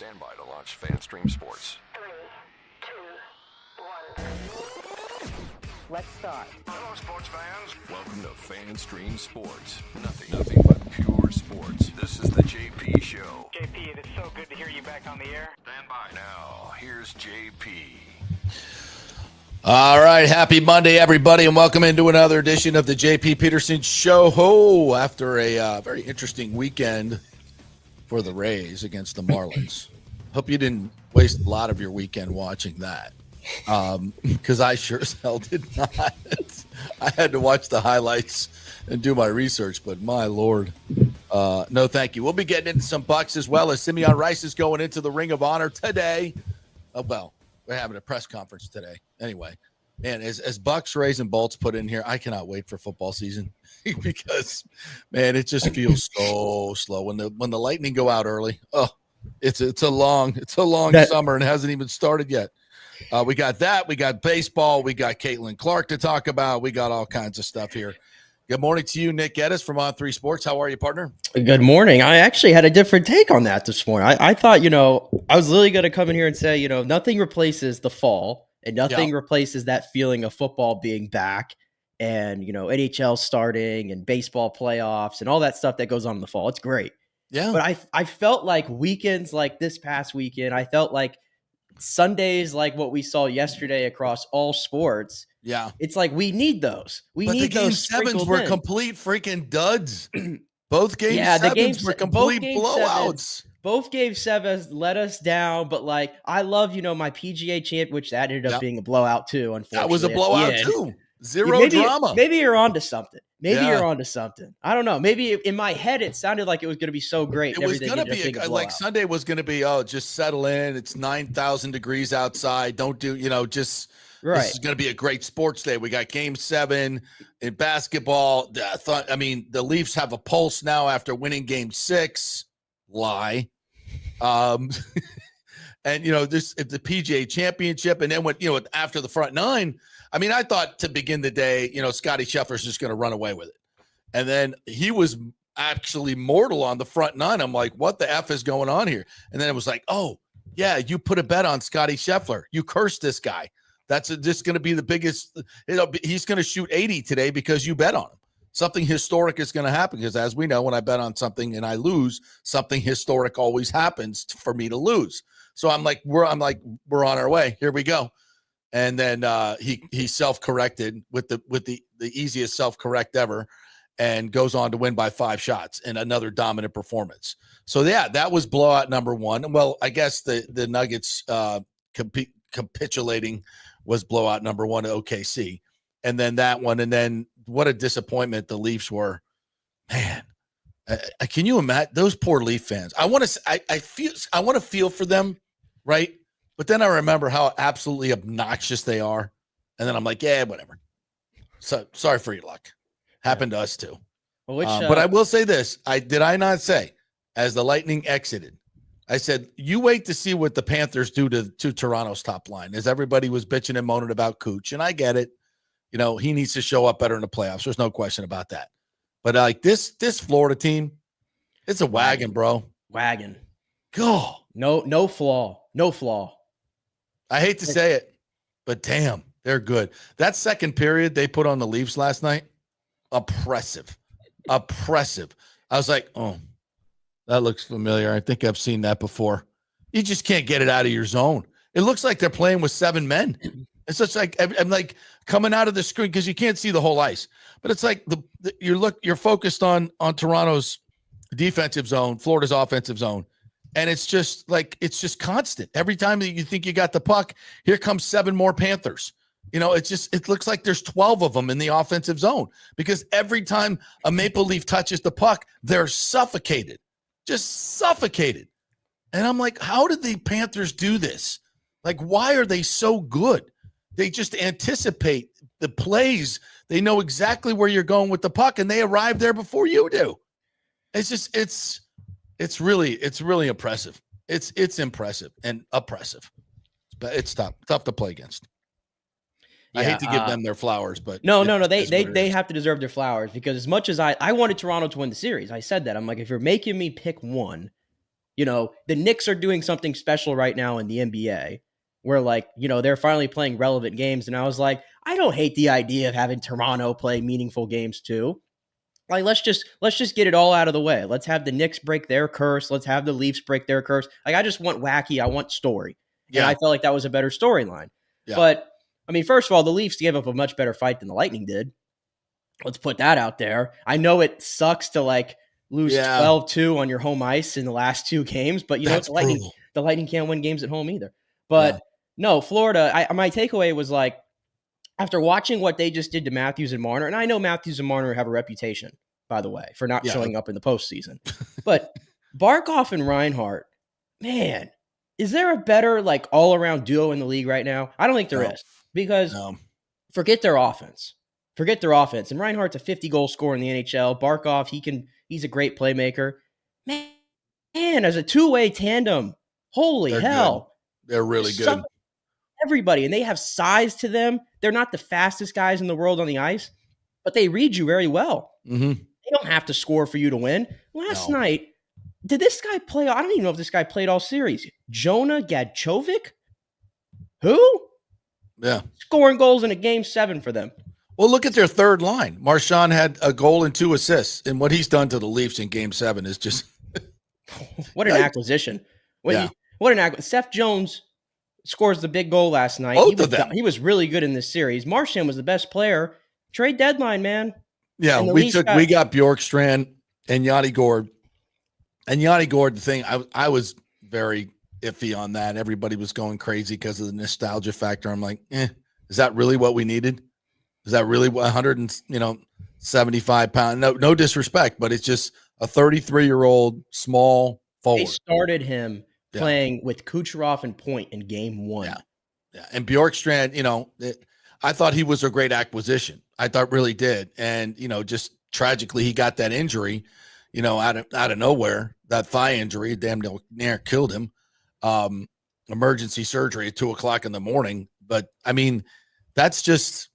Stand by to launch FanStream Sports. 3, 2, 1. Let's start. Hello, sports fans. Welcome to FanStream Sports. Nothing but pure sports. This is the JP Show. JP, it is so good to hear you back on the air. Stand by. Now, here's JP. All right, happy Monday, everybody, and welcome into another edition of the JP Peterson Show. After a very interesting weekend for the Rays against the Marlins. Hope you didn't waste a lot of your weekend watching that, because I sure as hell did not. I had to watch the highlights and do my research, but my Lord, no thank you. We'll be getting into some Bucs as well, as Simeon Rice is going into the Ring of Honor today. Well, we're having a press conference today. Anyway, man, as Bucs, Rays, and Bolts put in here, I cannot wait for football season because, man, it just feels so slow when the Lightning go out early. Oh, it's a long summer and it hasn't even started yet. We got that. We got baseball. We got Caitlin Clark to talk about. We got all kinds of stuff here. Good morning to you, Nick Geddes from On3 Sports. How are you, partner? Good morning. I actually had a different take on that this morning. I thought, I was really going to come in here and say, nothing replaces the fall and nothing replaces that feeling of football being back and, NHL starting and baseball playoffs and all that stuff that goes on in the fall. It's great. Yeah. But I felt like weekends like this past weekend, I felt like Sundays like what we saw yesterday across all sports. Yeah. It's like we need those. But the game sevens were complete freaking duds. Both game sevens were complete blowouts. Both game sevens let us down, but I love, my PGA champ, which that ended up being a blowout too, unfortunately. That was a blowout too. Zero drama. Maybe you're onto something. You're onto something. I don't know. Maybe in my head, it sounded like it was going to be so great. It was going to be like Sunday was going to be, just settle in. It's 9,000 degrees outside. Don't do, just right. This is going to be a great sports day. We got game 7 in basketball. The Leafs have a pulse now after winning game 6. Lie. And, this the PGA championship. And then after the front 9, I thought to begin the day, Scotty Scheffler's just going to run away with it. And then he was actually mortal on the front 9. I'm like, what the F is going on here? And then it was like, oh, yeah, you put a bet on Scotty Scheffler. You cursed this guy. That's just going to be the biggest. He's going to shoot 80 today because you bet on him. Something historic is going to happen because, as we know, when I bet on something and I lose, something historic always happens for me to lose. So I'm like, we're on our way. Here we go. And then he self-corrected with the easiest self-correct ever and goes on to win by 5 shots in another dominant performance. So, yeah, that was blowout number 1. Well, I guess the Nuggets capitulating was blowout number 1 at OKC. And then that one. And then what a disappointment the Leafs were. Man, can you imagine those poor Leaf fans? I want to feel for them, right? But then I remember how absolutely obnoxious they are. And then I'm like, yeah, whatever. So sorry for your luck. Happened to us too. But I will say this. Did I not say, as the Lightning exited, I said, you wait to see what the Panthers do to Toronto's top line, as everybody was bitching and moaning about Cooch. And I get it. He needs to show up better in the playoffs. There's no question about that. But this Florida team, it's a wagon, bro. Wagon. Go. No flaw. No flaw. I hate to say it, but damn, they're good. That second period they put on the Leafs last night, oppressive. I was like, oh, that looks familiar. I think I've seen that before. You just can't get it out of your zone. It looks like they're playing with 7 men. It's just like I'm like coming out of the screen because you can't see the whole ice. But it's like you're focused on Toronto's defensive zone, Florida's offensive zone. And it's just constant. Every time that you think you got the puck, here comes 7 more Panthers. It looks like there's 12 of them in the offensive zone because every time a Maple Leaf touches the puck, they're suffocated, just suffocated. And I'm like, how did the Panthers do this? Like, why are they so good? They just anticipate the plays. They know exactly where you're going with the puck, and they arrive there before you do. It's really impressive. It's impressive and oppressive, but it's tough to play against. I hate to give them their flowers, but no. They have to deserve their flowers because as much as I wanted Toronto to win the series, I said that. I'm like, if you're making me pick one, the Knicks are doing something special right now in the NBA where they're finally playing relevant games. And I was like, I don't hate the idea of having Toronto play meaningful games too. Like, let's just get it all out of the way. Let's have the Knicks break their curse. Let's have the Leafs break their curse. Like, I just want wacky. I want story. Yeah. And I felt like that was a better storyline. Yeah. But, I mean, first of all, the Leafs gave up a much better fight than the Lightning did. Let's put that out there. I know it sucks to, lose 12-2 on your home ice in the last 2 games, but, the Lightning can't win games at home either. But, no, Florida, my takeaway was, after watching what they just did to Matthews and Marner, and I know Matthews and Marner have a reputation, by the way, for not showing up in the postseason. But Barkov and Reinhart, man, is there a better all-around duo in the league right now? I don't think there is, because forget their offense. And Reinhart's a 50-goal scorer in the NHL. Barkov, he's a great playmaker. Man, as a two-way tandem, holy hell. Good. They're really good. Everybody, and they have size to them. They're not the fastest guys in the world on the ice, but they read you very well. Mm-hmm. They don't have to score for you to win. Last night, did this guy play? I don't even know if this guy played all series. Jonah Gadchovic? Who? Yeah. Scoring goals in a game 7 for them. Well, look at their third line. Marchand had a goal and 2 assists, and what he's done to the Leafs in game 7 is just what an acquisition. What an acquisition. Seth Jones scores the big goal last night. He was really good in this series. Marchand was the best player. Trade deadline, man. Yeah, we got Bjorkstrand and Yanni Gord. And Yanni Gord, the thing, I was very iffy on that. Everybody was going crazy because of the nostalgia factor. I'm like, is that really what we needed? Is that really 175 pound? No disrespect, but it's just a 33-year-old small forward. They started him playing with Kucherov and Point in game 1. Yeah. And Bjorkstrand, I thought he was a great acquisition. I thought really did. And, just tragically, he got that injury, out of nowhere, that thigh injury, damn near killed him. Emergency surgery at 2:00 in the morning. But I mean, that's just,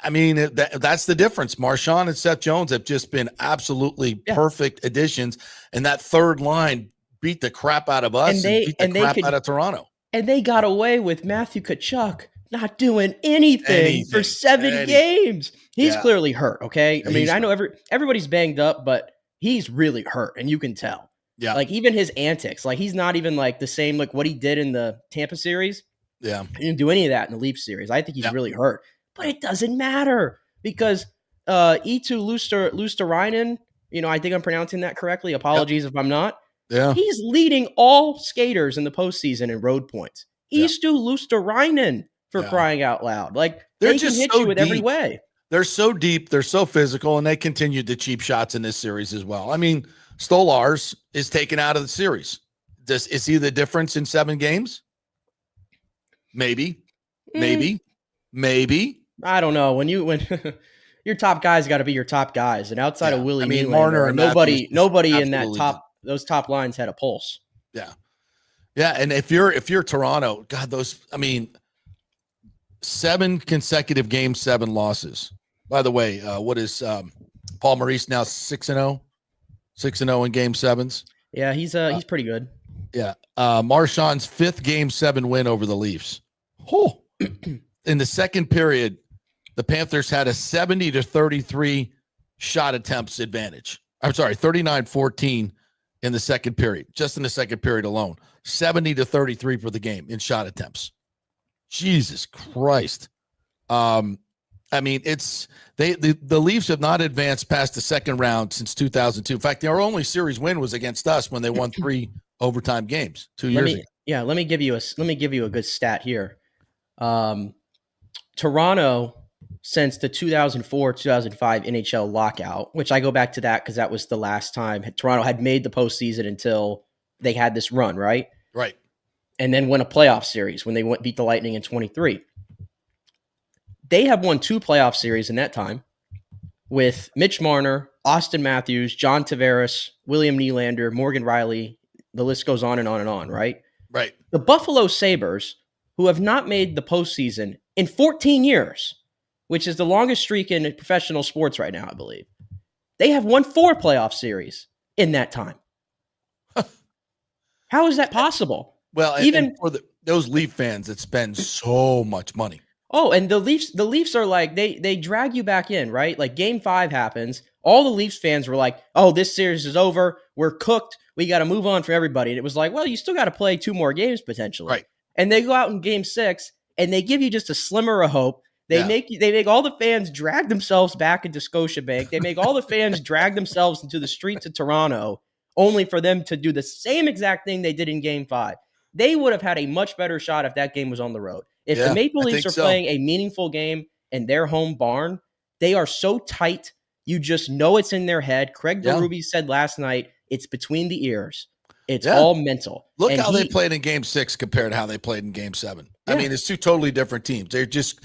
that's the difference. Marchand and Seth Jones have just been absolutely perfect additions. And that third line beat the crap out of us and beat the crap out of Toronto. And they got away with Matthew Tkachuk not doing anything for 7 games. He's clearly hurt, okay? I mean, I know everybody's banged up, but he's really hurt, and you can tell. Yeah. Even his antics, he's not even the same what he did in the Tampa series. Yeah. He didn't do any of that in the Leafs series. I think he's really hurt. But it doesn't matter because Eetu Luostarinen, I think I'm pronouncing that correctly. Apologies if I'm not. Yeah. He's leading all skaters in the postseason in road points. Eetu Luostarinen, for crying out loud. They just can hit so you with deep. every way. They're so deep. They're so physical, and they continued the cheap shots in this series as well. I mean, Stolars is taken out of the series. Is he the difference in 7 games? Maybe. I don't know. When your top guys got to be your top guys, and outside of Willie Nylander, Marner and nobody in those top lines had a pulse. Yeah, and if you're Toronto, God, 7 consecutive game 7 losses. By the way, what is Paul Maurice now 6-0? 6-0 in game 7s. Yeah, he's pretty good. Yeah, Marchand's 5th game 7 win over the Leafs. Oh. In the second period, the Panthers had a 70-33 shot attempts advantage. I'm sorry, 39-14 in the second period, just in the second period alone. 70-33 for the game in shot attempts. Jesus Christ. The Leafs have not advanced past the second round since 2002. In fact, their only series win was against us when they won 3 overtime games 2 years ago. Yeah, let me give you a good stat here. Toronto, since the 2004-2005 NHL lockout, which I go back to that because that was the last time Toronto had made the postseason until they had this run, right? Right. And then won a playoff series when they beat the Lightning in 23. They have won 2 playoff series in that time with Mitch Marner, Austin Matthews, John Tavares, William Nylander, Morgan Riley. The list goes on and on and on, right? Right. The Buffalo Sabres, who have not made the postseason in 14 years, which is the longest streak in professional sports right now, I believe. They have won 4 playoff series in that time. How is that possible? Well, Even and for those Leaf fans that spend so much money. Oh, and the Leafs are like they drag you back in, right? Like game 5 happens. All the Leafs fans were like, "Oh, this series is over. We're cooked. We got to move on for everybody." And it was like, "Well, you still got to play 2 more games potentially." Right. And they go out in game 6 and they give you just a slimmer of hope. They make all the fans drag themselves back into Scotiabank. They make all the fans drag themselves into the streets of Toronto, only for them to do the same exact thing they did in game 5. They would have had a much better shot if that game was on the road. If the Maple Leafs are playing a meaningful game in their home barn, they are so tight. You just know it's in their head. Craig Berube said last night, it's between the ears. It's all mental. Look how they played in game 6 compared to how they played in game 7. I mean, it's 2 totally different teams. They're just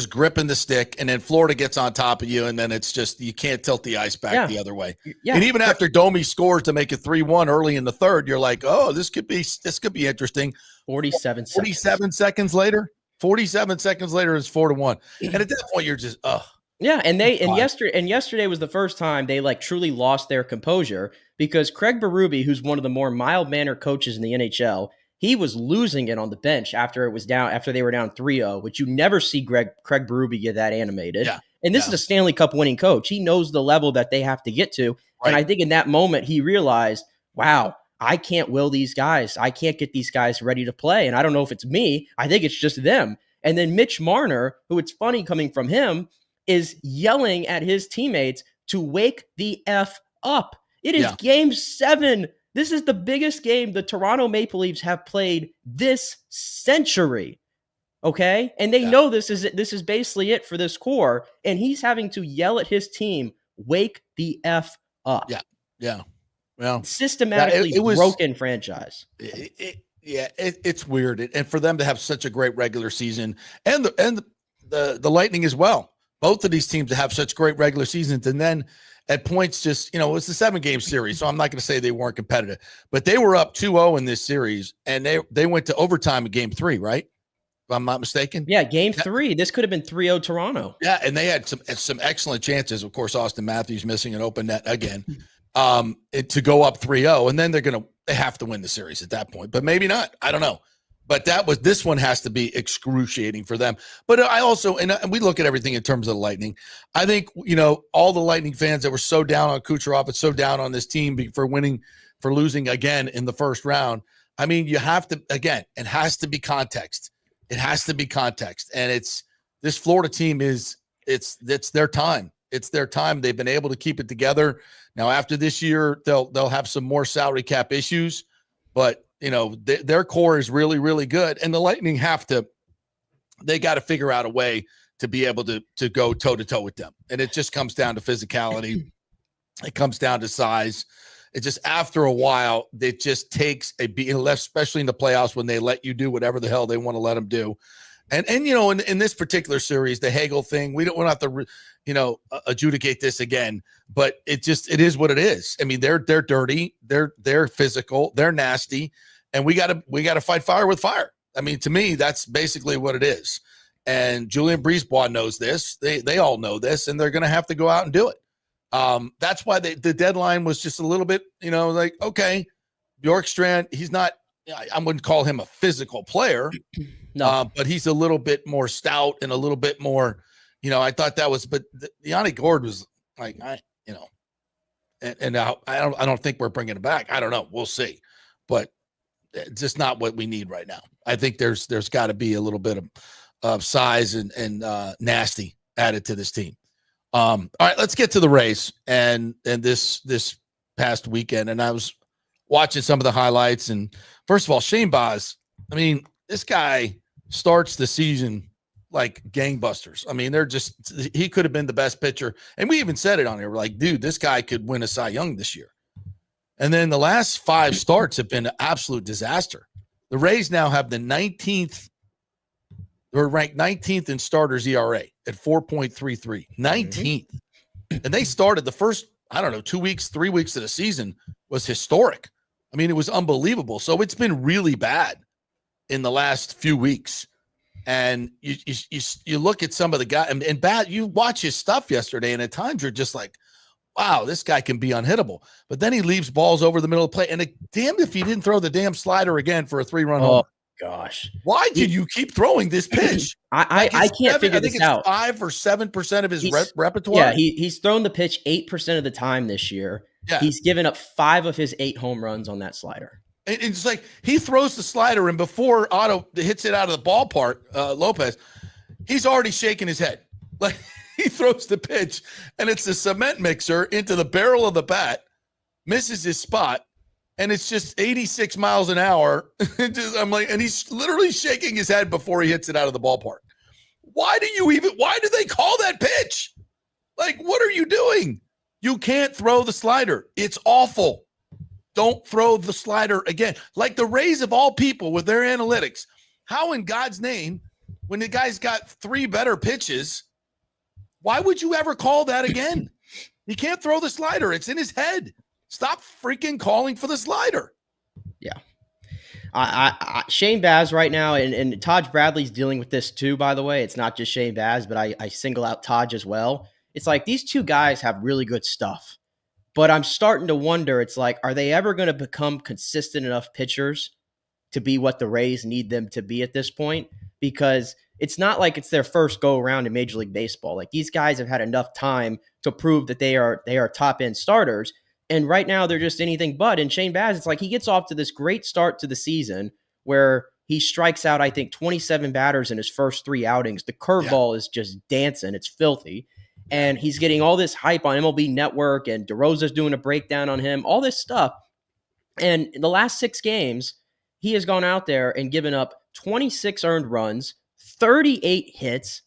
gripping the stick, and then Florida gets on top of you, and then it's just you can't tilt the ice back the other way. Yeah. And even after Domi scores to make it 3-1 early in the third, you're like, oh, this could be interesting. 47 seconds later. 47 seconds later is 4-1. And at that point, you're just, Yeah, and yesterday was the first time they like truly lost their composure because Craig Berube, who's one of the more mild-mannered coaches in the NHL, he was losing it on the bench after they were down 3-0, which you never see Craig Berube get that animated. Yeah. And this is a Stanley Cup winning coach. He knows the level that they have to get to. Right. And I think in that moment he realized, wow, I can't will these guys. I can't get these guys ready to play. And I don't know if it's me. I think it's just them. And then Mitch Marner, who it's funny coming from him, is yelling at his teammates to wake the F up. It is game 7. This is the biggest game the Toronto Maple Leafs have played this century. Okay? And they know this is basically it for this core. And he's having to yell at his team, wake the F up. Yeah. Yeah. Well, systematically it was broken franchise. It's weird. And for them to have such a great regular season and the Lightning as well. Both of these teams have such great regular seasons. And then at points just, it was a 7-game series. So I'm not going to say they weren't competitive, but they were up 2-0 in this series and they went to overtime in game 3, right? If I'm not mistaken. Yeah. Game 3, this could have been 3-0 Toronto. Yeah. And they had some excellent chances. Of course, Austin Matthews missing an open net again. To go up 3-0, and then they have to win the series at that point, but maybe not. I don't know. But this one has to be excruciating for them. But I also, and we look at everything in terms of the Lightning. I think, all the Lightning fans that were so down on Kucherov and so down on this team for losing again in the first round. I mean, you have to, again, it has to be context. It has to be context. And this Florida team it's their time. It's their time. They've been able to keep it together. Now, after this year, they'll have some more salary cap issues, but their core is really, really good. And the Lightning they got to figure out a way to be able to go toe to toe with them. And it just comes down to physicality. It comes down to size. It just, after a while, it just takes a beat, especially in the playoffs when they let you do whatever the hell they want to let them do. And in this particular series, the Hagel thing, we don't have to, adjudicate this again, but it is what it is. I mean, they're dirty, they're physical, they're nasty, and we gotta fight fire with fire. I mean, to me, that's basically what it is. And Julien Brisebois knows this. They all know this, and they're gonna have to go out and do it. That's why the deadline was just a little bit, like, okay, Bjorkstrand, he's not. I wouldn't call him a physical player. No, but he's a little bit more stout and a little bit more, I thought that was, but Yanni Gourde was like, I don't think we're bringing it back. I don't know. We'll see, but it's just not what we need right now. I think there's got to be a little bit of size and nasty added to this team. All right, let's get to the Rays and this past weekend. And I was watching some of the highlights, and first of all, Shane Baz, I mean, this guy starts the season like gangbusters. I mean, he could have been the best pitcher. And we even said it on here. We're like, dude, this guy could win a Cy Young this year. And then the last 5 starts have been an absolute disaster. The Rays now have the 19th. They're ranked 19th in starters ERA at 4.33. 19th. And they started the first, 2 weeks, 3 weeks of the season was historic. I mean, it was unbelievable. So it's been really bad in the last few weeks. And you look at some of the guys and bad, you watch his stuff yesterday, and at times you're just like, wow, this guy can be unhittable. But then he leaves balls over the middle of the plate. And damned if he didn't throw the damn slider again for a 3-run home. Gosh. Why did you keep throwing this pitch? I can't figure this out. 5 or 7% of his repertoire. Yeah, he's thrown the pitch 8% of the time this year. Yeah. He's given up 5 of his 8 home runs on that slider. And it's like he throws the slider, and before Otto hits it out of the ballpark, Lopez, he's already shaking his head. Like he throws the pitch, and it's a cement mixer into the barrel of the bat, misses his spot. And it's just 86 miles an hour. I'm like, and he's literally shaking his head before he hits it out of the ballpark. Why do they call that pitch? Like, what are you doing? You can't throw the slider. It's awful. Don't throw the slider again. Like the Rays of all people with their analytics. How in God's name, when the guy's got 3 better pitches, why would you ever call that again? He can't throw the slider. It's in his head. Stop freaking calling for the slider. Yeah. Shane Baz right now, and Taj Bradley's dealing with this too, by the way. It's not just Shane Baz, but I single out Taj as well. It's like these two guys have really good stuff. But I'm starting to wonder, it's like, are they ever going to become consistent enough pitchers to be what the Rays need them to be at this point? Because it's not like it's their first go around in Major League Baseball. Like these guys have had enough time to prove that they are top end starters. And right now they're just anything but. And Shane Baz, it's like he gets off to this great start to the season where he strikes out, I think, 27 batters in his first 3 outings. The curveball is just dancing. It's filthy. And he's getting all this hype on MLB Network, and DeRosa's doing a breakdown on him, all this stuff. And in the last 6 games, he has gone out there and given up 26 earned runs, 38 hits,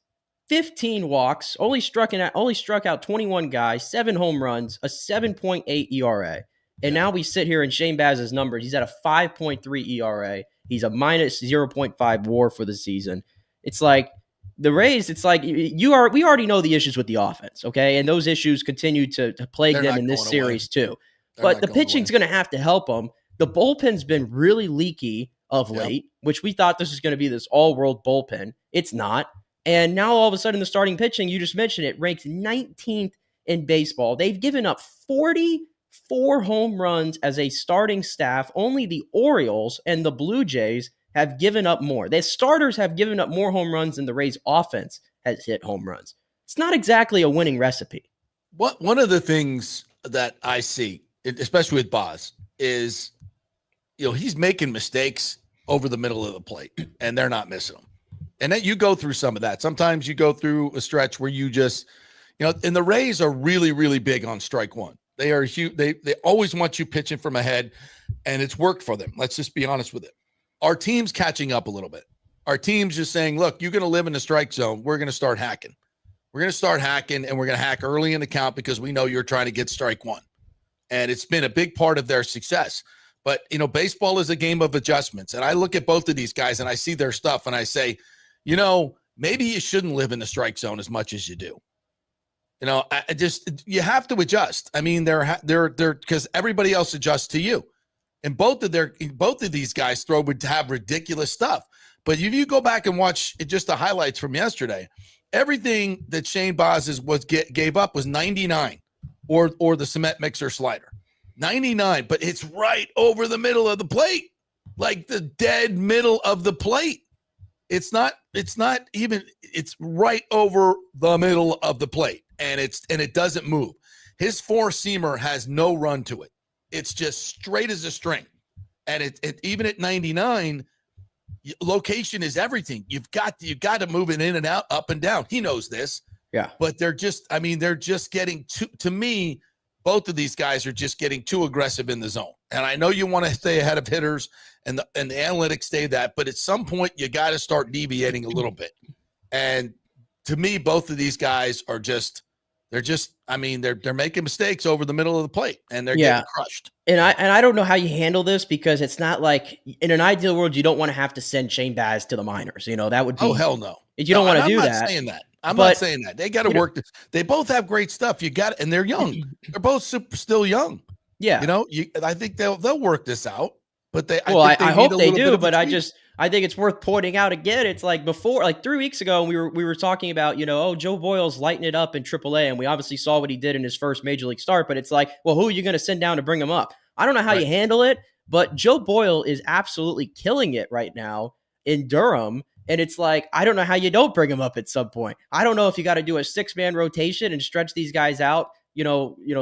15 walks, only struck out 21 guys, 7 home runs, a 7.8 ERA. And now we sit here in Shane Baz's numbers. He's at a 5.3 ERA. He's a minus 0.5 WAR for the season. It's like the Rays, it's like we already know the issues with the offense, okay? And those issues continue to plague them in this series too. But the pitching's going to have to help them. The bullpen's been really leaky of late, which we thought this was going to be this all-world bullpen. It's not. And now all of a sudden the starting pitching, you just mentioned it, ranks 19th in baseball. They've given up 44 home runs as a starting staff. Only the Orioles and the Blue Jays have given up more. The starters have given up more home runs than the Rays offense has hit home runs. It's not exactly a winning recipe. One of the things that I see, especially with Boz, is he's making mistakes over the middle of the plate, and they're not missing them. And then you go through some of that. Sometimes you go through a stretch where you just, and the Rays are really, really big on strike one. They are huge. They always want you pitching from ahead, and it's worked for them. Let's just be honest with it. Our team's catching up a little bit. Our team's just saying, look, you're going to live in the strike zone. We're going to start hacking. We're going to start hacking, and we're going to hack early in the count because we know you're trying to get strike one. And it's been a big part of their success. But, baseball is a game of adjustments. And I look at both of these guys, and I see their stuff, and I say, maybe you shouldn't live in the strike zone as much as you do. You have to adjust. I mean, they're because everybody else adjusts to you. And both of these guys would have ridiculous stuff. But if you go back and watch just the highlights from yesterday, everything that Shane Baz gave up was 99 or the cement mixer slider. 99, but it's right over the middle of the plate, like the dead middle of the plate. It's not even, it's right over the middle of the plate, and it doesn't move. His 4-seamer has no run to it. It's just straight as a string. And it even at 99, location is everything. You've got to move it in and out, up and down. He knows this. Yeah. But they're just getting to me, both of these guys are just getting too aggressive in the zone. And I know you want to stay ahead of hitters and the analytics say that, but at some point you got to start deviating a little bit. And to me, both of these guys are they're making mistakes over the middle of the plate, and they're getting crushed. And I don't know how you handle this, because it's not like in an ideal world, you don't want to have to send Shane Baz to the minors. That would be, oh, hell no. You don't want to do that. I'm not saying that. I'm not saying that. They got to work this. They both have great stuff. And they're young. They're both still young. Yeah. I think they'll work this out. But I hope they do. But I think it's worth pointing out again. It's like before, like 3 weeks ago, we were talking about, Joe Boyle's lighting it up in AAA, and we obviously saw what he did in his first major league start. But it's like, well, who are you going to send down to bring him up? I don't know how you handle it, but Joe Boyle is absolutely killing it right now in Durham. And it's like, I don't know how you don't bring him up at some point. I don't know if you got to do a 6-man rotation and stretch these guys out,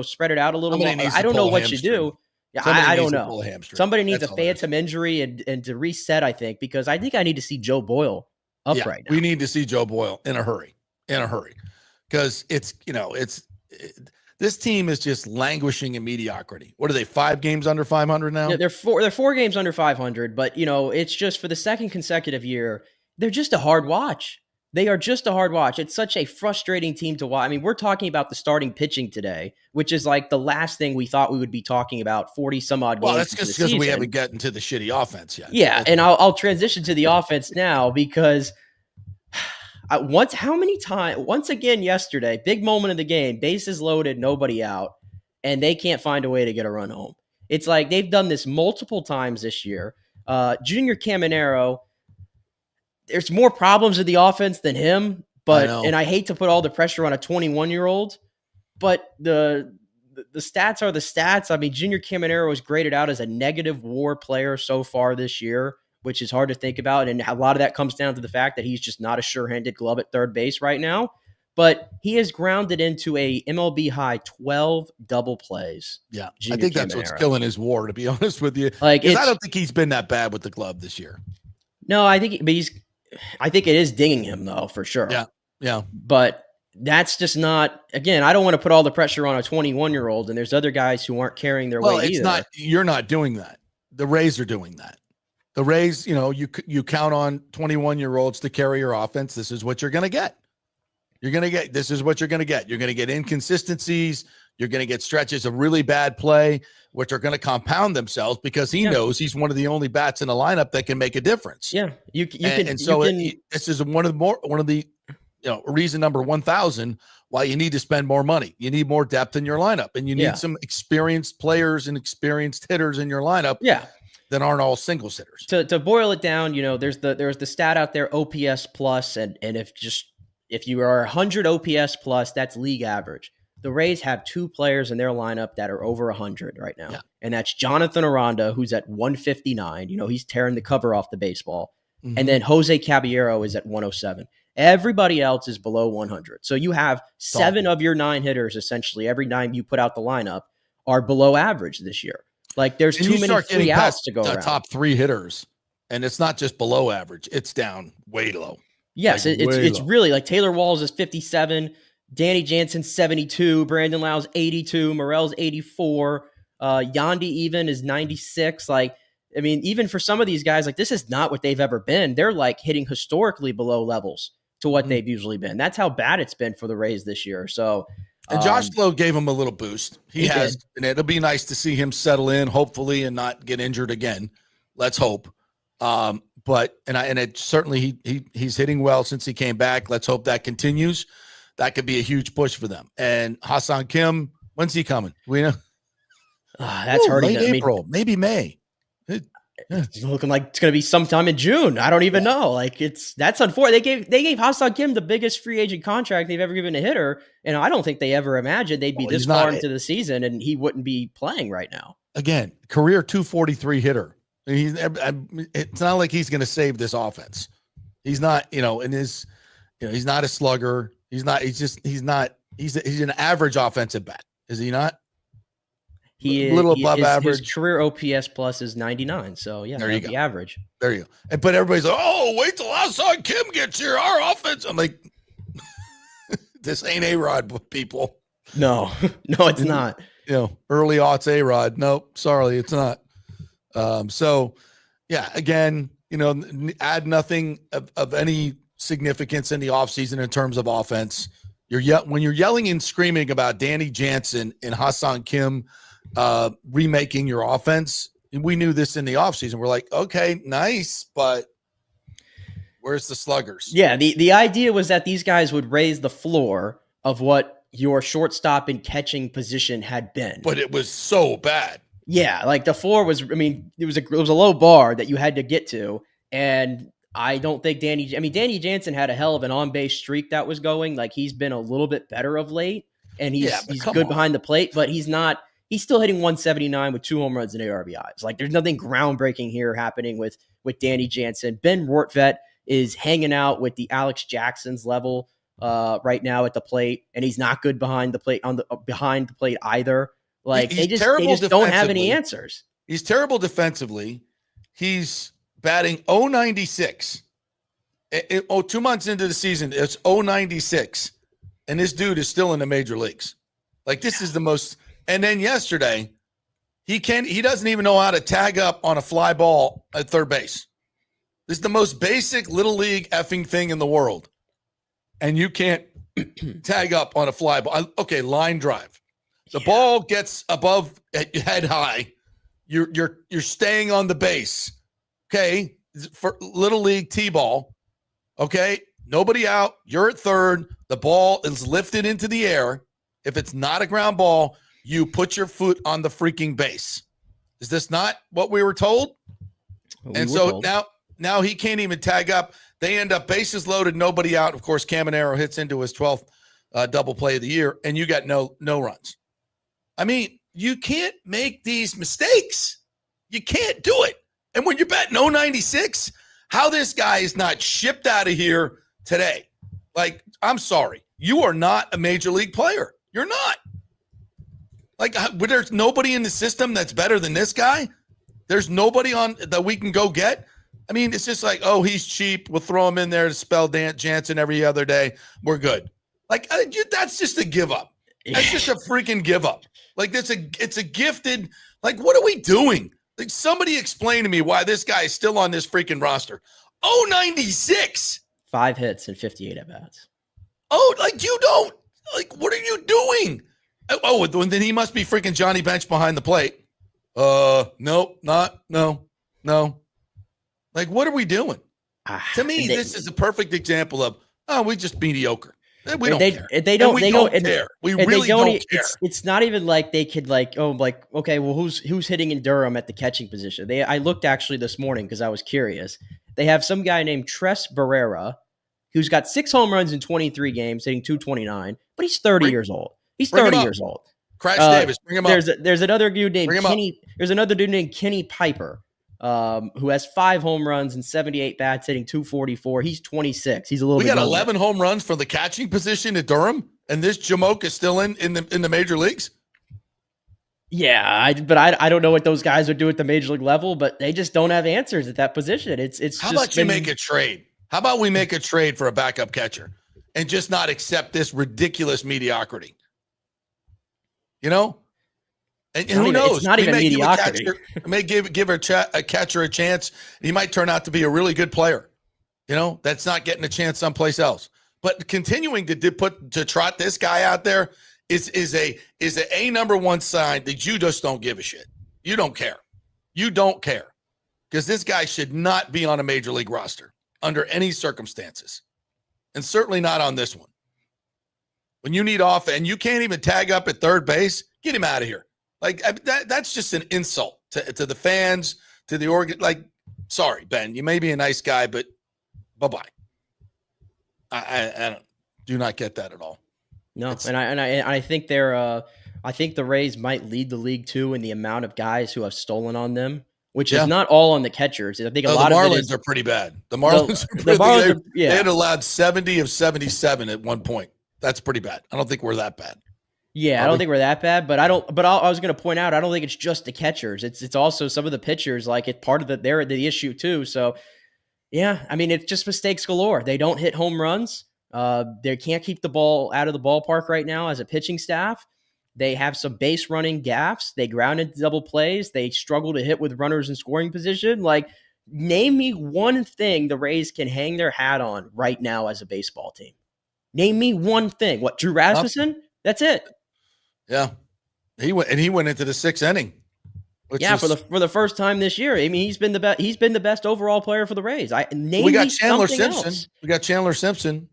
spread it out a little more. I don't know what you do. Yeah, I don't know. Somebody needs a phantom injury and to reset, I think, because I think I need to see Joe Boyle up right now. We need to see Joe Boyle in a hurry, because this team is just languishing in mediocrity. What are they, 5 games under 500 now? Yeah, they're 4 games under 500, but it's just for the second consecutive year, they're just a hard watch. They are just a hard watch. It's such a frustrating team to watch. I mean, we're talking about the starting pitching today, which is like the last thing we thought we would be talking about 40 some odd games. Well, that's just because we haven't gotten to the shitty offense yet. Yeah, and I'll transition to the offense now because once again yesterday, big moment of the game, bases loaded, nobody out, and they can't find a way to get a run home. It's like they've done this multiple times this year. Junior Caminero, there's more problems with the offense than him, and I hate to put all the pressure on a 21-year-old, but the stats are the stats. I mean, Junior Caminero is graded out as a negative WAR player so far this year, which is hard to think about. And a lot of that comes down to the fact that he's just not a sure-handed glove at third base right now. But he has grounded into a MLB high 12 double plays. Yeah, Junior I think that's Caminero. what's killing his WAR, to be honest with you. I don't think he's been that bad with the glove this year. No, I think it is dinging him, though, for sure. Yeah. But that's just not, again, I don't want to put all the pressure on a 21-year-old, and there's other guys who aren't carrying their weight either. You're not doing that. The Rays are doing that. The Rays, you count on 21-year-olds to carry your offense. This is what you're going to get. This is what you're going to get. You're going to get inconsistencies. You're going to get stretches of really bad play, which are going to compound themselves because he knows he's one of the only bats in the lineup that can make a difference. Yeah, this is one of the reason number 1,000 why you need to spend more money. You need more depth in your lineup, and you need some experienced players and experienced hitters in your lineup. Yeah. That aren't all single hitters. To boil it down, there's the stat out there, OPS plus, and if you are 100 OPS plus, that's league average. The Rays have 2 players in their lineup that are over 100 right now. Yeah. And that's Jonathan Aranda, who's at 159. He's tearing the cover off the baseball. Mm-hmm. And then Jose Caballero is at 107. Everybody else is below 100. So you have 7 of your 9 hitters, essentially, every 9 you put out the lineup, are below average this year. Like there's too many free outs to go around. Top 3 hitters, and it's not just below average; it's down way low. Yes, it's really like Taylor Walls is 57, Danny Jansen 72, Brandon Lau's 82, Morel's 84, Yandy even is 96. Like, I mean, even for some of these guys, like this is not what they've ever been. They're like hitting historically below levels to what they've usually been. That's how bad it's been for the Rays this year. So. And Josh Lowe gave him a little boost. He has, and it'll be nice to see him settle in, hopefully, and not get injured again. Let's hope. It certainly he's hitting well since he came back. Let's hope that continues. That could be a huge push for them. And Ha-Seong Kim, when's he coming? We know. That's hurting. Late April, maybe May. It's looking like it's going to be sometime in June. I don't even know. Like that's unfortunate. They gave Ha-Seong Kim the biggest free agent contract they've ever given a hitter, and I don't think they ever imagined they'd be this far into the season and he wouldn't be playing right now. Again, career 243 hitter. It's not like he's going to save this offense. He's not. He's not a slugger. He's an average offensive bat. Is he not? He a little above average. His career OPS plus is 99. So yeah, there you go. The average. There you go. But everybody's like, "Oh, wait till Ha-Seong Kim gets here. Our offense." I'm like, this ain't A-Rod, people. No, it's not. Early aughts A-Rod. Nope, sorry, it's not. So yeah, again, add nothing of any significance in the offseason in terms of offense. When you're yelling and screaming about Danny Jansen and Ha-Seong Kim remaking your offense, we knew this in the offseason. We're like, okay, nice, but where's the sluggers? Yeah, the idea was that these guys would raise the floor of what your shortstop and catching position had been. But it was so bad. Yeah, like the floor was, I mean, it was a low bar that you had to get to. And I don't think Danny Jansen had a hell of an on-base streak that was going. Like, he's been a little bit better of late, and he's good behind the plate, but he's still hitting 179 with 2 home runs and 8 RBIs. Like, there's nothing groundbreaking here happening with Danny Jansen. Ben Rortvedt is hanging out with the Alex Jackson's level right now at the plate, and he's not good behind the plate behind the plate either. Like, they just don't have any answers. He's terrible defensively. He's batting .096. 2 months into the season, it's .096. And this dude is still in the major leagues. Like, this is the most. And then yesterday, he doesn't even know how to tag up on a fly ball at third base. This is the most basic little league effing thing in the world. And you can't tag up on a fly ball. Okay, line drive. The ball gets above head high. You're staying on the base. Okay, for little league T-ball. Okay, nobody out. You're at third. The ball is lifted into the air. If it's not a ground ball, you put your foot on the freaking base. Is this not what we were told? Now he can't even tag up. They end up bases loaded, nobody out. Of course, Caminero hits into his 12th double play of the year, and you got no runs. I mean, you can't make these mistakes. You can't do it. And when you're batting .096, how this guy is not shipped out of here today. Like, I'm sorry. You are not a major league player. You're not. Like, there's nobody in the system that's better than this guy. There's nobody on that we can go get. I mean, it's just like, oh, he's cheap. We'll throw him in there to spell Jansen every other day. We're good. Like, that's just a give up. That's just a freaking give up. Like, it's a gifted, like, what are we doing? Like, somebody explain to me why this guy is still on this freaking roster. .096. 5 hits and 58 at-bats. Oh, like, you don't. Like, what are you doing? Oh, then he must be freaking Johnny Bench behind the plate. No. Like, what are we doing? To me, this is a perfect example of, we just mediocre. We don't care. They don't care. We really don't care. It's not even like they could okay, well, who's hitting in Durham at the catching position? I looked actually this morning because I was curious. They have some guy named Tres Barrera who's got 6 home runs in 23 games, hitting .229, but he's 30 years old. He's 30 years old. Crash Davis, bring him up. There's another dude named Kenny. There's another dude named Kenny Piper, who has 5 home runs and 78 bats, hitting .244. He's 26. He's a little. We got 11 home runs for the catching position at Durham, and this Jamoke is still in the major leagues. Yeah, but I don't know what those guys would do at the major league level, but they just don't have answers at that position. It's how about you make a trade? How about we make a trade for a backup catcher and just not accept this ridiculous mediocrity? You know? And who knows? It's not even mediocrity. May give a catcher a chance. He might turn out to be a really good player. You know, that's not getting a chance someplace else. But continuing to trot this guy out there is a number one sign that you just don't give a shit. You don't care. You don't care. Because this guy should not be on a major league roster under any circumstances. And certainly not on this one. When you need off and you can't even tag up at third base, get him out of here. Like, that's just an insult to the fans, to the organ. Like, sorry, Ben, you may be a nice guy, but bye-bye. I do not get that at all. No, and I think I think the Rays might lead the league too in the amount of guys who have stolen on them, which is not all on the catchers. I think a lot of the Marlins are pretty bad. The Marlins are pretty bad. They had allowed 70 of 77 at one point. That's pretty bad. I don't think we're that bad. Yeah, I don't think we're that bad, but I was going to point out, I don't think it's just the catchers. It's also some of the pitchers. Like, it's part of they're the issue too. So, yeah, I mean, it's just mistakes galore. They don't hit home runs. They can't keep the ball out of the ballpark right now as a pitching staff. They have some base running gaffes. They ground into double plays. They struggle to hit with runners in scoring position. Like, name me one thing the Rays can hang their hat on right now as a baseball team. Name me one thing. What, Drew Rasmussen? That's it. Yeah, he went into the 6th inning. For the first time this year. I mean, he's been the best. He's been the best overall player for the Rays. We got Chandler Simpson. Else. We got Chandler Simpson.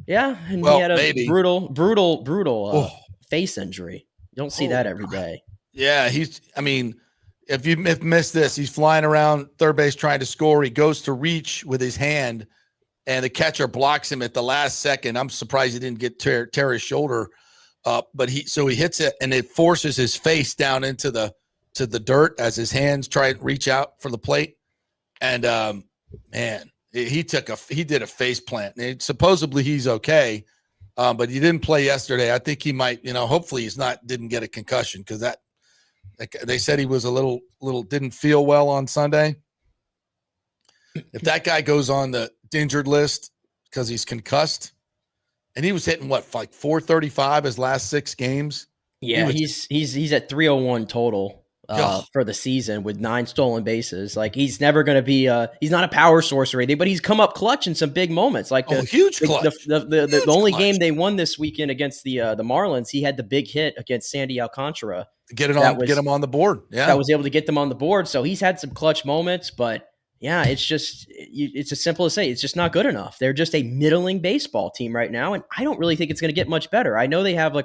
Yeah, and he had a brutal face injury. You don't see that every day. Yeah, if you missed this, he's flying around third base trying to score. He goes to reach with his hand, and the catcher blocks him at the last second. I'm surprised he didn't get tear his shoulder up, but he hits it, and it forces his face down into the dirt as his hands try to reach out for the plate. And man, he did a face plant. And supposedly he's okay, but he didn't play yesterday. I think he might, hopefully didn't get a concussion, because that they said he was a little didn't feel well on Sunday. If that guy goes on the injured list because he's concussed, and he was hitting like 435 his last 6 games. Yeah, he's at 301 total for the season with 9 stolen bases. Like, he's never going to be he's not a power source or anything, but he's come up clutch in some big moments. Like huge clutch. The only game they won this weekend against the Marlins, he had the big hit against Sandy Alcantara. Get him on the board. Yeah, that was able to get them on the board. So he's had some clutch moments, but yeah, it's as simple as say, it's just not good enough. They're just a middling baseball team right now, and I don't really think it's going to get much better. I know they have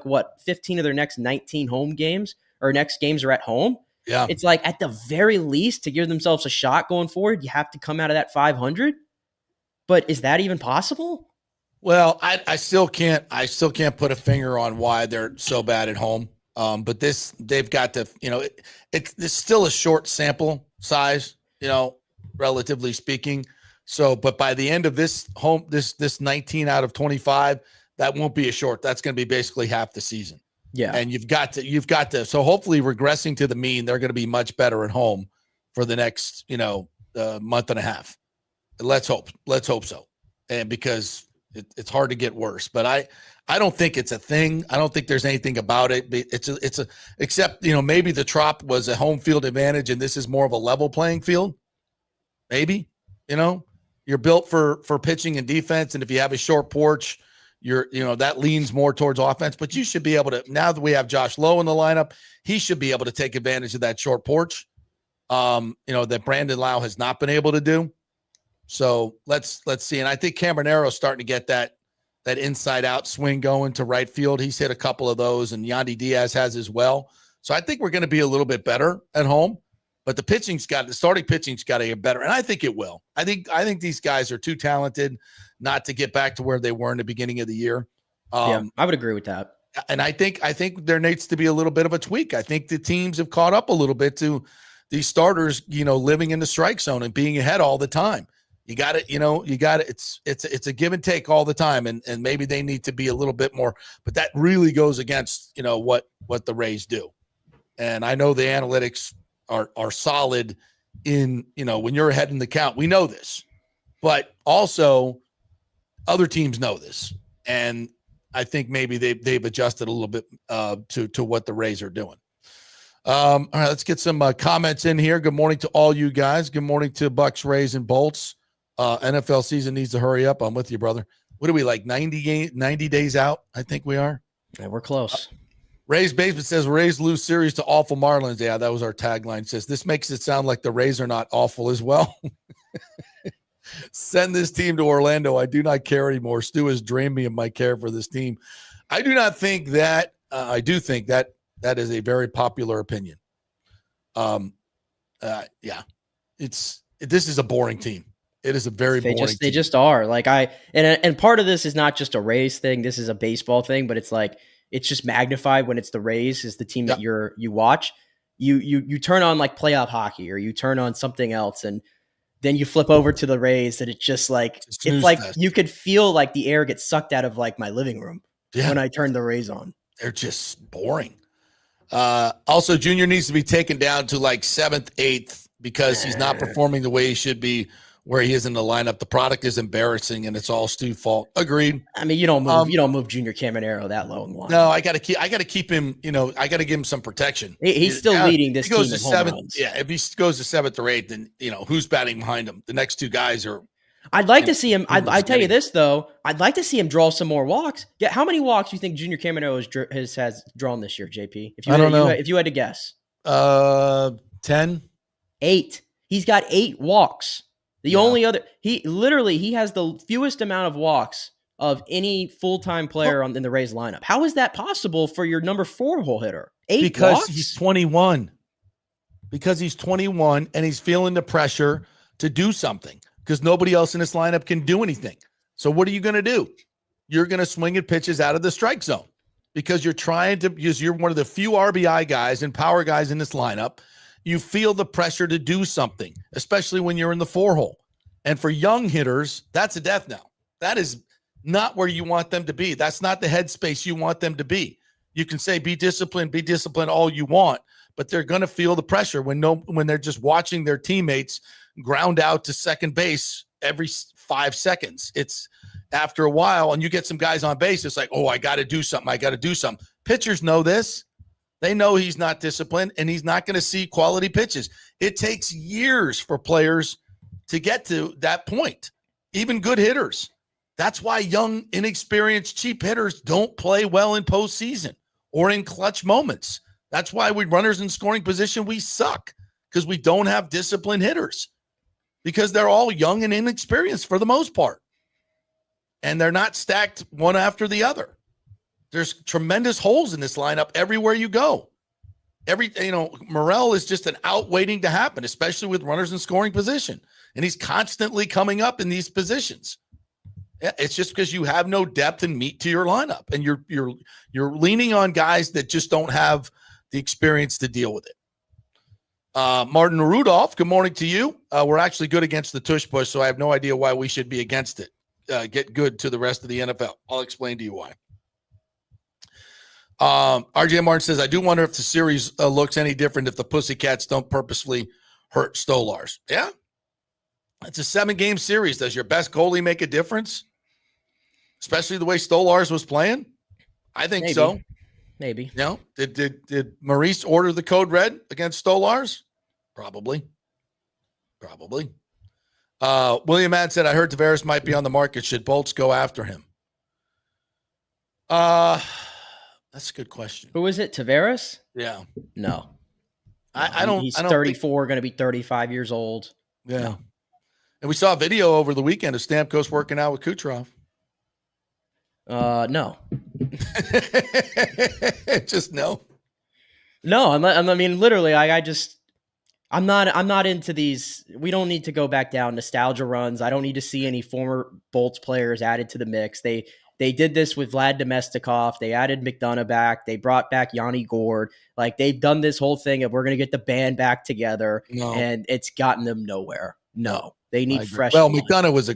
15 of their next 19 home games, or next games are at home. Yeah, it's like, at the very least, to give themselves a shot going forward, you have to come out of that 500. But is that even possible? Well, I still can't put a finger on why they're so bad at home. But they've got to, it's still a short sample size, relatively speaking. So, but by the end of this 19 out of 25, that won't be that's going to be basically half the season. Yeah. And you've got to, so hopefully regressing to the mean, they're going to be much better at home for the next, month and a half. Let's hope so. And because it's hard to get worse, but I don't think it's a thing. I don't think there's anything about it. Except, maybe the Trop was a home field advantage and this is more of a level playing field. Maybe, you're built for pitching and defense. And if you have a short porch, that leans more towards offense, but you should be able to, now that we have Josh Lowe in the lineup, he should be able to take advantage of that short porch, that Brandon Lau has not been able to do. So let's see. And I think Camaro's starting to get that inside out swing going to right field. He's hit a couple of those, and Yandy Diaz has as well. So I think we're going to be a little bit better at home, but the starting pitching's got to get better. And I think it will. I think these guys are too talented not to get back to where they were in the beginning of the year. Yeah, I would agree with that. And I think there needs to be a little bit of a tweak. I think the teams have caught up a little bit to these starters, living in the strike zone and being ahead all the time. You got it. It's a give and take all the time. And maybe they need to be a little bit more, but that really goes against, what the Rays do. And I know the analytics are solid in, when you're ahead in the count, we know this, but also other teams know this. And I think maybe they've adjusted a little bit to what the Rays are doing. All right, let's get some comments in here. Good morning to all you guys. Good morning to Bucs, Rays, and Bolts. NFL season needs to hurry up. I'm with you, brother. What are we, like 90 days out? I think we are. Yeah, we're close. Rays Basement says, Rays lose series to awful Marlins. Yeah, that was our tagline. Says, this makes it sound like the Rays are not awful as well. Send this team to Orlando. I do not care anymore. Stu has drained me of my care for this team. I do not think that. I do think that is a very popular opinion. Yeah, this is a boring team. It is a very boring team. They just are. Like and part of this is not just a Rays thing. This is a baseball thing, but it's like, it's just magnified when it's the Rays is the team that you watch. You turn on like playoff hockey, or you turn on something else, and then you flip over to the Rays, and it's just like, it's like you could feel like the air gets sucked out of like my living room when I turn the Rays on. They're just boring. Also, Junior needs to be taken down to like 7th, 8th because he's not performing the way he should be where he is in the lineup. The product is embarrassing, and it's all Stu's fault. Agreed. I mean, you don't move Junior Caminero that low in line. No, I got to keep him. I got to give him some protection. He's still leading this team in home runs. Yeah, if he goes to 7th or 8th, then who's batting behind him? The next two guys are. I'd like to see him. I tell you this though, I'd like to see him draw some more walks. Yeah, how many walks do you think Junior Caminero has drawn this year, JP? I don't know. If you had to guess, 10, 8. He's got 8 walks. The only other he has the fewest amount of walks of any full-time player in the Rays lineup. How is that possible for your number 4 hole hitter? 8 because walks? he's 21. because he's 21 and he's feeling the pressure to do something because nobody else in this lineup can do anything. So what are you going to do? You're going to swing at pitches out of the strike zone because you're trying to use, you're one of the few RBI guys and power guys in this lineup. You feel the pressure to do something, especially when you're in the 4-hole. And for young hitters, that's a death knell. That is not where you want them to be. That's not the headspace you want them to be. You can say, be disciplined all you want, but they're going to feel the pressure when they're just watching their teammates ground out to second base every 5 seconds. It's after a while, and you get some guys on base, it's like, oh, I got to do something. Pitchers know this. They know he's not disciplined, and he's not going to see quality pitches. It takes years for players to get to that point, even good hitters. That's why young, inexperienced, cheap hitters don't play well in postseason or in clutch moments. That's why we runners in scoring position, we suck because we don't have disciplined hitters because they're all young and inexperienced for the most part. And they're not stacked one after the other. There's tremendous holes in this lineup everywhere you go. Morel is just an out waiting to happen, especially with runners in scoring position. And he's constantly coming up in these positions. It's just because you have no depth and meat to your lineup, and you're leaning on guys that just don't have the experience to deal with it. Martin Rudolph, good morning to you. We're actually good against the tush push, so I have no idea why we should be against it. Get good to the rest of the NFL. I'll explain to you why. RJ Martin says, I do wonder if the series looks any different if the Pussycats don't purposefully hurt Stolars. Yeah. It's a 7-game series. Does your best goalie make a difference? Especially the way Stolars was playing? I think so. Maybe. Did Maurice order the code red against Stolars? Probably. William Ad said, I heard Tavares might be on the market. Should Bolts go after him? That's a good question. Who is it? Tavares? Yeah. No. I don't. He's 34, going to be 35 years old. Yeah. No. And we saw a video over the weekend of Stamkos working out with Kucherov. No. Just no. No, I mean, literally, I'm not into these. We don't need to go back down nostalgia runs. I don't need to see any former Bolts players added to the mix. They did this with Vlad Domestikov. They added McDonough back. They brought back Yanni Gord. Like, they've done this whole thing of we're going to get the band back together, and it's gotten them nowhere. No, they need fresh. Well, McDonough was a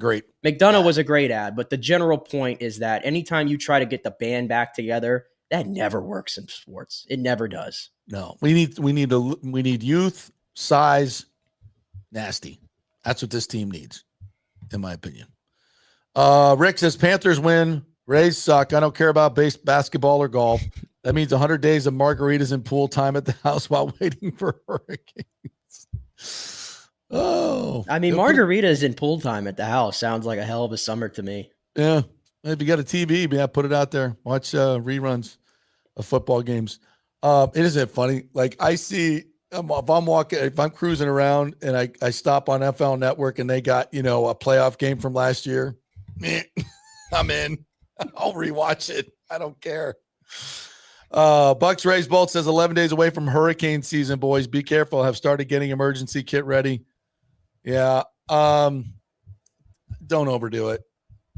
great ad, but the general point is that anytime you try to get the band back together, that never works in sports. It never does. No, we need youth, size, nasty. That's what this team needs, in my opinion. Rick says Panthers win. Rays suck. I don't care about basketball or golf. That means 100 days of margaritas and pool time at the house while waiting for hurricanes. Oh, I mean, margaritas and pool time at the house sounds like a hell of a summer to me. Yeah. If you got a TV, put it out there. Watch reruns of football games. It isn't funny. Like, I see, if I'm cruising around and I stop on FL Network and they got, a playoff game from last year, I'm in. I'll rewatch it. I don't care. Bucs Rays Bolt says 11 days away from hurricane season, boys. Be careful. Have started getting emergency kit ready. Yeah. Don't overdo it.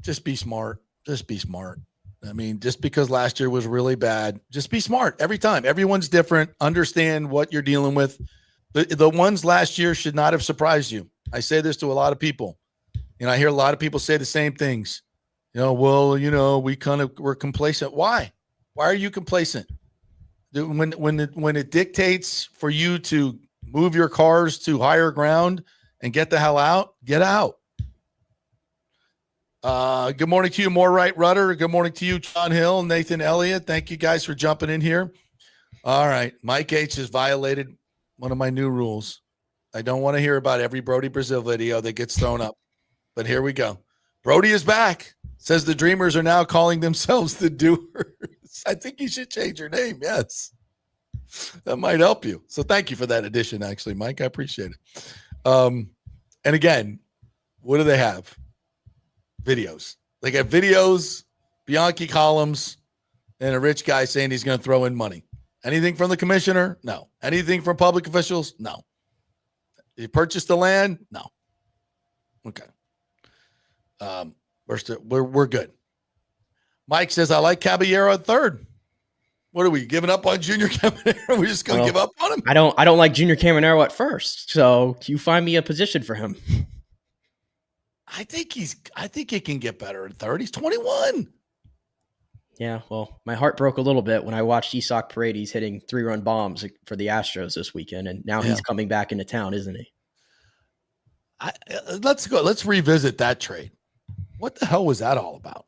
Just be smart. I mean, just because last year was really bad, just be smart every time. Everyone's different. Understand what you're dealing with. The ones last year should not have surprised you. I say this to a lot of people. I hear a lot of people say the same things. We're complacent. Why? Why are you complacent? When it dictates for you to move your cars to higher ground and get the hell out, get out. Good morning to you, More Right Rudder. Good morning to you, John Hill, Nathan Elliott. Thank you guys for jumping in here. All right. Mike H has violated one of my new rules. I don't want to hear about every Brody Brazil video that gets thrown up, but here we go. Brody is back. Says the Dreamers are now calling themselves the Doers. I think you should change your name. Yes. That might help you. So thank you for that addition, actually, Mike. I appreciate it. And again, what do they have? Videos. They got videos, Bianchi columns, and a rich guy saying he's going to throw in money. Anything from the commissioner? No. Anything from public officials? No. Did you purchase the land? No. Okay. We're good. Mike says, I like Caballero at third. What are we giving up on Junior Caminero? We're just going to give up on him? I don't like Junior Caminero at first. So you find me a position for him. I think he can get better at third. He's 21. Yeah, well, my heart broke a little bit when I watched Isak Paredes hitting 3-run bombs for the Astros this weekend, and now he's coming back into town, isn't he? Let's go. Let's revisit that trade. What the hell was that all about?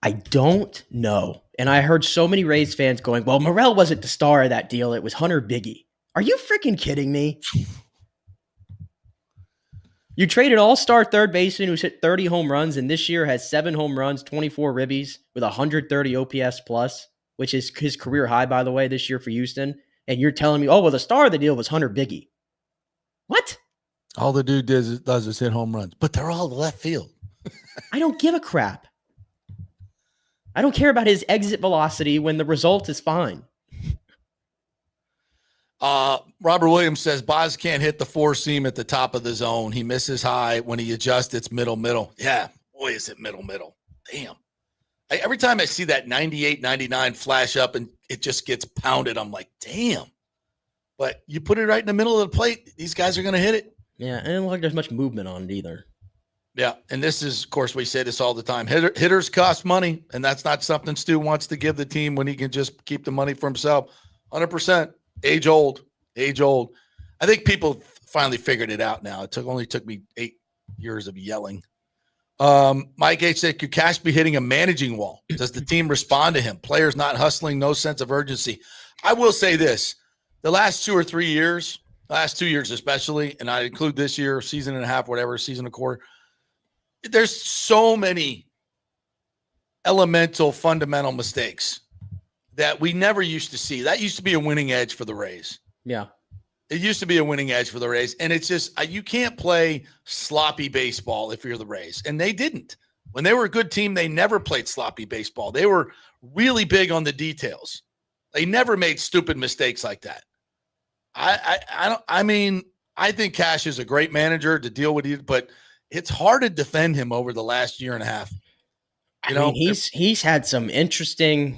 I don't know. And I heard so many Rays fans going, well, Morel wasn't the star of that deal. It was Hunter Biggie. Are you freaking kidding me? You traded all-star third baseman who's hit 30 home runs and this year has 7 home runs, 24 ribbies with 130 OPS plus, which is his career high, by the way, this year for Houston. And you're telling me, oh, well, the star of the deal was Hunter Biggie. What? All the dude does is hit home runs, but they're all left field. I don't give a crap. I don't care about his exit velocity when the result is fine. Robert Williams says Boz can't hit the 4-seam at the top of the zone. He misses high. When he adjusts, it's middle. Yeah, boy, is it middle. Damn. Every time I see that 98, 99 flash up and it just gets pounded, I'm like, damn. But you put it right in the middle of the plate, these guys are going to hit it. Yeah, and it doesn't look like there's much movement on it either. Yeah, and this is, of course, we say this all the time. Hitters cost money, and that's not something Stu wants to give the team when he can just keep the money for himself. 100%. Age old. I think people finally figured it out now. It only took me 8 years of yelling. Mike H said, could Cash be hitting a managing wall? Does the team respond to him? Players not hustling, no sense of urgency. I will say this. The last 2 or 3 years, last 2 years especially, and I include this year, season and a half, whatever, season and a quarter, there's so many elemental, fundamental mistakes that we never used to see. That used to be a winning edge for the Rays. Yeah. It used to be a winning edge for the Rays. And it's just, you can't play sloppy baseball if you're the Rays. And they didn't. When they were a good team, they never played sloppy baseball. They were really big on the details. They never made stupid mistakes like that. I think Cash is a great manager to deal with it, but it's hard to defend him over the last year and a half. He's had some interesting,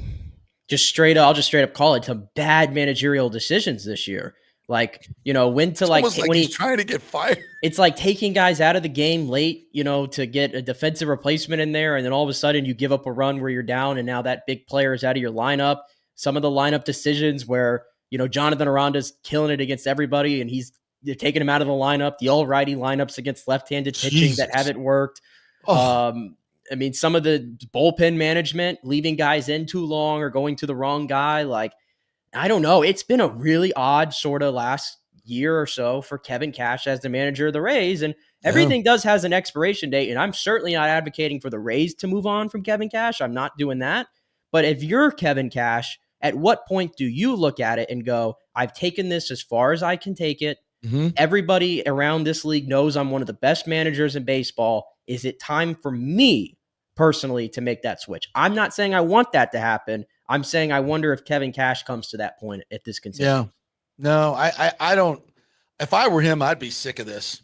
I'll just straight up call it, some bad managerial decisions this year. Like, when to when he's trying to get fired. It's like taking guys out of the game late, to get a defensive replacement in there. And then all of a sudden you give up a run where you're down and now that big player is out of your lineup. Some of the lineup decisions where, Jonathan Aranda's killing it against everybody and they're taking him out of the lineup, the all-righty lineups against left-handed pitching that haven't worked. Some of the bullpen management, leaving guys in too long or going to the wrong guy. Like, I don't know. It's been a really odd sort of last year or so for Kevin Cash as the manager of the Rays. And everything has an expiration date. And I'm certainly not advocating for the Rays to move on from Kevin Cash. I'm not doing that. But if you're Kevin Cash, at what point do you look at it and go, I've taken this as far as I can take it. Mm-hmm. Everybody around this league knows I'm one of the best managers in baseball. Is it time for me personally to make that switch? I'm not saying I want that to happen. I'm saying I wonder if Kevin Cash comes to that point at this consensus. Yeah. No, I don't. If I were him, I'd be sick of this.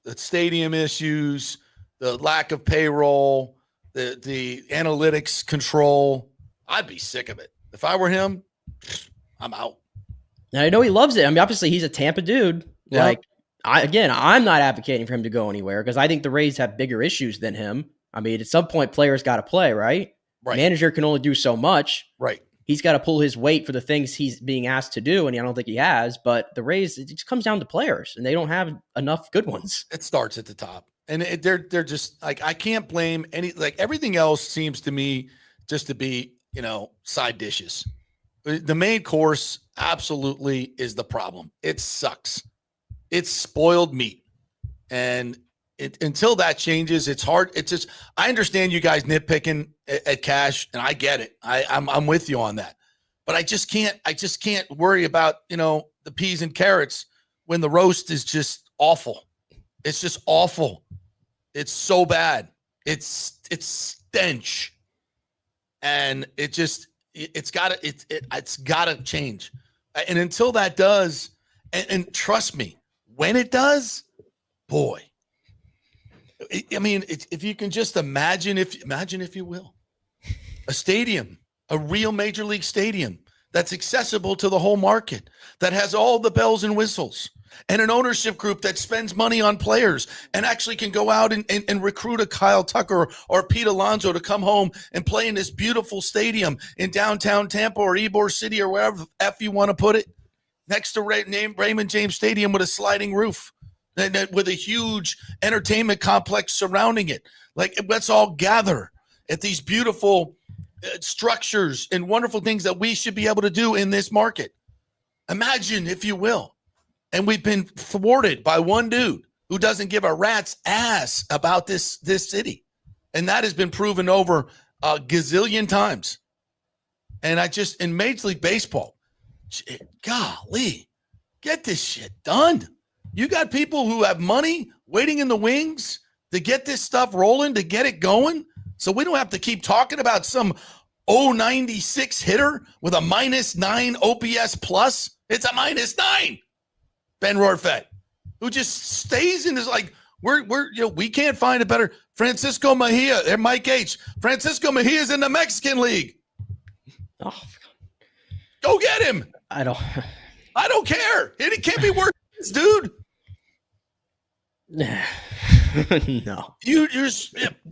The stadium issues, the lack of payroll, the analytics control. I'd be sick of it. If I were him, I'm out. Now, I know he loves it. Obviously, he's a Tampa dude. Yeah. I'm not advocating for him to go anywhere because I think the Rays have bigger issues than him. At some point, players got to play, right? Right. Manager can only do so much. Right. He's got to pull his weight for the things he's being asked to do, and I don't think he has. But the Rays, it just comes down to players, and they don't have enough good ones. It starts at the top, and they're just like, I can't blame everything else seems to me just to be side dishes. The main course absolutely is the problem. It sucks. It's spoiled meat. And until that changes, it's hard. It's just, I understand you guys nitpicking at Cash, and I get it. I'm with you on that. But I just can't worry about, the peas and carrots when the roast is just awful. It's just awful. It's so bad. It's stench. And it's gotta change. And until that does, And trust me, when it does, boy, I mean, if you can just imagine, if you will, a stadium, a real major league stadium that's accessible to the whole market, that has all the bells and whistles, and an ownership group that spends money on players and actually can go out and recruit a Kyle Tucker or Pete Alonso to come home and play in this beautiful stadium in downtown Tampa or Ybor City or wherever the F you want to put it, next to Raymond James Stadium with a sliding roof and with a huge entertainment complex surrounding it. Like, let's all gather at these beautiful structures and wonderful things that we should be able to do in this market. Imagine, if you will. And we've been thwarted by one dude who doesn't give a rat's ass about this city. And that has been proven over a gazillion times. And in Major League Baseball, golly, get this shit done. You got people who have money waiting in the wings to get this stuff rolling, to get it going. So we don't have to keep talking about some 096 hitter with a -9 OPS plus. It's a -9. Ben Rorfet, who just stays in this, like, we can't find a better Francisco Mejia and Mike H. Francisco Mejia's in the Mexican League. Oh, go get him. I don't care. It can't be worse, dude. No.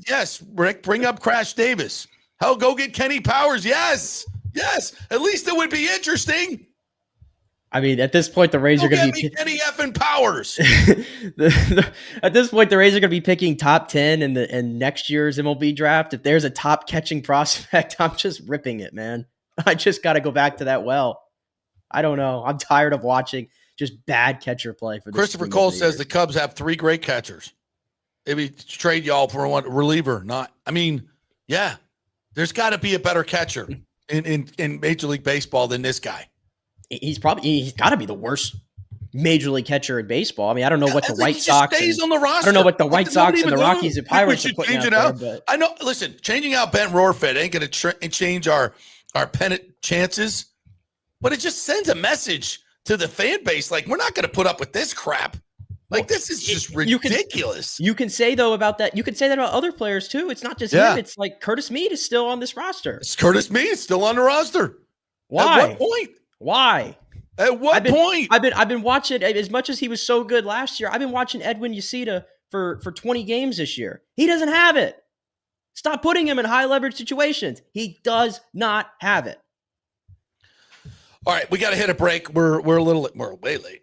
Yes, Rick, bring up Crash Davis. Hell, go get Kenny Powers. Yes. At least it would be interesting. I mean, at this point, the Rays are going to be Kenny effing Powers. At this point, the Rays are going to be picking top 10 in next year's MLB draft. If there's a top catching prospect, I'm just ripping it, man. I just got to go back to that well. I don't know. I'm tired of watching just bad catcher play for this. Christopher Cole says the Cubs have 3 great catchers. Maybe trade y'all for one reliever. Yeah, there's got to be a better catcher in Major League Baseball than this guy. He's got to be the worst Major League catcher in baseball. I mean, I don't know what the White Sox stays on the roster. I don't know what the White Sox and the Rockies and Pirates are putting out there. But I know. Listen, changing out Ben Rorfet ain't going to change our pennant chances, but it just sends a message to the fan base like, we're not going to put up with this crap. Like, this is just ridiculous. You can say, though, about that. You can say that about other players, too. It's not just him. It's like Curtis Mead is still on this roster. Curtis Mead is still on the roster. Why? At what point? Why? At what point? I've been watching, as much as he was so good last year, I've been watching Edwin Yacida for 20 games this year. He doesn't have it. Stop putting him in high leverage situations. He does not have it. All right, we got to hit a break. We're way late.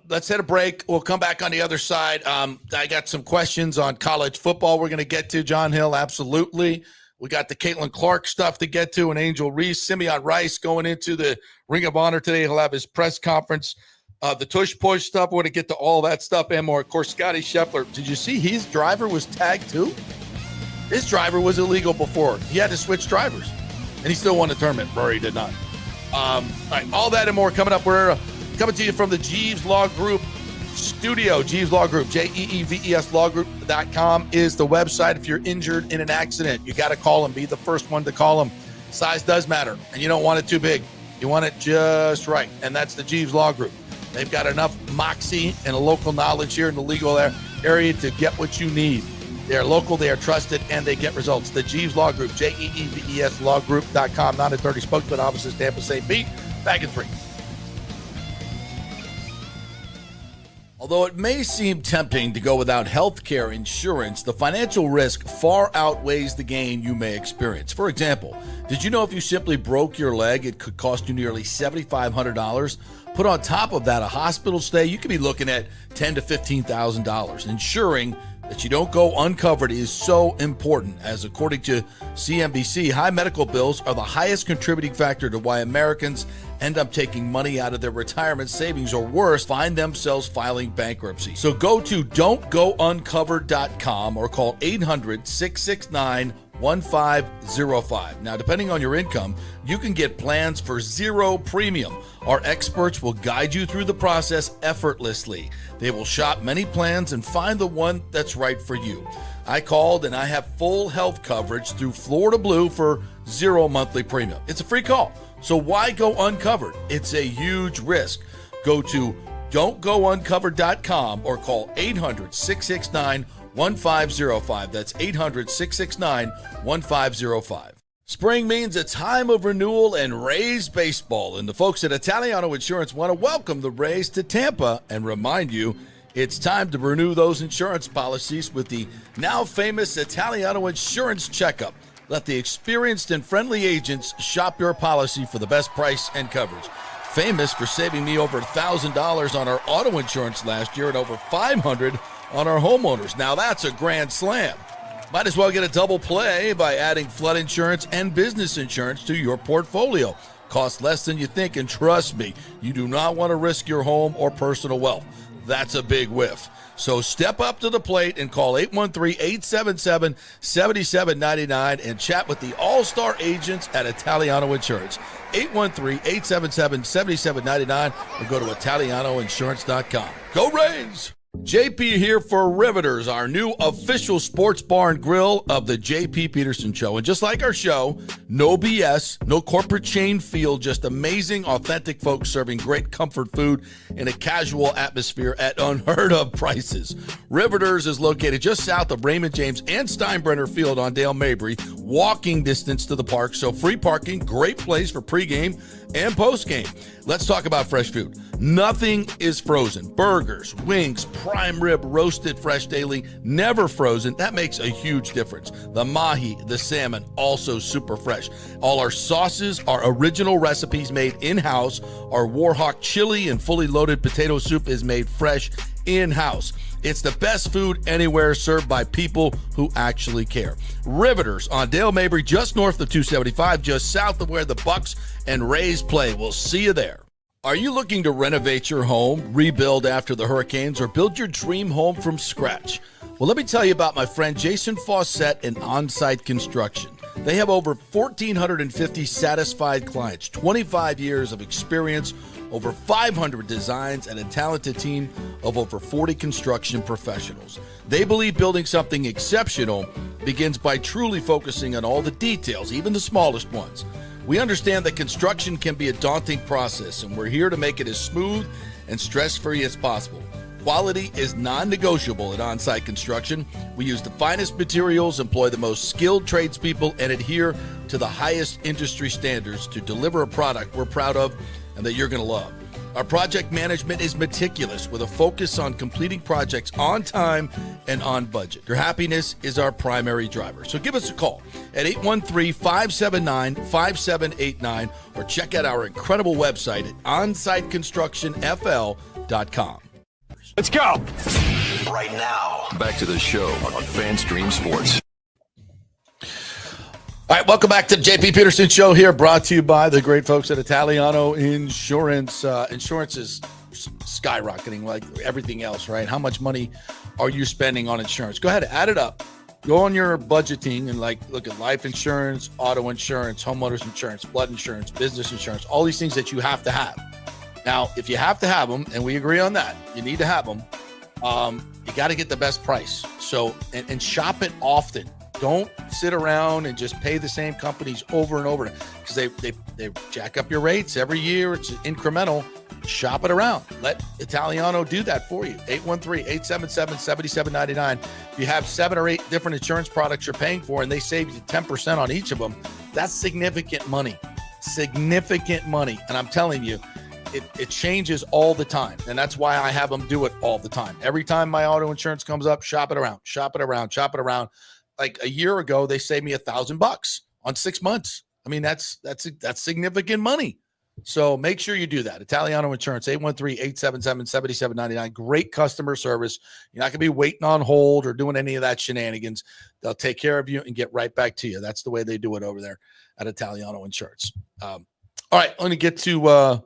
Let's hit a break. We'll come back on the other side. I got some questions on college football we're going to get to. John Hill, absolutely. We got the Caitlin Clark stuff to get to, and Angel Reese. Simeon Rice going into the Ring of Honor today. He'll have his press conference. The Tush Push stuff. We're going to get to all that stuff and more. Of course, Scotty Scheffler. Did you see his driver was tagged too? His driver was illegal before. He had to switch drivers, and he still won the tournament. Rory did not. All right, all that and more coming up. We're coming to you from the Jeeves Law Group studio. Jeeves Law Group, JEEVES lawgroup.com is the website. If you're injured in an accident, you got to call them. Be the first one to call them. Size does matter, and you don't want it too big. You want it just right, and that's the Jeeves Law Group. They've got enough moxie and a local knowledge here in the legal area to get what you need. They're local, they are trusted, and they get results. The Jeeves Law Group, JEEVES lawgroup.com. 9:30 spokesman, offices, Tampa, St. Pete. Back in 3. Although it may seem tempting to go without health care insurance, the financial risk far outweighs the gain you may experience. For example, did you know if you simply broke your leg, it could cost you nearly $7,500? Put on top of that a hospital stay, you could be looking at $10,000 to $15,000. Ensuring that you don't go uncovered is so important, as according to CNBC, high medical bills are the highest contributing factor to why Americans end up taking money out of their retirement savings, or worse, find themselves filing bankruptcy. So go to don'tgouncovered.com or call 800-669-1505. Now, depending on your income, you can get plans for zero premium. Our experts will guide you through the process effortlessly. They will shop many plans and find the one that's right for you. I called and I have full health coverage through Florida Blue for zero monthly premium. It's a free call. So why go uncovered? It's a huge risk. Go to Don't go uncovered.com or call 800-669-1505. That's 800-669-1505. Spring means a time of renewal and Rays baseball, and the folks at Italiano Insurance want to welcome the Rays to Tampa and remind you it's time to renew those insurance policies with the now famous Italiano Insurance Checkup. Let the experienced and friendly agents shop your policy for the best price and coverage. Famous for saving me over $1,000 on our auto insurance last year and over $500 on our homeowners. Now that's a grand slam. Might as well get a double play by adding flood insurance and business insurance to your portfolio. Costs less than you think, and trust me, you do not want to risk your home or personal wealth. That's a big whiff. So step up to the plate and call 813-877-7799 and chat with the all-star agents at Italiano Insurance. 813-877-7799 or go to ItalianoInsurance.com. Go Rays! JP here for Riveters, our new official sports bar and grill of the JP Peterson Show. And just like our show, no BS, no corporate chain feel, just amazing, authentic folks serving great comfort food in a casual atmosphere at unheard of prices. Riveters is located just south of Raymond James and Steinbrenner Field on Dale Mabry, walking distance to the park, so free parking, great place for pregame and postgame. Let's talk about fresh food. Nothing is frozen. Burgers, wings, prime rib, roasted fresh daily, never frozen. That makes a huge difference. The mahi, the salmon, also super fresh. All our sauces are original recipes made in-house. Our Warhawk chili and fully loaded potato soup is made fresh in-house. It's the best food anywhere, served by people who actually care. Riveters on Dale Mabry, just north of 275, just south of where the Bucs and Rays play. We'll see you there. Are you looking to renovate your home, rebuild after the hurricanes, or build your dream home from scratch? Well, let me tell you about my friend Jason Fawcett and On-Site Construction. They have over 1,450 satisfied clients, 25 years of experience, over 500 designs, and a talented team of over 40 construction professionals. They believe building something exceptional begins by truly focusing on all the details, even the smallest ones. We understand that construction can be a daunting process, and we're here to make it as smooth and stress-free as possible. Quality is non-negotiable at On-Site Construction. We use the finest materials, employ the most skilled tradespeople, and adhere to the highest industry standards to deliver a product we're proud of and that you're going to love. Our project management is meticulous with a focus on completing projects on time and on budget. Your happiness is our primary driver. So give us a call at 813-579-5789 or check out our incredible website at onsiteconstructionfl.com. Let's go. Right now, back to the show on FanStream Sports. All right, welcome back to the JP Peterson Show here, brought to you by the great folks at Italiano Insurance. Insurance is skyrocketing like everything else, right? How much money are you spending on insurance? Go ahead, add it up. Go on your budgeting and look at life insurance, auto insurance, homeowners insurance, flood insurance, business insurance, all these things that you have to have. Now, if you have to have them, and we agree on that, you need to have them, you got to get the best price. So, and shop it often. Don't sit around and just pay the same companies over and over because they jack up your rates every year. It's incremental. Shop it around. Let Italiano do that for you. 813-877-7799. If you have 7 or 8 different insurance products you're paying for and they save you 10% on each of them, that's significant money. Significant money. And I'm telling you, it changes all the time. And that's why I have them do it all the time. Every time my auto insurance comes up, shop it around, shop it around, shop it around. Like a year ago, they saved me $1,000 on 6 months. I mean, that's significant money. So make sure you do that. Italiano Insurance, 813-877-7799. Great customer service. You're not going to be waiting on hold or doing any of that shenanigans. They'll take care of you and get right back to you. That's the way they do it over there at Italiano Insurance. All right, let me get to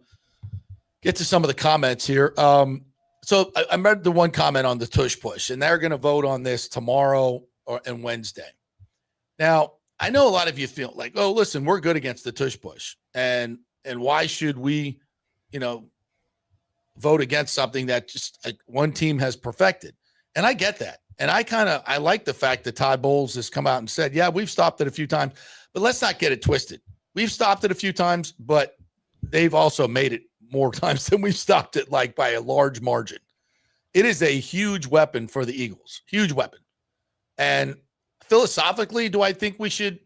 some of the comments here. So I read the one comment on the Tush push, and they're going to vote on this tomorrow and Wednesday. Now, I know a lot of you feel like, oh, listen, we're good against the Tush push. And why should we, vote against something that just one team has perfected? And I get that. And I like the fact that Todd Bowles has come out and said, yeah, we've stopped it a few times, but let's not get it twisted. We've stopped it a few times, but they've also made it more times than we've stopped it, like by a large margin. It is a huge weapon for the Eagles. Huge weapon. And philosophically, do I think we should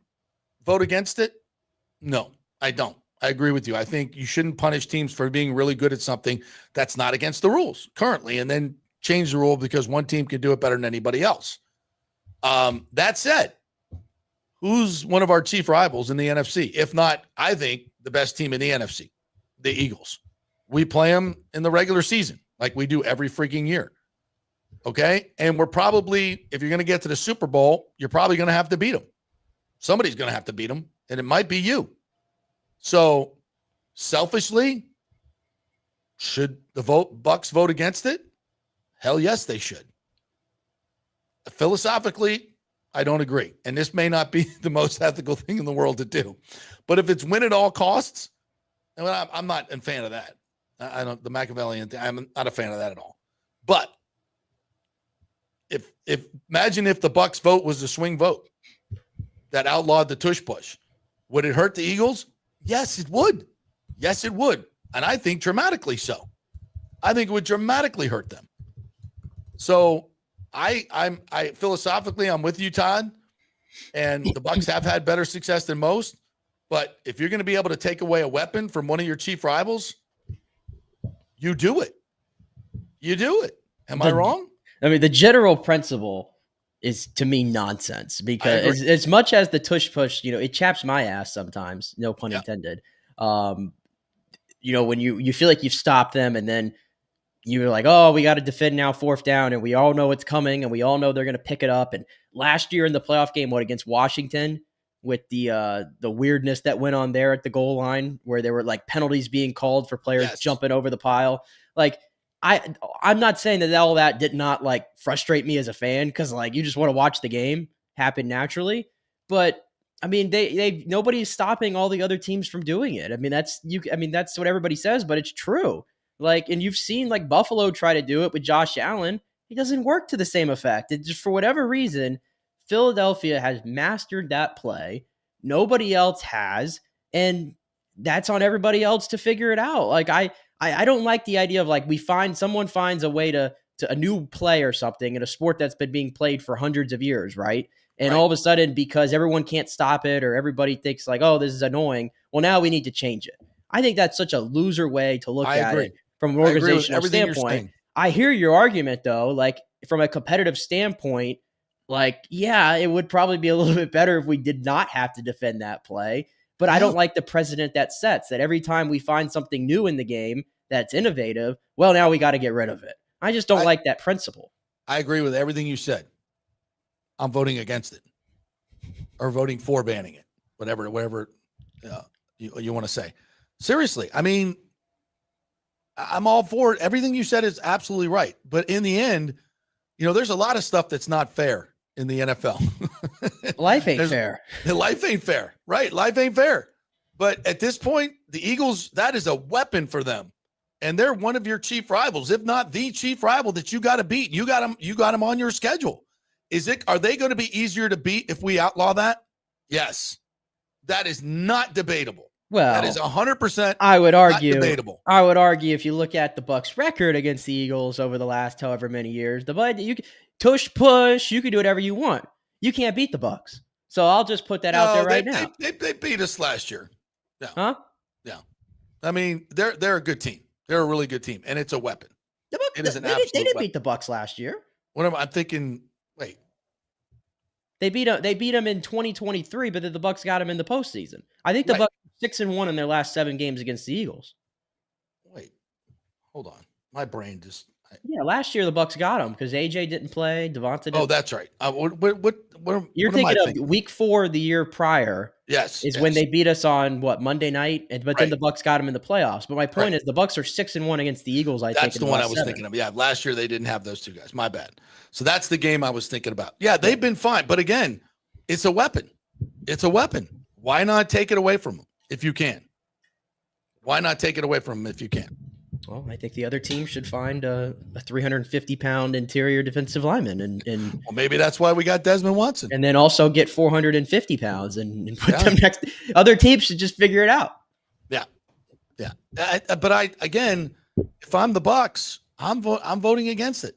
vote against it? No, I don't. I agree with you. I think you shouldn't punish teams for being really good at something that's not against the rules currently, and then change the rule because one team can do it better than anybody else. That said, who's one of our chief rivals in the NFC? If not, I think the best team in the NFC, the Eagles. We play them in the regular season like we do every freaking year. Okay? And we're probably, if you're going to get to the Super Bowl, you're probably going to have to beat them. Somebody's going to have to beat them, and it might be you. So, selfishly, should the Bucs vote against it? Hell yes, they should. Philosophically, I don't agree. And this may not be the most ethical thing in the world to do. But if it's win at all costs, I'm not a fan of that. I don't, the Machiavellian thing, I'm not a fan of that at all. But if imagine if the Bucs vote was a swing vote that outlawed the tush push, would it hurt the Eagles? Yes, it would. Yes, it would. And I think dramatically so. I think it would dramatically hurt them. So I philosophically, I'm with you, Todd. And the Bucs have had better success than most. But if you're going to be able to take away a weapon from one of your chief rivals, you do it. You do it. Am I wrong? I mean, the general principle is, to me, nonsense, because as much as the tush push, it chaps my ass sometimes, no pun intended. When you feel like you've stopped them, and then you're like, oh, we got to defend now, fourth down, and we all know it's coming, and we all know they're going to pick it up. And last year in the playoff game, against Washington, with the weirdness that went on there at the goal line, where there were like penalties being called for players jumping over the pile. Like, I'm not saying that all that did not like frustrate me as a fan, because like you just want to watch the game happen naturally. But I mean, nobody's stopping all the other teams from doing it. I mean, that's what everybody says, but it's true. Like, and you've seen like Buffalo try to do it with Josh Allen. It doesn't work to the same effect. It just, for whatever reason, Philadelphia has mastered that play. Nobody else has, and that's on everybody else to figure it out. Like, I don't like the idea of like someone finds a way to a new play or something in a sport that's been being played for hundreds of years, right? And all of a sudden, because everyone can't stop it, or everybody thinks like, oh, this is annoying, well, now we need to change it. I think that's such a loser way to look at it from an organizational standpoint. I hear your argument though, like from a competitive standpoint, like, yeah, it would probably be a little bit better if we did not have to defend that play. But I don't like the precedent that sets, that every time we find something new in the game that's innovative, well, now we got to get rid of it. I just don't like that principle. I agree with everything you said. I'm voting against it, or voting for banning it, whatever you want to say. Seriously, I mean, I'm all for it. Everything you said is absolutely right. But in the end, there's a lot of stuff that's not fair in the NFL. Life ain't fair. Life ain't fair, right? Life ain't fair. But at this point, the Eagles, that is a weapon for them. And they're one of your chief rivals, if not the chief rival that you got to beat. You got them on your schedule. Are they going to be easier to beat if we outlaw that? Yes. That is not debatable. Well, that is 100%. I would argue debatable. I would argue if you look at the Bucs' record against the Eagles over the last however many years, tush push, you can do whatever you want. You can't beat the Bucs. So I'll just put that out there now. They beat us last year. Yeah. Huh? Yeah. I mean, they're a good team. They're a really good team, and it's a weapon. It is an absolute They didn't weapon. beat the Bucs last year. I'm thinking. Wait. They beat them in 2023, but then the Bucs got them in the postseason. I think the Bucs 6-1 in their last 7 games against the Eagles. Wait, hold on. My brain just. Yeah, last year the Bucs got them because AJ didn't play, Devonta didn't. Oh, that's right. What you're thinking of week 4 the year prior. Yes, when they beat us on Monday night, but then the Bucs got them in the playoffs. But my point is the Bucs are 6-1 against the Eagles. That's the one I was thinking of. Yeah, last year they didn't have those two guys. My bad. So that's the game I was thinking about. Yeah, they've been fine, but again, it's a weapon. It's a weapon. Why not take it away from them if you can? Why not take it away from them if you can? Well, I think the other team should find a 350-pound interior defensive lineman, and well, maybe that's why we got Desmond Watson, and then also get 450 pounds and put them next. Other teams should just figure it out. Yeah, Yeah. Again, if I'm the Bucs, I'm voting against it.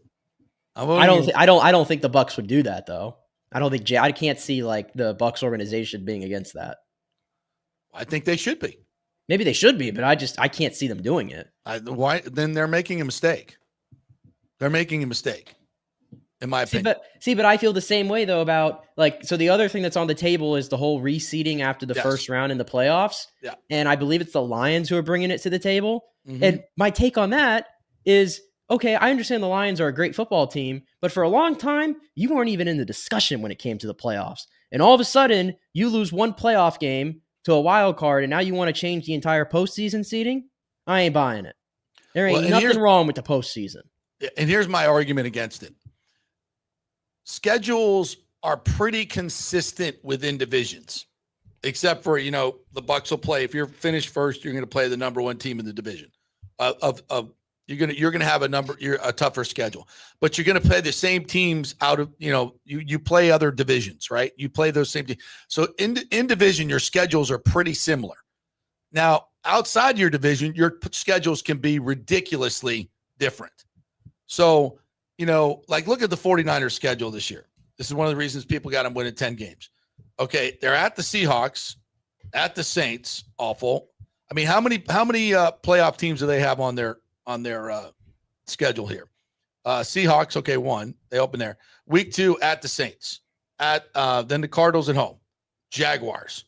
I don't think the Bucs would do that though. I can't see like the Bucs organization being against that. I think they should be. Maybe they should be, but I can't see them doing it. Why? Then they're making a mistake. They're making a mistake, in my opinion. But I feel the same way though about so the other thing that's on the table is the whole reseeding after the first round in the playoffs. Yeah. And I believe it's the Lions who are bringing it to the table. Mm-hmm. And my take on that is, okay, I understand the Lions are a great football team, but for a long time, you weren't even in the discussion when it came to the playoffs. And all of a sudden, you lose one playoff game to a wild card, and now you want to change the entire postseason seeding? I ain't buying it. There ain't nothing wrong with the postseason. And here's my argument against it. Schedules are pretty consistent within divisions, except for, the Bucs will play. If you're finished first, you're going to play the number one team in the division. You're gonna have a tougher schedule, but you're gonna play the same teams out of you play other divisions, right? You play those same teams. So in division, your schedules are pretty similar. Now outside your division, your schedules can be ridiculously different. So look at the 49ers schedule this year. This is one of the reasons people got them winning 10 games. Okay, they're at the Seahawks, at the Saints, awful. I mean, how many playoff teams do they have on their schedule here? Seahawks, okay, 1. They open there. Week 2 at the Saints. Then the Cardinals at home. Jaguars,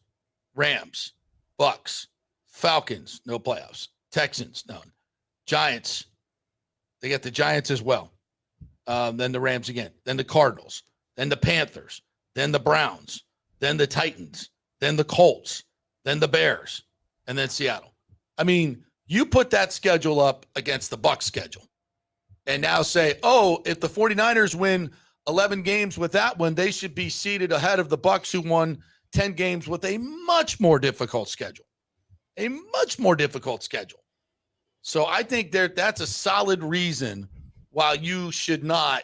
Rams, Bucs, Falcons, no playoffs. Texans, none. Giants, they get the Giants as well. Then the Rams again. Then the Cardinals. Then the Panthers. Then the Browns. Then the Titans. Then the Colts. Then the Bears. And then Seattle. I mean, you put that schedule up against the Bucs schedule and now say, if the 49ers win 11 games with that one, they should be seated ahead of the Bucs who won 10 games with a much more difficult schedule. So I think that's a solid reason why you should not.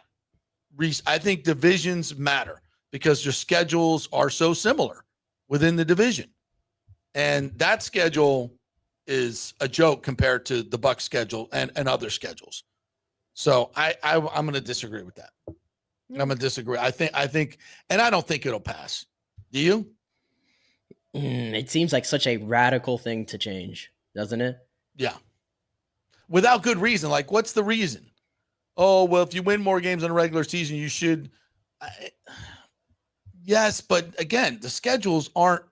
I think divisions matter because your schedules are so similar within the division. And that schedule is a joke compared to the Bucs schedule and other schedules. So I'm going to disagree with that. I'm going to disagree. I think, and I don't think it'll pass. Do you? It seems like such a radical thing to change, doesn't it? Yeah. Without good reason. Like, what's the reason? Oh, well, if you win more games in a regular season, you should. Yes, but again, the schedules aren't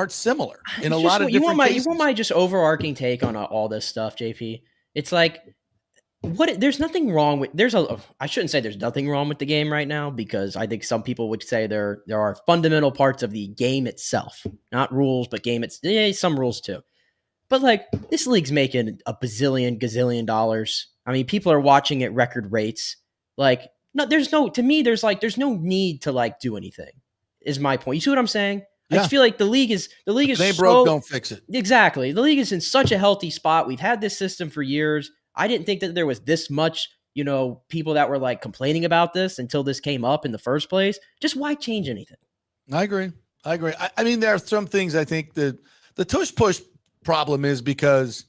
similar in a lot of different cases. You want my just overarching take on all this stuff, JP? It's like, there's nothing wrong with, I shouldn't say there's nothing wrong with the game right now, because I think some people would say there are fundamental parts of the game itself, not rules, but some rules too. But this league's making a gazillion dollars. I mean, people are watching at record rates. There's no need to do anything, is my point. You see what I'm saying? Yeah. I just feel like the league is they broke, don't fix it. Exactly. The league is in such a healthy spot. We've had this system for years. I didn't think that there was this much, people that were complaining about this until this came up in the first place. Just why change anything? I agree. I mean, there are some things I think the tush push problem is because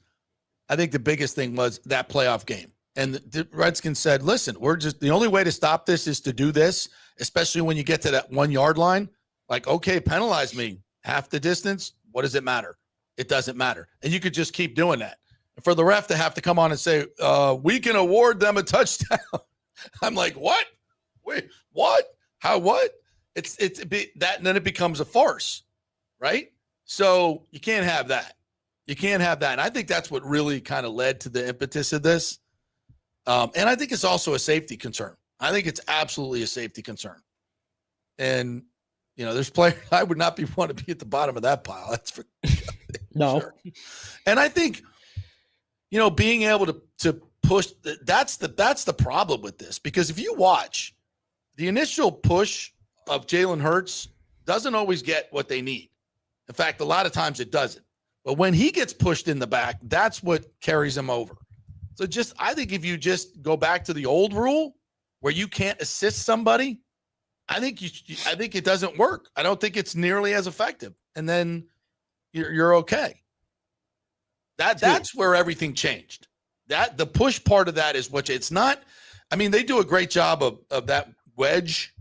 I think the biggest thing was that playoff game. And the Redskins said, listen, the only way to stop this is to do this, especially when you get to that 1 yard line. Okay, penalize me half the distance. What does it matter? It doesn't matter. And you could just keep doing that. And for the ref to have to come on and say, we can award them a touchdown. I'm like, what? Wait, what? How, what? It's that, and then it becomes a farce, right? So you can't have that. And I think that's what really kind of led to the impetus of this. And I think it's also a safety concern. I think it's absolutely a safety concern. And, there's players, I would not want to be at the bottom of that pile. That's for no. Sure. And I think, being able to push, that's the problem with this. Because if you watch, the initial push of Jalen Hurts doesn't always get what they need. In fact, a lot of times it doesn't. But when he gets pushed in the back, that's what carries him over. So I think if you just go back to the old rule where you can't assist somebody, I think it doesn't work. I don't think it's nearly as effective. And then you're okay. That's where everything changed. That the push part of that is what it's not. I mean, they do a great job of that wedge,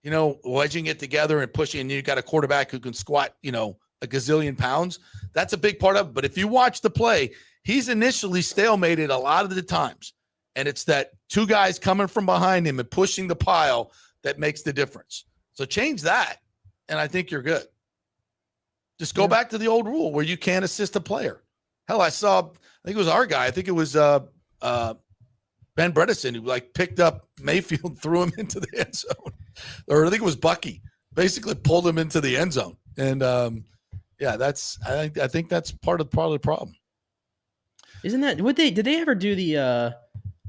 wedging it together and pushing. And you got a quarterback who can squat, a gazillion pounds. That's a big part of it. But if you watch the play, he's initially stalemated a lot of the times. And it's that two guys coming from behind him and pushing the pile that makes the difference. So change that, and I think you're good. Just go back to the old rule where you can't assist a player. Hell, I think it was our guy. I think it was Ben Bredesen who picked up Mayfield, threw him into the end zone. Or I think it was Bucky, basically pulled him into the end zone. And I think that's part of the problem. Isn't that did they ever do the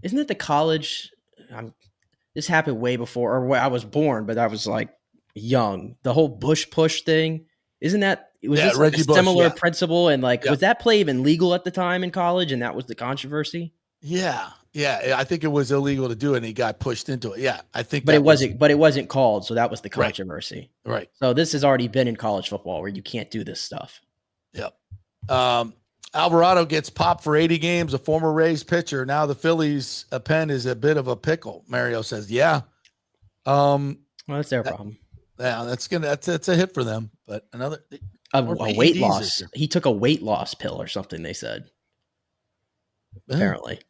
isn't that the college this happened way before or I was born, but I was young. The whole Bush push thing. Isn't that was this a similar principle and was that play even legal at the time in college and that was the controversy? Yeah. I think it was illegal to do it and he got pushed into it. Yeah, I think but it wasn't called, so that was the controversy. Right. So this has already been in college football where you can't do this stuff. Yep. Alvarado gets popped for 80 games, a former Rays pitcher. Now the Phillies pen is a bit of a pickle. Mario says, yeah. Well, that's their problem. Yeah, that's a hit for them. But another a weight loss. He took a weight loss pill or something, they said. Yeah. Apparently.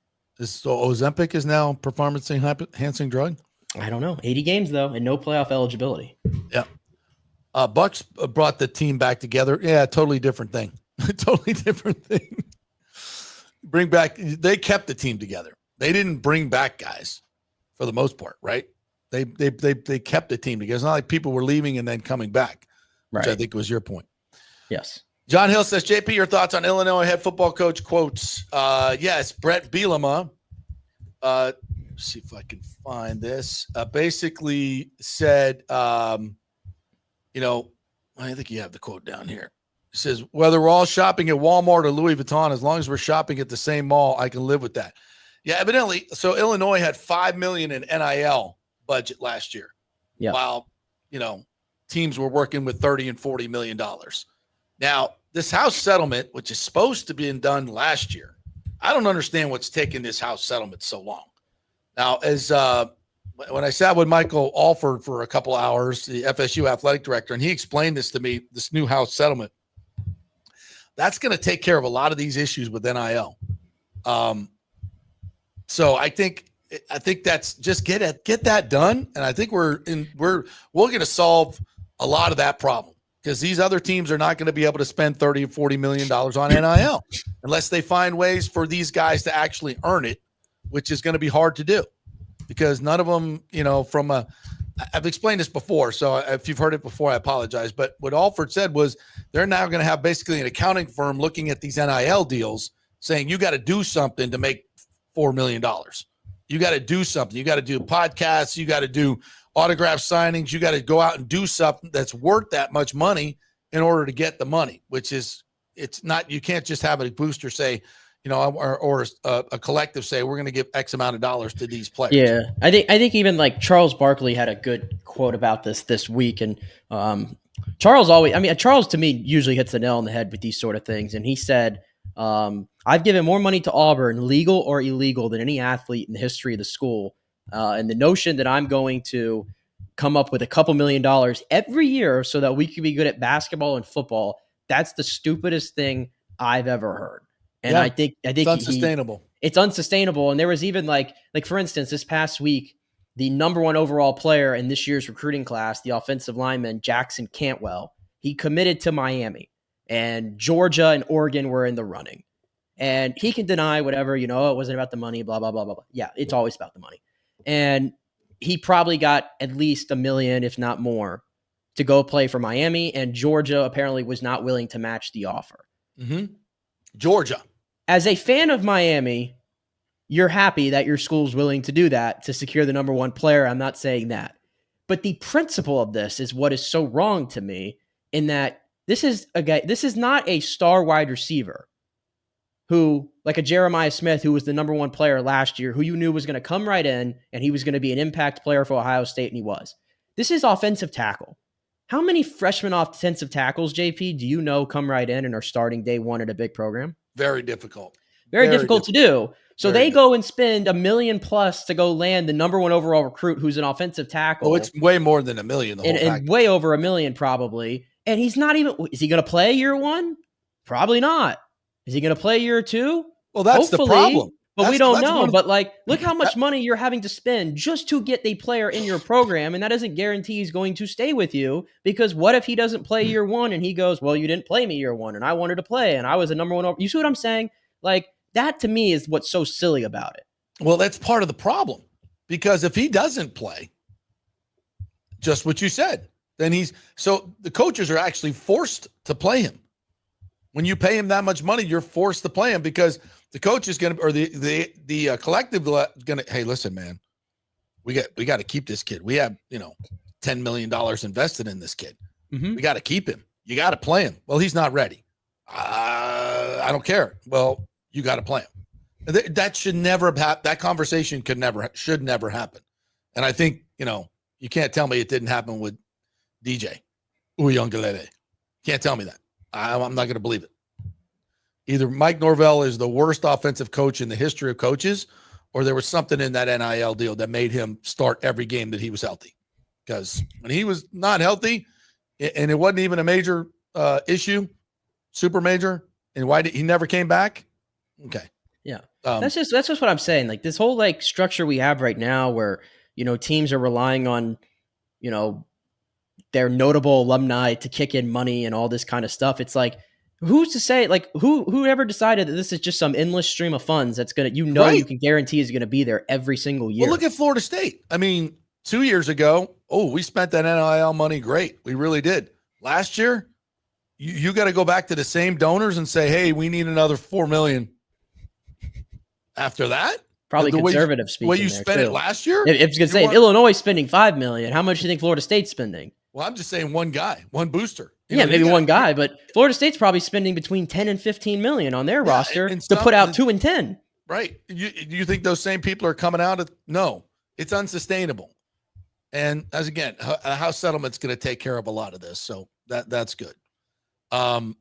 So Ozempic is now performance enhancing drug? I don't know. 80 games though, and no playoff eligibility. Yeah. Bucs brought the team back together. Yeah, totally different thing. Totally different thing. They kept the team together. They didn't bring back guys for the most part, right? They kept the team together. It's not like people were leaving and then coming back, which I think was your point. Yes. John Hill says, JP, your thoughts on Illinois head football coach quotes? Yes, Brett Bielema. See if I can find this. Basically said, I think you have the quote down here. It says, whether we're all shopping at Walmart or Louis Vuitton, as long as we're shopping at the same mall, I can live with that. Yeah, evidently. So Illinois had $5 million in NIL budget last year. Yeah. While, teams were working with $30 and $40 million. Now, this house settlement, which is supposed to be done last year, I don't understand what's taking this house settlement so long. Now, as when I sat with Michael Alford for a couple hours, the FSU athletic director, and he explained this to me, this new house settlement, that's going to take care of a lot of these issues with NIL. So I think that's just get that done, and I think we're going to solve a lot of that problem because these other teams are not going to be able to spend $30 or $40 million on NIL unless they find ways for these guys to actually earn it, which is going to be hard to do because none of them, I've explained this before, so if you've heard it before, I apologize. But what Alford said was they're now going to have basically an accounting firm looking at these NIL deals saying you got to do something to make $4 million. You got to do something. You got to do podcasts. You got to do autograph signings. You got to go out and do something that's worth that much money in order to get the money, which is it's not, you can't just have a booster say, or a collective say, we're going to give X amount of dollars to these players. Yeah. I think even Charles Barkley had a good quote about this week. And Charles to me usually hits the nail on the head with these sort of things. And he said, I've given more money to Auburn, legal or illegal, than any athlete in the history of the school. And the notion that I'm going to come up with a couple $1 million every year so that we can be good at basketball and football, that's the stupidest thing I've ever heard. And I think it's unsustainable. It's unsustainable. And there was even like for instance, this past week, the number one overall player in this year's recruiting class, the offensive lineman, Jackson Cantwell, he committed to Miami, and Georgia and Oregon were in the running. And he can deny whatever, it wasn't about the money, blah, blah, blah, blah, blah. Yeah, it's always about the money. And he probably got at least $1 million, if not more, to go play for Miami. And Georgia apparently was not willing to match the offer. Mm-hmm. Georgia. As a fan of Miami, you're happy that your school's willing to do that to secure the number one player. I'm not saying that. But the principle of this is what is so wrong to me, in that this is not a star wide receiver who, like a Jeremiah Smith, who was the number one player last year, who you knew was going to come right in and he was going to be an impact player for Ohio State, and he was. This is offensive tackle. How many freshman offensive tackles, JP, do you know come right in and are starting day one at a big program? Very difficult. Very difficult to do. So Very they go and spend $1 million plus to go land the number 1 overall recruit who's an offensive tackle. Oh, it's way more than $1 million. And way over $1 million probably. And he's not even. Is he going to play year 1? Probably not. Is he going to play year 2? Well, that's the problem. But we don't know. But like, look how much money you're having to spend just to get a player in your program, and that doesn't guarantee he's going to stay with you. Because what if he doesn't play year 1 and he goes, "Well, you didn't play me year 1, and I wanted to play, and I was a number 1 over." You see what I'm saying? Like that to me is what's so silly about it. Well, that's part of the problem, because if he doesn't play, just what you said, then so the coaches are actually forced to play him. When you pay him that much money, you're forced to play him because the coach is going to, or the collective going to, hey, listen, man, we got to keep this kid. We have, $10 million invested in this kid. Mm-hmm. We got to keep him. You got to play him. Well, he's not ready. I don't care. Well, you got to play him. That should never happen. That conversation should never happen. And I think, you can't tell me it didn't happen with DJ Uiagalelei. Can't tell me that. I'm not going to believe it. Either Mike Norvell is the worst offensive coach in the history of coaches, or there was something in that NIL deal that made him start every game that he was healthy. Because when he was not healthy, and it wasn't even a major issue, super major, and why did he never came back? Okay. Yeah. That's just what I'm saying. Like this whole like structure we have right now where, teams are relying on, their notable alumni to kick in money and all this kind of stuff. It's like, who's to say, like whoever decided that this is just some endless stream of funds that's going to, right. You can guarantee is going to be there every single year. Well, look at Florida State. I mean, 2 years ago, we spent that NIL money. Great. We really did. Last year, you got to go back to the same donors and say, hey, we need another $4 million. After that, probably conservative speaking. The way you spent it last year? If it's going to say Illinois spending $5 million, how much do you think Florida State's spending? Well, I'm just saying one guy, one booster. Maybe one guy, but Florida State's probably spending between 10 and 15 million on their roster to put out 2 and 10. Right. You think those same people are coming out? No, it's unsustainable. And as again, a house settlement's going to take care of a lot of this. So that's good. Bucs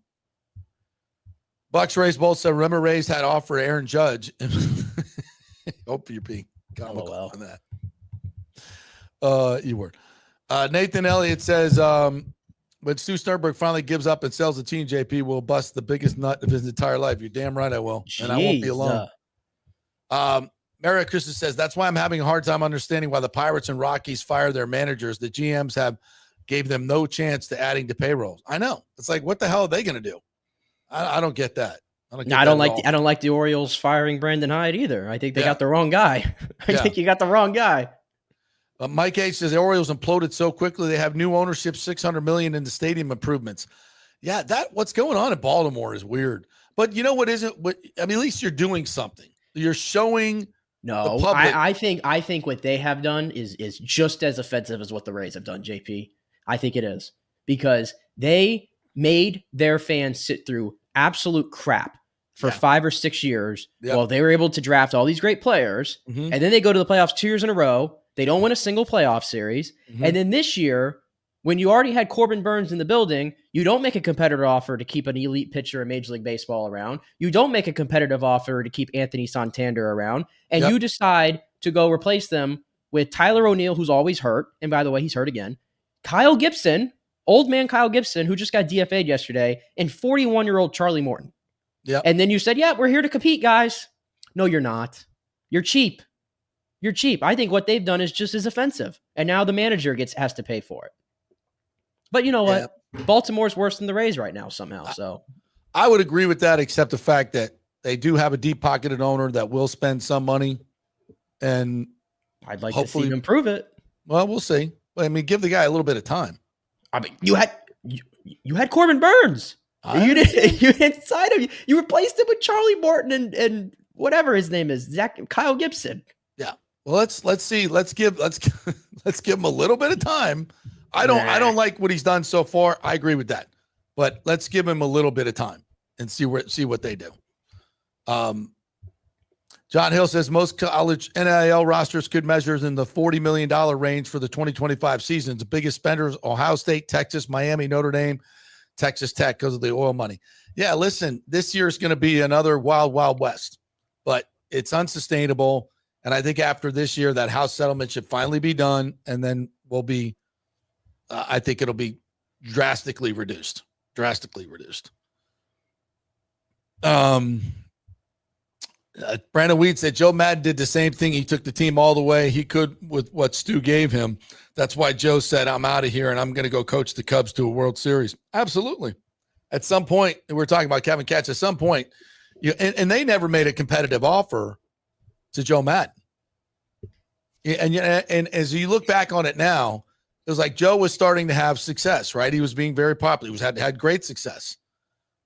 Rays both said, remember Rays had offer Aaron Judge. Hope you're being comical on that. You were. Nathan Elliott says, when Stu Sternberg finally gives up and sells the team, JP will bust the biggest nut of his entire life. You're damn right I will. And I won't be alone. Mary Christus says, that's why I'm having a hard time understanding why the Pirates and Rockies fire their managers. The GMs gave them no chance to adding to payrolls. I know. It's like, what the hell are they going to do? I don't get that. I don't like the Orioles firing Brandon Hyde either. I think they got the wrong guy. I think you got the wrong guy. Mike H says the Orioles imploded so quickly. They have new ownership, $600 million into stadium improvements. Yeah, what's going on in Baltimore is weird. But you know what isn't? At least you're doing something. You're showing. No, I think what they have done is just as offensive as what the Rays have done. JP, I think it is because they made their fans sit through absolute crap for 5 or 6 years while they were able to draft all these great players, and then they go to the playoffs 2 years in a row. They don't win a single playoff series. And then this year, when you already had Corbin Burns in the building, you don't make a competitive offer to keep an elite pitcher in Major League Baseball around. You don't make a competitive offer to keep Anthony Santander around. And you decide to go replace them with Tyler O'Neill, who's always hurt. And by the way, he's hurt again. Kyle Gibson, old man Kyle Gibson, who just got DFA'd yesterday, and 41-year-old Charlie Morton. Yeah. And then you said, we're here to compete, guys. No, you're not. You're cheap. You're cheap. I think what they've done is just as offensive. And now the manager has to pay for it. But you know what? Baltimore's worse than the Rays right now somehow. So I would agree with that, except the fact that they do have a deep-pocketed owner that will spend some money. And I'd like to see him prove it. Well, we'll see. Give the guy a little bit of time. You had Corbin Burns. You didn't sign him. You replaced him with Charlie Morton and whatever his name is, Kyle Gibson. Yeah. Well, let's see. Let's give him a little bit of time. I don't like what he's done so far. I agree with that, but let's give him a little bit of time and see what they do. John Hill says most college NIL rosters could measure in the $40 million range for the 2025 season. The biggest spenders: Ohio State, Texas, Miami, Notre Dame, Texas Tech because of the oil money. Yeah, listen, this year is going to be another wild, wild west, but it's unsustainable. And I think after this year, that house settlement should finally be done, and then we'll be. I think it'll be drastically reduced. Brandon Weed said Joe Madden did the same thing. He took the team all the way he could with what Stu gave him. That's why Joe said, I'm out of here and I'm going to go coach the Cubs to a World Series. Absolutely. At some point, we're talking about Kevin Katz. At some point, and they never made a competitive offer to Joe Madden. And as you look back on it now, it was like Joe was starting to have success, right? He was being very popular. He had great success.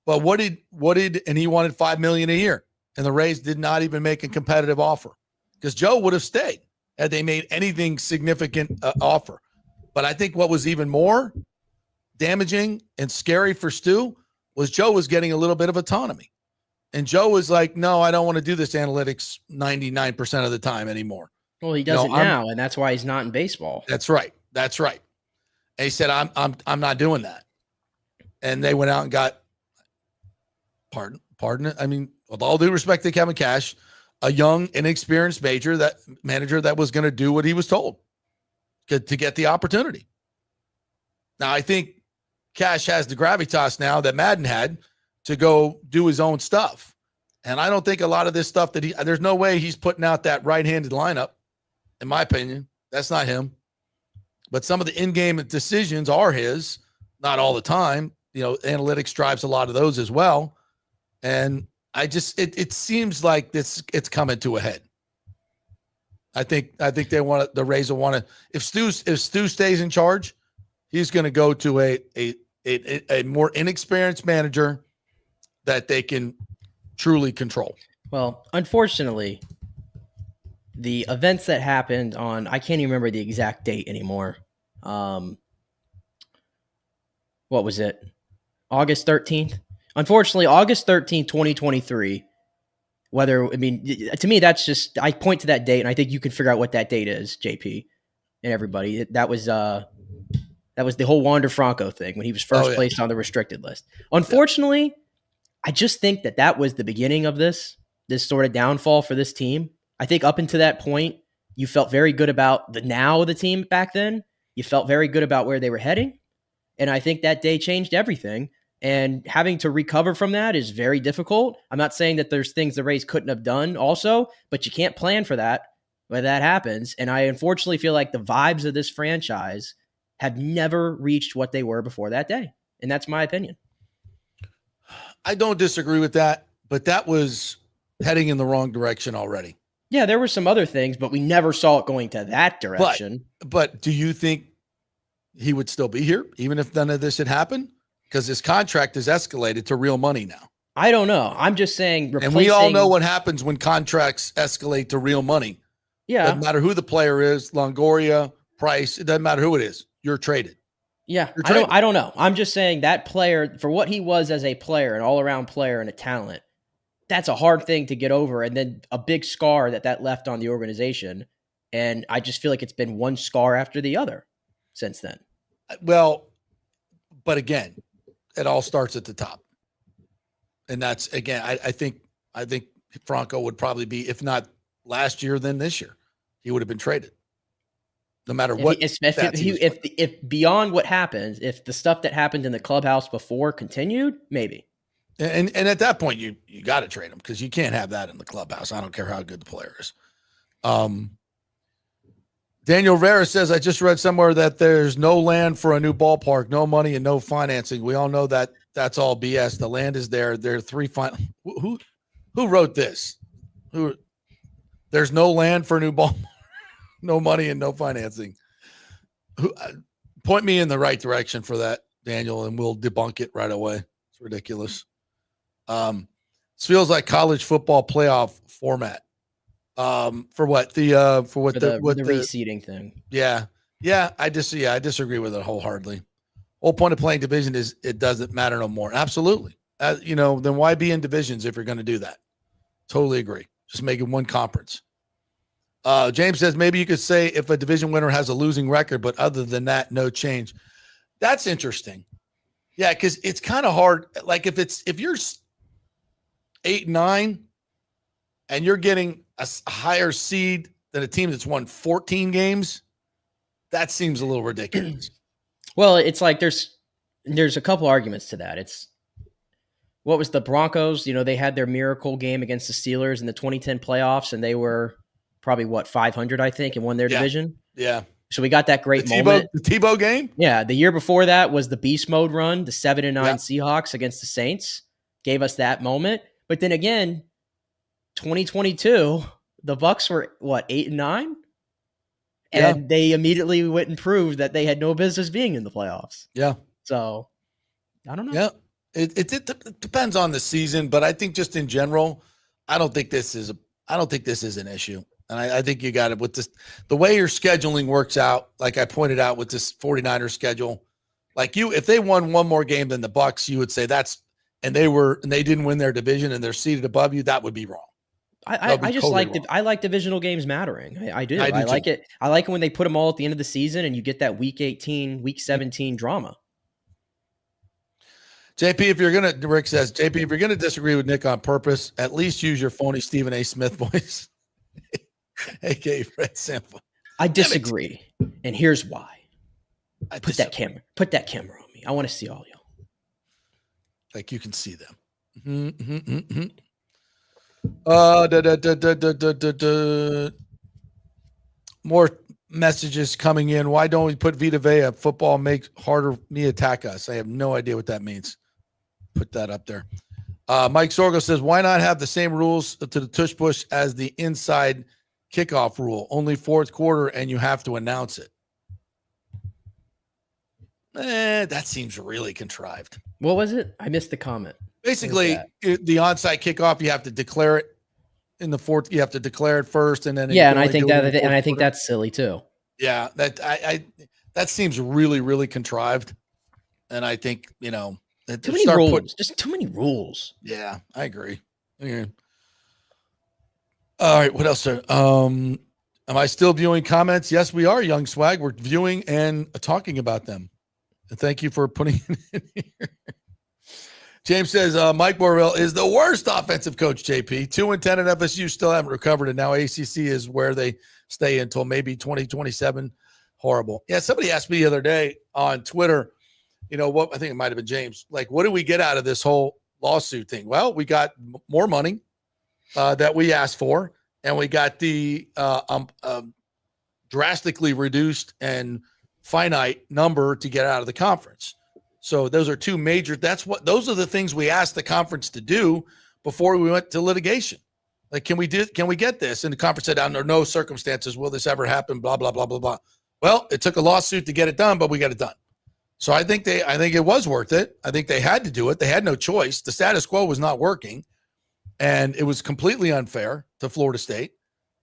But what did and he wanted $5 million a year. And the Rays did not even make a competitive offer because Joe would have stayed had they made anything significant offer. But I think what was even more damaging and scary for Stu was Joe was getting a little bit of autonomy. And Joe was like, no, I don't want to do this analytics 99% of the time anymore. Well, he does it now, and that's why he's not in baseball. That's right. And he said, I'm not doing that. And they went out and got, pardon it. I mean, with all due respect to Kevin Cash, a young, inexperienced manager that was going to do what he was told to get the opportunity. Now, I think Cash has the gravitas now that Madden had to go do his own stuff. And I don't think a lot of this stuff there's no way he's putting out that right-handed lineup, in my opinion. That's not him. But some of the in-game decisions are his, not all the time. Analytics drives a lot of those as well. And it seems like it's coming to a head. I think the Rays will want to, if Stu stays in charge, he's going to go to a more inexperienced manager that they can truly control. Well, unfortunately, the events that happened on, I can't even remember the exact date anymore. What was it? August 13th? Unfortunately, August 13th, 2023, to me, that's just, I point to that date, and I think you can figure out what that date is, JP, and everybody. That was the whole Wander Franco thing when he was first placed on the restricted list. Unfortunately, I just think that was the beginning of this sort of downfall for this team. I think up until that point, you felt very good about the team back then. You felt very good about where they were heading. And I think that day changed everything. And having to recover from that is very difficult. I'm not saying that there's things the Rays couldn't have done also, but you can't plan for that when that happens. And I unfortunately feel like the vibes of this franchise have never reached what they were before that day. And that's my opinion. I don't disagree with that, but that was heading in the wrong direction already. Yeah, there were some other things, but we never saw it going to that direction. But do you think he would still be here, even if none of this had happened? Because his contract is escalated to real money now. I don't know. I'm just saying. And we all know what happens when contracts escalate to real money. Yeah. Doesn't matter who the player is, Longoria, Price. It doesn't matter who it is. You're traded. Yeah. I don't know. I'm just saying that player, for what he was as a player, an all-around player and a talent, that's a hard thing to get over. And then a big scar that left on the organization. And I just feel like it's been one scar after the other since then. Well, but again, it all starts at the top. And that's, again, I think Franco would probably be, if not last year, then this year, he would have been traded. No matter what. If beyond what happens, if the stuff that happened in the clubhouse before continued, maybe. And at that point, you got to trade him because you can't have that in the clubhouse. I don't care how good the player is. Daniel Rivera says, I just read somewhere that there's no land for a new ballpark, no money and no financing. We all know that that's all BS. The land is there. There are three who wrote this? There's no land for a new ballpark, no money and no financing. Point me in the right direction for that, Daniel, and we'll debunk it right away. It's ridiculous. This feels like college football playoff format. For what the reseeding thing. Yeah. I disagree with it wholeheartedly. Whole point of playing division is it doesn't matter no more. Absolutely. Then why be in divisions if you're going to do that? Totally agree. Just make it one conference. James says maybe you could say if a division winner has a losing record, but other than that, no change. That's interesting. Yeah, because it's kind of hard. Like if you're 8-9 and you're getting a higher seed than a team that's won 14 games, that seems a little ridiculous. Well, it's like there's a couple arguments to that. It's what was the Broncos? They had their miracle game against the Steelers in the 2010 playoffs, and they were probably 500, I think, and won their division. Yeah. So we got that great moment. The Tebow game? Yeah. The year before that was the beast mode run, the 7-9 Seahawks against the Saints gave us that moment. But then again, 2022, the Bucs were 8-9? And they immediately went and proved that they had no business being in the playoffs. Yeah. So I don't know. Yeah. It depends on the season, but I think just in general, I don't think this is an issue. And I think you got it with this, the way your scheduling works out, like I pointed out with this 49ers schedule, like if they won one more game than the Bucs, you would say and they didn't win their division and they're seated above you, that would be wrong. I just totally like I like divisional games mattering. I do. I like it. I like it when they put them all at the end of the season and you get that week 18, week 17 drama. Rick says, JP, if you're gonna disagree with Nick on purpose, at least use your phony Stephen A. Smith voice. AKA Fred Sample. I disagree, and here's why. Put that camera on me. I want to see all y'all. Like you can see them. More messages coming in. Why don't we put Vita Vea? Football makes harder me attack us. I have no idea what that means. Put that up there. Mike Sorgo says, why not have the same rules to the tush push as the inside kickoff rule? Only fourth quarter and you have to announce it. That seems really contrived. What was it? I missed the comment. Basically, the onside kickoff, you have to declare it in the fourth. You have to declare it first, and then and I think that's silly too. Yeah, that seems really, really contrived, and I think too many rules. Just too many rules. Yeah, I agree. Yeah. All right, what else, sir? Am I still viewing comments? Yes, we are, Young Swag. We're viewing and talking about them. And thank you for putting it in here. James says, Mike Borville is the worst offensive coach, JP. 2-10 at FSU, still haven't recovered, and now ACC is where they stay until maybe 2027. Horrible. Yeah, somebody asked me the other day on Twitter, what I think it might have been James, like, what do we get out of this whole lawsuit thing? Well, we got more money that we asked for, and we got the drastically reduced and finite number to get out of the conference. So those are two major, those are the things we asked the conference to do before we went to litigation. Like, can we get this? And the conference said, under no circumstances will this ever happen, blah, blah, blah, blah, blah. Well, it took a lawsuit to get it done, but we got it done. So I think it was worth it. I think they had to do it. They had no choice. The status quo was not working, and it was completely unfair to Florida State.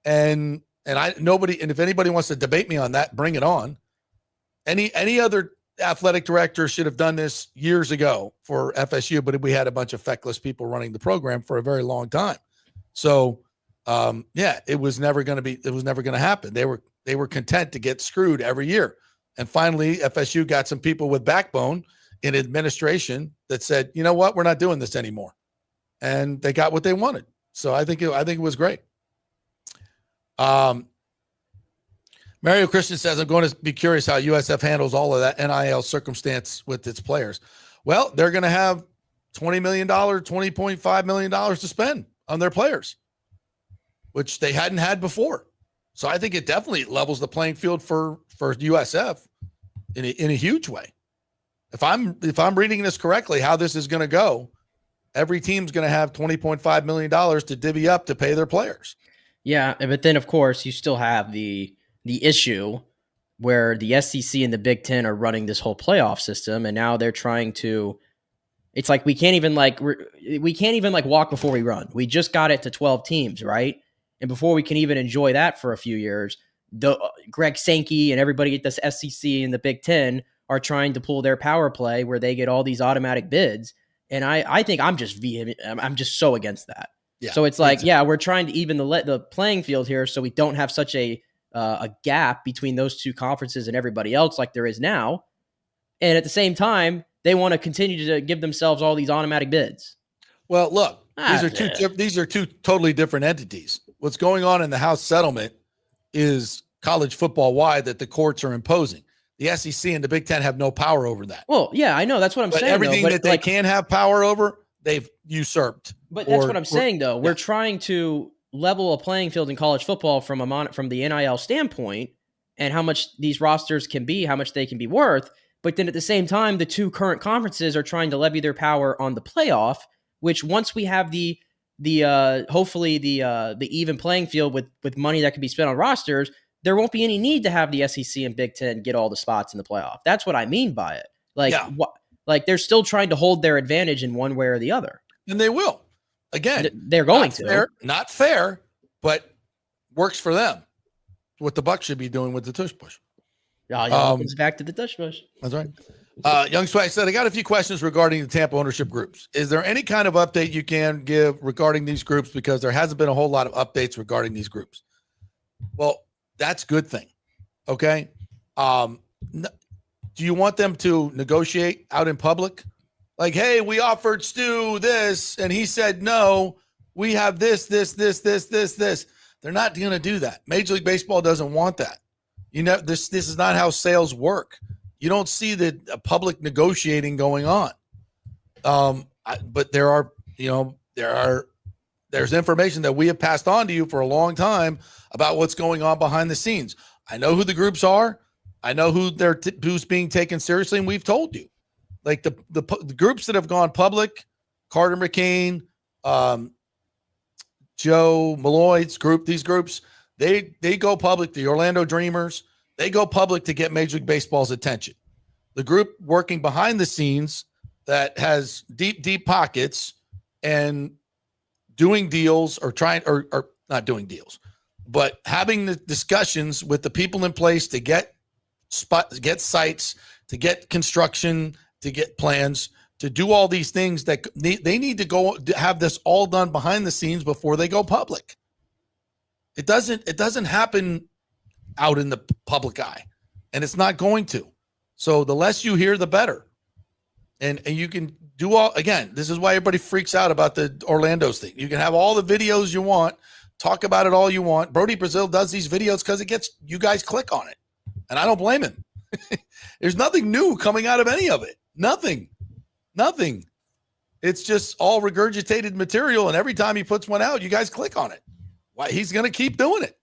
And if anybody wants to debate me on that, bring it on. Any other athletic director should have done this years ago for FSU, but we had a bunch of feckless people running the program for a very long time. So, it was never going to happen. They were content to get screwed every year. And finally, FSU got some people with backbone in administration that said, you know what, we're not doing this anymore. And they got what they wanted. So I think it was great. Mario Christian says, I'm going to be curious how USF handles all of that NIL circumstance with its players. Well, they're going to have $20 million, $20.5 million to spend on their players, which they hadn't had before. So I think it definitely levels the playing field for USF in a huge way. If I'm reading this correctly, how this is going to go, every team's going to have $20.5 million to divvy up to pay their players. Yeah, but then, of course, you still have the issue where the SEC and the Big Ten are running this whole playoff system, and now they're trying to. It's like we can't even walk before we run. We just got it to 12 teams, right? And before we can even enjoy that for a few years, Greg Sankey and everybody at the SEC and the Big Ten are trying to pull their power play where they get all these automatic bids. And I think I'm just so against that. Yeah, so it's like, we're trying to even the playing field here so we don't have such a gap between those two conferences and everybody else like there is now. And at the same time, they want to continue to give themselves all these automatic bids. Well, look, these are two totally different entities. What's going on in the House settlement is college football wide that the courts are imposing. The SEC and the Big Ten have no power over that. Well, yeah, I know. That's what I'm saying. Everything that they can have power over, they've usurped. But that's what I'm saying, though. We're trying to level a playing field in college football from the NIL standpoint and how much these rosters can be, how much they can be worth. But then at the same time, the two current conferences are trying to levy their power on the playoff, which once we have hopefully the even playing field with money that can be spent on rosters, there won't be any need to have the SEC and Big Ten get all the spots in the playoff. That's what I mean by it. Like they're still trying to hold their advantage in one way or the other. And they will. Again, they're going to. Not fair, but works for them. What the Bucs should be doing with the Tush push. It's back to the Tush push. That's right. Young Swag said, I got a few questions regarding the Tampa ownership groups. Is there any kind of update you can give regarding these groups? Because there hasn't been a whole lot of updates regarding these groups. Well, that's a good thing. Okay. Do you want them to negotiate out in public? Like, hey, we offered Stu this, and he said no. We have this. They're not going to do that. Major League Baseball doesn't want that. This is not how sales work. You don't see the public negotiating going on. But there's information that we have passed on to you for a long time about what's going on behind the scenes. I know who the groups are. I know who's being taken seriously, and we've told you. Like the groups that have gone public, Carter McCain, Joe Malloy's group, these groups, they go public. The Orlando Dreamers, they go public to get Major League Baseball's attention. The group working behind the scenes that has deep pockets and doing deals or not doing deals, but having the discussions with the people in place to get sites, to get construction, to get plans, to do all these things that they need to go have this all done behind the scenes before they go public. It doesn't happen out in the public eye, and it's not going to. So the less you hear, the better. And you can do this is why everybody freaks out about the Orlando's thing. You can have all the videos you want, talk about it all you want. Brody Brazil does these videos because it gets you guys click on it. And I don't blame him. There's nothing new coming out of any of it. Nothing. It's just all regurgitated material. And every time he puts one out, you guys click on it. Why? He's going to keep doing it.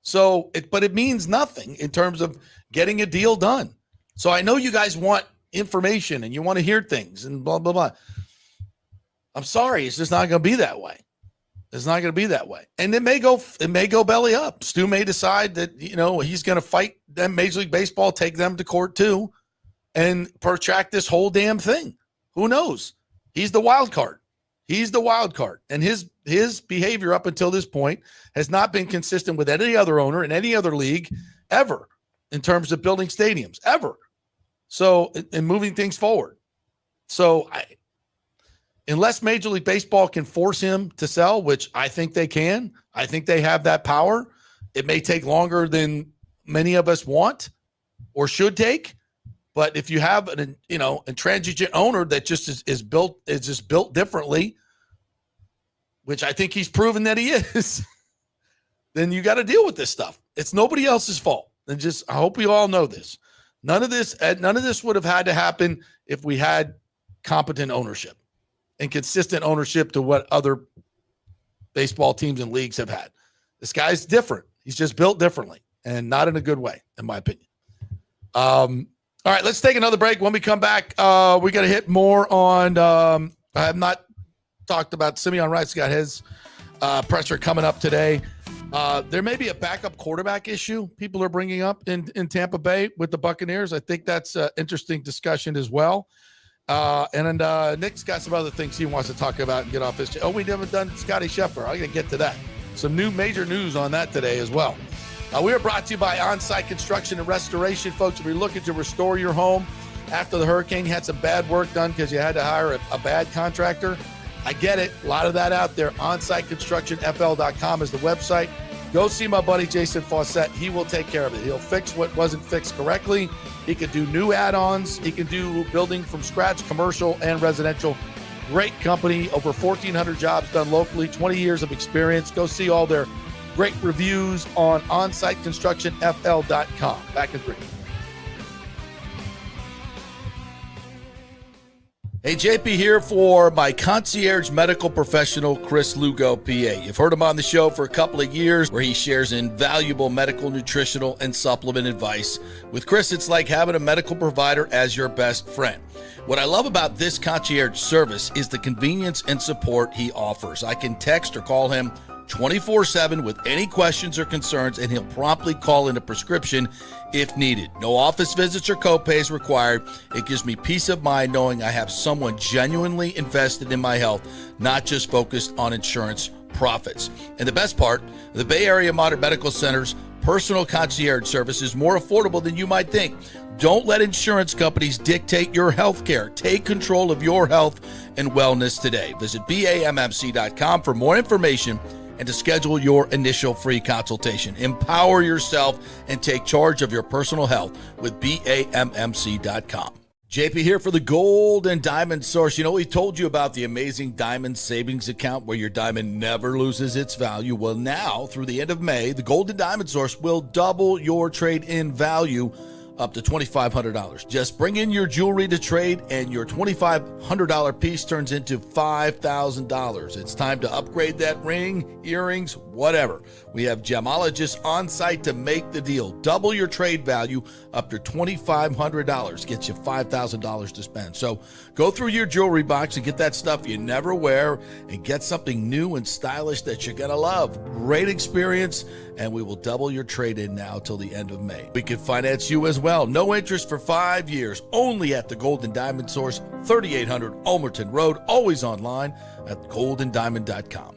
So, but it means nothing in terms of getting a deal done. So I know you guys want information and you want to hear things and blah, blah, blah. I'm sorry. It's just not going to be that way. It's not going to be that way. And it may go belly up. Stu may decide that, he's going to fight them, Major League Baseball, take them to court too, and protract this whole damn thing. Who knows? He's the wild card. And his behavior up until this point has not been consistent with any other owner in any other league ever in terms of building stadiums, ever. So, and moving things forward. So, unless Major League Baseball can force him to sell, which I think they can, I think they have that power. It may take longer than many of us want or should take. But if you have an intransigent owner that just is built differently, which I think he's proven that he is, then you got to deal with this stuff. It's nobody else's fault. And I hope we all know this. None of this would have had to happen if we had competent ownership and consistent ownership to what other baseball teams and leagues have had. This guy's different. He's just built differently and not in a good way, in my opinion. All right, let's take another break. When we come back, we got to hit more on I have not talked about Simeon Wright's got his presser coming up today. There may be a backup quarterback issue people are bringing up in Tampa Bay with the Buccaneers. I think that's an interesting discussion as well. And then Nick's got some other things he wants to talk about and get off his. We haven't done Scotty Scheffler. I'm going to get to that. Some major news on that today as well. We are brought to you by On-Site Construction and Restoration, folks. If you're looking to restore your home after the hurricane, you had some bad work done because you had to hire a bad contractor. I get it. A lot of that out there. OnSiteConstructionFL.com is the website. Go see my buddy Jason Fawcett. He will take care of it. He'll fix what wasn't fixed correctly. He can do new add-ons. He can do building from scratch, commercial and residential. Great company, over 1,400 jobs done locally, 20 years of experience. Go see all their great reviews on onsiteconstructionfl.com. Back in 3. Hey, JP here for my concierge medical professional, Chris Lugo, PA. You've heard him on the show for a couple of years where he shares invaluable medical, nutritional, and supplement advice. With Chris, it's like having a medical provider as your best friend. What I love about this concierge service is the convenience and support he offers. I can text or call him 24/7 with any questions or concerns, and he'll promptly call in a prescription if needed. No office visits or copays required. It gives me peace of mind knowing I have someone genuinely invested in my health, not just focused on insurance profits. And the best part, the Bay Area Modern Medical Center's personal concierge service is more affordable than you might think. Don't let insurance companies dictate your health care. Take control of your health and wellness today. Visit BAMMC.com for more information and to schedule your initial free consultation. Empower yourself and take charge of your personal health with BAMMC.com. JP here for the Gold and Diamond Source. You know, we told you about the amazing Diamond Savings Account where your diamond never loses its value. Well, now, through the end of May, the Gold and Diamond Source will double your trade-in value up to $2,500. Just bring in your jewelry to trade and your $2,500 piece turns into $5,000. It's time to upgrade that ring, earrings, whatever. We have gemologists on site to make the deal. Double your trade value up to $2,500. Gets you $5,000 to spend. So go through your jewelry box and get that stuff you never wear and get something new and stylish that you're going to love. Great experience, and we will double your trade-in now till the end of May. We can finance you as well. No interest for 5 years. Only at the Gold and Diamond Source, 3800 Ulmerton Road. Always online at goldendiamond.com.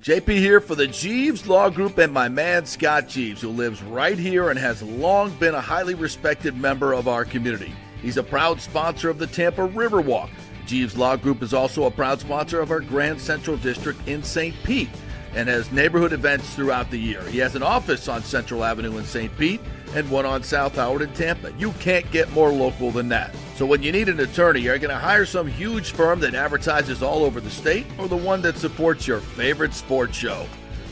JP here for the Jeeves Law Group and my man Scott Jeeves, who lives right here and has long been a highly respected member of our community. He's a proud sponsor of the Tampa Riverwalk. Jeeves Law Group is also a proud sponsor of our Grand Central District in St. Pete and has neighborhood events throughout the year. He has an office on Central Avenue in St. Pete and one on South Howard in Tampa. You can't get more local than that. So when you need an attorney, you're going to hire some huge firm that advertises all over the state or the one that supports your favorite sports show.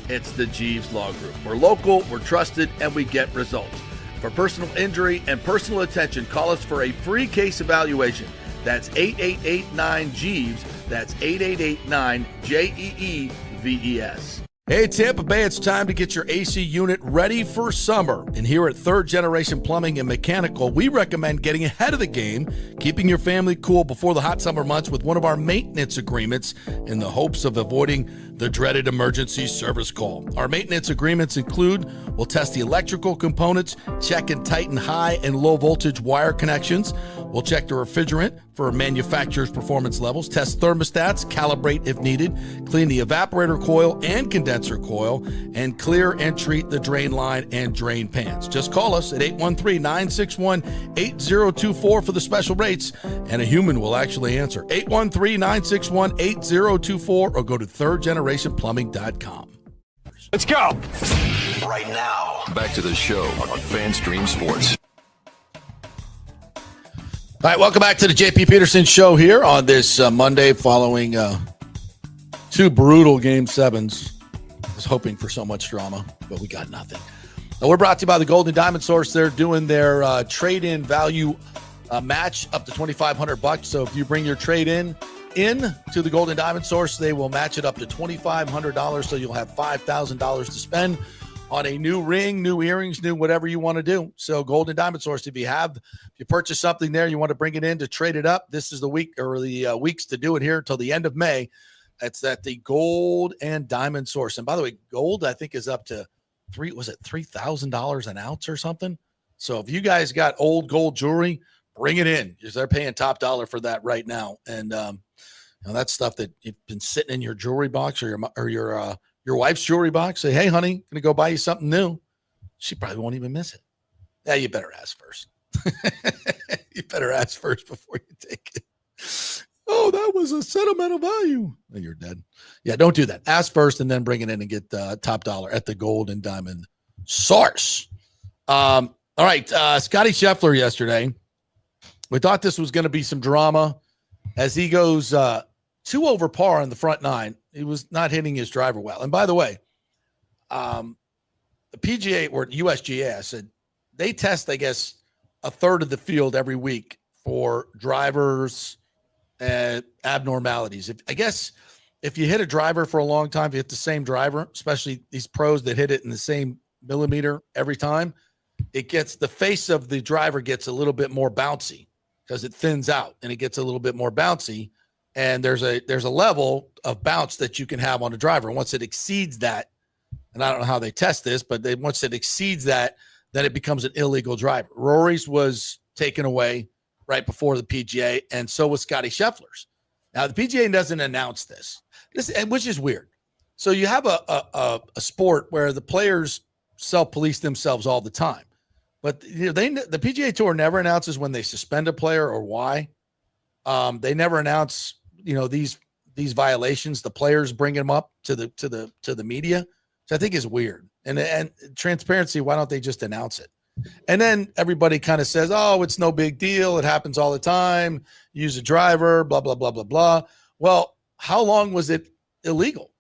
It's the Jeeves Law Group. We're local, we're trusted, and we get results. For personal injury and personal attention, call us for a free case evaluation. That's 8889-JEEVES. That's 8889-JEEVES. Hey, Tampa Bay, it's time to get your AC unit ready for summer. And here at Third Generation Plumbing and Mechanical, we recommend getting ahead of the game, keeping your family cool before the hot summer months with one of our maintenance agreements in the hopes of avoiding the dreaded emergency service call. Our maintenance agreements include, we'll test the electrical components, check and tighten high and low voltage wire connections. We'll check the refrigerant for manufacturer's performance levels, test thermostats, calibrate if needed, clean the evaporator coil and condenser coil, and clear and treat the drain line and drain pans. Just call us at 813-961-8024 for the special rates, and a human will actually answer. 813-961-8024 or go to thirdgenerationplumbing.com. Let's go. Right now, back to the show on FanStream Sports. All right, welcome back to the JP Peterson Show here on this Monday following two brutal Game 7s. I was hoping for so much drama, but we got nothing. We're brought to you by the Golden Diamond Source. They're doing their trade-in value match up to $2,500. So if you bring your trade-in to the Golden Diamond Source, they will match it up to $2,500. So you'll have $5,000 to spend on a new ring, new earrings, new whatever you want to do. So Golden Diamond Source, if you purchase something there, you want to bring it in to trade it up, this is the week or the weeks to do it here until the end of May. That's at the Gold and Diamond Source. And by the way, gold, I think, is up to $3,000 an ounce or something. So if you guys got old gold jewelry, bring it in because they're paying top dollar for that right now. And that's stuff that you've been sitting in your jewelry box or your wife's jewelry box. Say, hey, honey, gonna go buy you something new. She probably won't even miss it. Yeah, you better ask first. You better ask first before you take it. Oh, that was a sentimental value. And you're dead. Yeah, don't do that. Ask first and then bring it in and get top dollar at the gold and diamond source. All right. Scotty Scheffler yesterday. We thought this was going to be some drama as he goes 2 over par on the front 9. He was not hitting his driver well. And by the way, the PGA or USGA, I said, they test, I guess, a third of the field every week for drivers and abnormalities. If you hit a driver for a long time, if you hit the same driver, especially these pros that hit it in the same millimeter every time, the face of the driver gets a little bit more bouncy because it thins out and it gets a little bit more bouncy. And there's a level of bounce that you can have on a driver. And once it exceeds that, and I don't know how they test this, but once it exceeds that, then it becomes an illegal driver. Rory's was taken away right before the PGA, and so was Scotty Scheffler's. Now, the PGA doesn't announce this, which is weird. So you have a sport where the players self-police themselves all the time. But the PGA Tour never announces when they suspend a player or why. They never announce, these violations. The players bring them up to the media, which I think is weird. And transparency, why don't they just announce it? And then everybody kind of says, oh, it's no big deal. It happens all the time. Use a driver, blah, blah, blah, blah, blah. Well, how long was it illegal?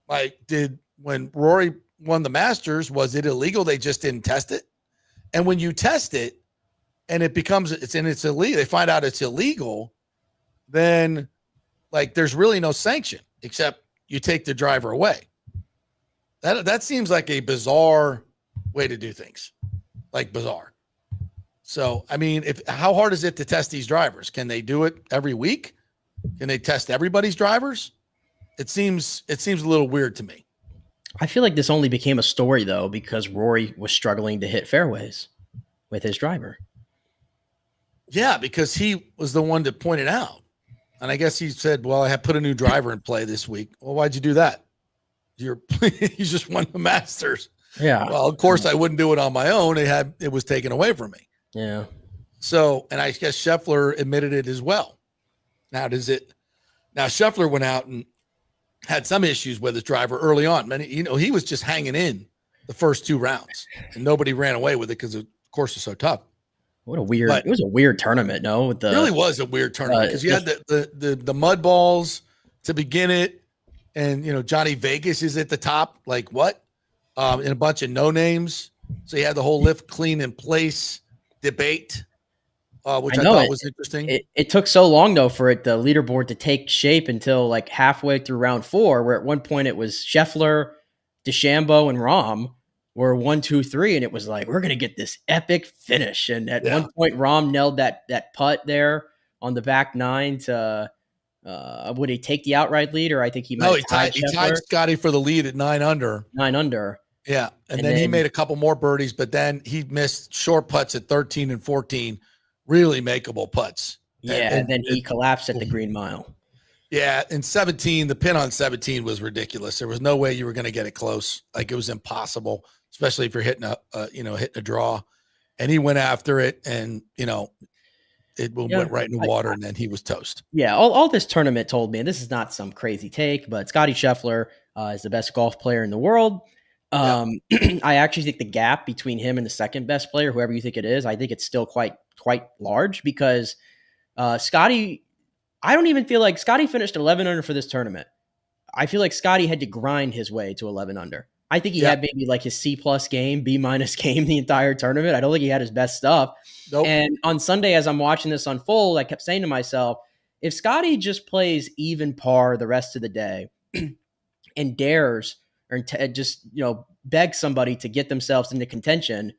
When Rory won the Masters, was it illegal? They just didn't test it. And when you test it and it's illegal, they find out it's illegal, then there's really no sanction except you take the driver away. That seems like a bizarre way to do things, bizarre. So, I mean, how hard is it to test these drivers? Can they do it every week? Can they test everybody's drivers? It seems a little weird to me. I feel like this only became a story, though, because Rory was struggling to hit fairways with his driver. Yeah, because he was the one that pointed out. And I guess he said, well, I have put a new driver in play this week. Well, why'd you do that? You just won the Masters. Yeah. Well, of course I wouldn't do it on my own. It was taken away from me. Yeah. So, and I guess Scheffler admitted it as well. Now Scheffler went out and had some issues with his driver early on. He was just hanging in the first 2 rounds and nobody ran away with it because the course was so tough. It was a weird tournament, no? It really was a weird tournament because you had the mud balls to begin it. And, Johnny Vegas is at the top, what? And a bunch of no names. So you had the whole lift clean in place debate, which I thought was interesting. It took so long, though, for the leaderboard to take shape until halfway through round 4, where at one point it was Scheffler, DeChambeau, and Rahm were 1, 2, 3. And it was we're going to get this epic finish. And at one point, Rahm nailed that putt there on the back 9 to would he take the outright lead, or I think he might he tied Scotty for the lead at 9 under. 9 under. Yeah. And then he made a couple more birdies, but then he missed short putts at 13 and 14, really makeable putts. Yeah. And then he collapsed at the Green Mile. Yeah. In 17, the pin on 17 was ridiculous. There was no way you were going to get it close. It was impossible, especially if you're hitting a draw. And he went after it and, it went right in the water, and then he was toast. Yeah, all this tournament told me, and this is not some crazy take, but Scotty Scheffler is the best golf player in the world. I actually think the gap between him and the second best player, whoever you think it is, I think it's still quite large because Scotty, I don't even feel like Scotty finished 11 under for this tournament. I feel like Scotty had to grind his way to 11 under. I think he had maybe his C+ game, B- game the entire tournament. I don't think he had his best stuff. Nope. And on Sunday, as I'm watching this unfold, I kept saying to myself, if Scotty just plays even par the rest of the day and dares or just, beg somebody to get themselves into contention,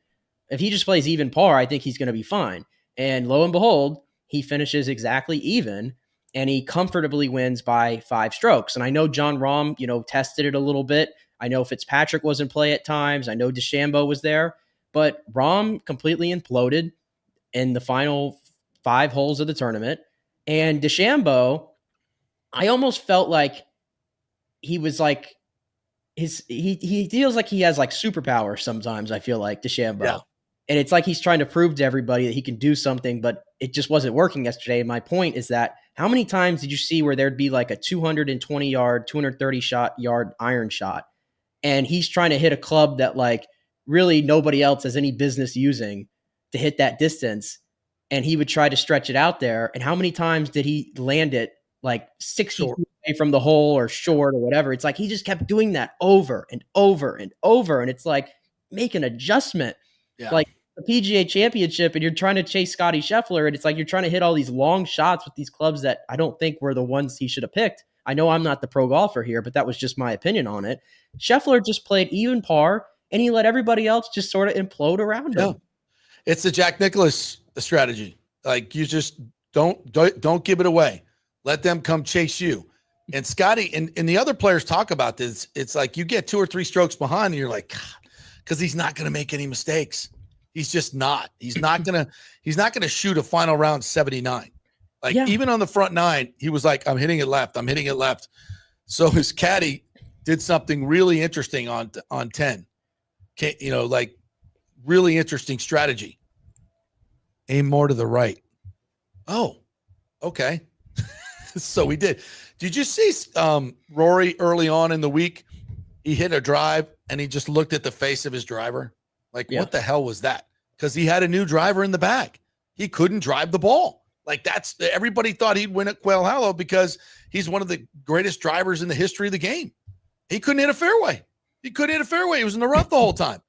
if he just plays even par, I think he's going to be fine. And lo and behold, he finishes exactly even, and he comfortably wins by 5 strokes. And I know John Rahm, tested it a little bit. I know Fitzpatrick was in play at times. I know DeChambeau was there, but Rahm completely imploded in the final 5 holes of the tournament. And DeChambeau, I almost felt like he was he feels like he has superpowers sometimes, I feel like, DeChambeau. Yeah. And it's he's trying to prove to everybody that he can do something, but it just wasn't working yesterday. And my point is that How many times did you see where there'd be like a 220 yard, 230 yard iron shot, and he's trying to hit a club that like really nobody else has any business using to hit that distance, and he would try to stretch it out there? And how many times did he land it like 60 feet away from the hole or short or whatever? It's like he just kept doing that over and over and over, and it's like make an adjustment. Like the PGA Championship, and you're trying to chase Scotty Scheffler, and it's like you're trying to hit all these long shots with these clubs that I don't think were the ones he should have picked. I know I'm not the pro golfer here, but that was just my opinion on it. Scheffler just played even par, and he let everybody else just sort of implode around him. It's the Jack Nicklaus strategy. Like, you just don't give it away. Let them come chase you. And Scotty and the other players talk about this. It's like you get 2 or 3 strokes behind, and you're like, God, because he's not going to make any mistakes. He's just not. He's not gonna shoot a final round 79. Like, even on the front 9, he was like, I'm hitting it left. I'm hitting it left. So his caddy did something really interesting on 10. Like really interesting strategy. Aim more to the right. Oh, okay. So we did. Did you see Rory early on in the week? He hit a drive and he just looked at the face of his driver. Like, what the hell was that? Because he had a new driver in the bag. He couldn't drive the ball. Like, everybody thought he'd win at Quail Hollow because he's one of the greatest drivers in the history of the game. He couldn't hit a fairway. He was in the rough the whole time.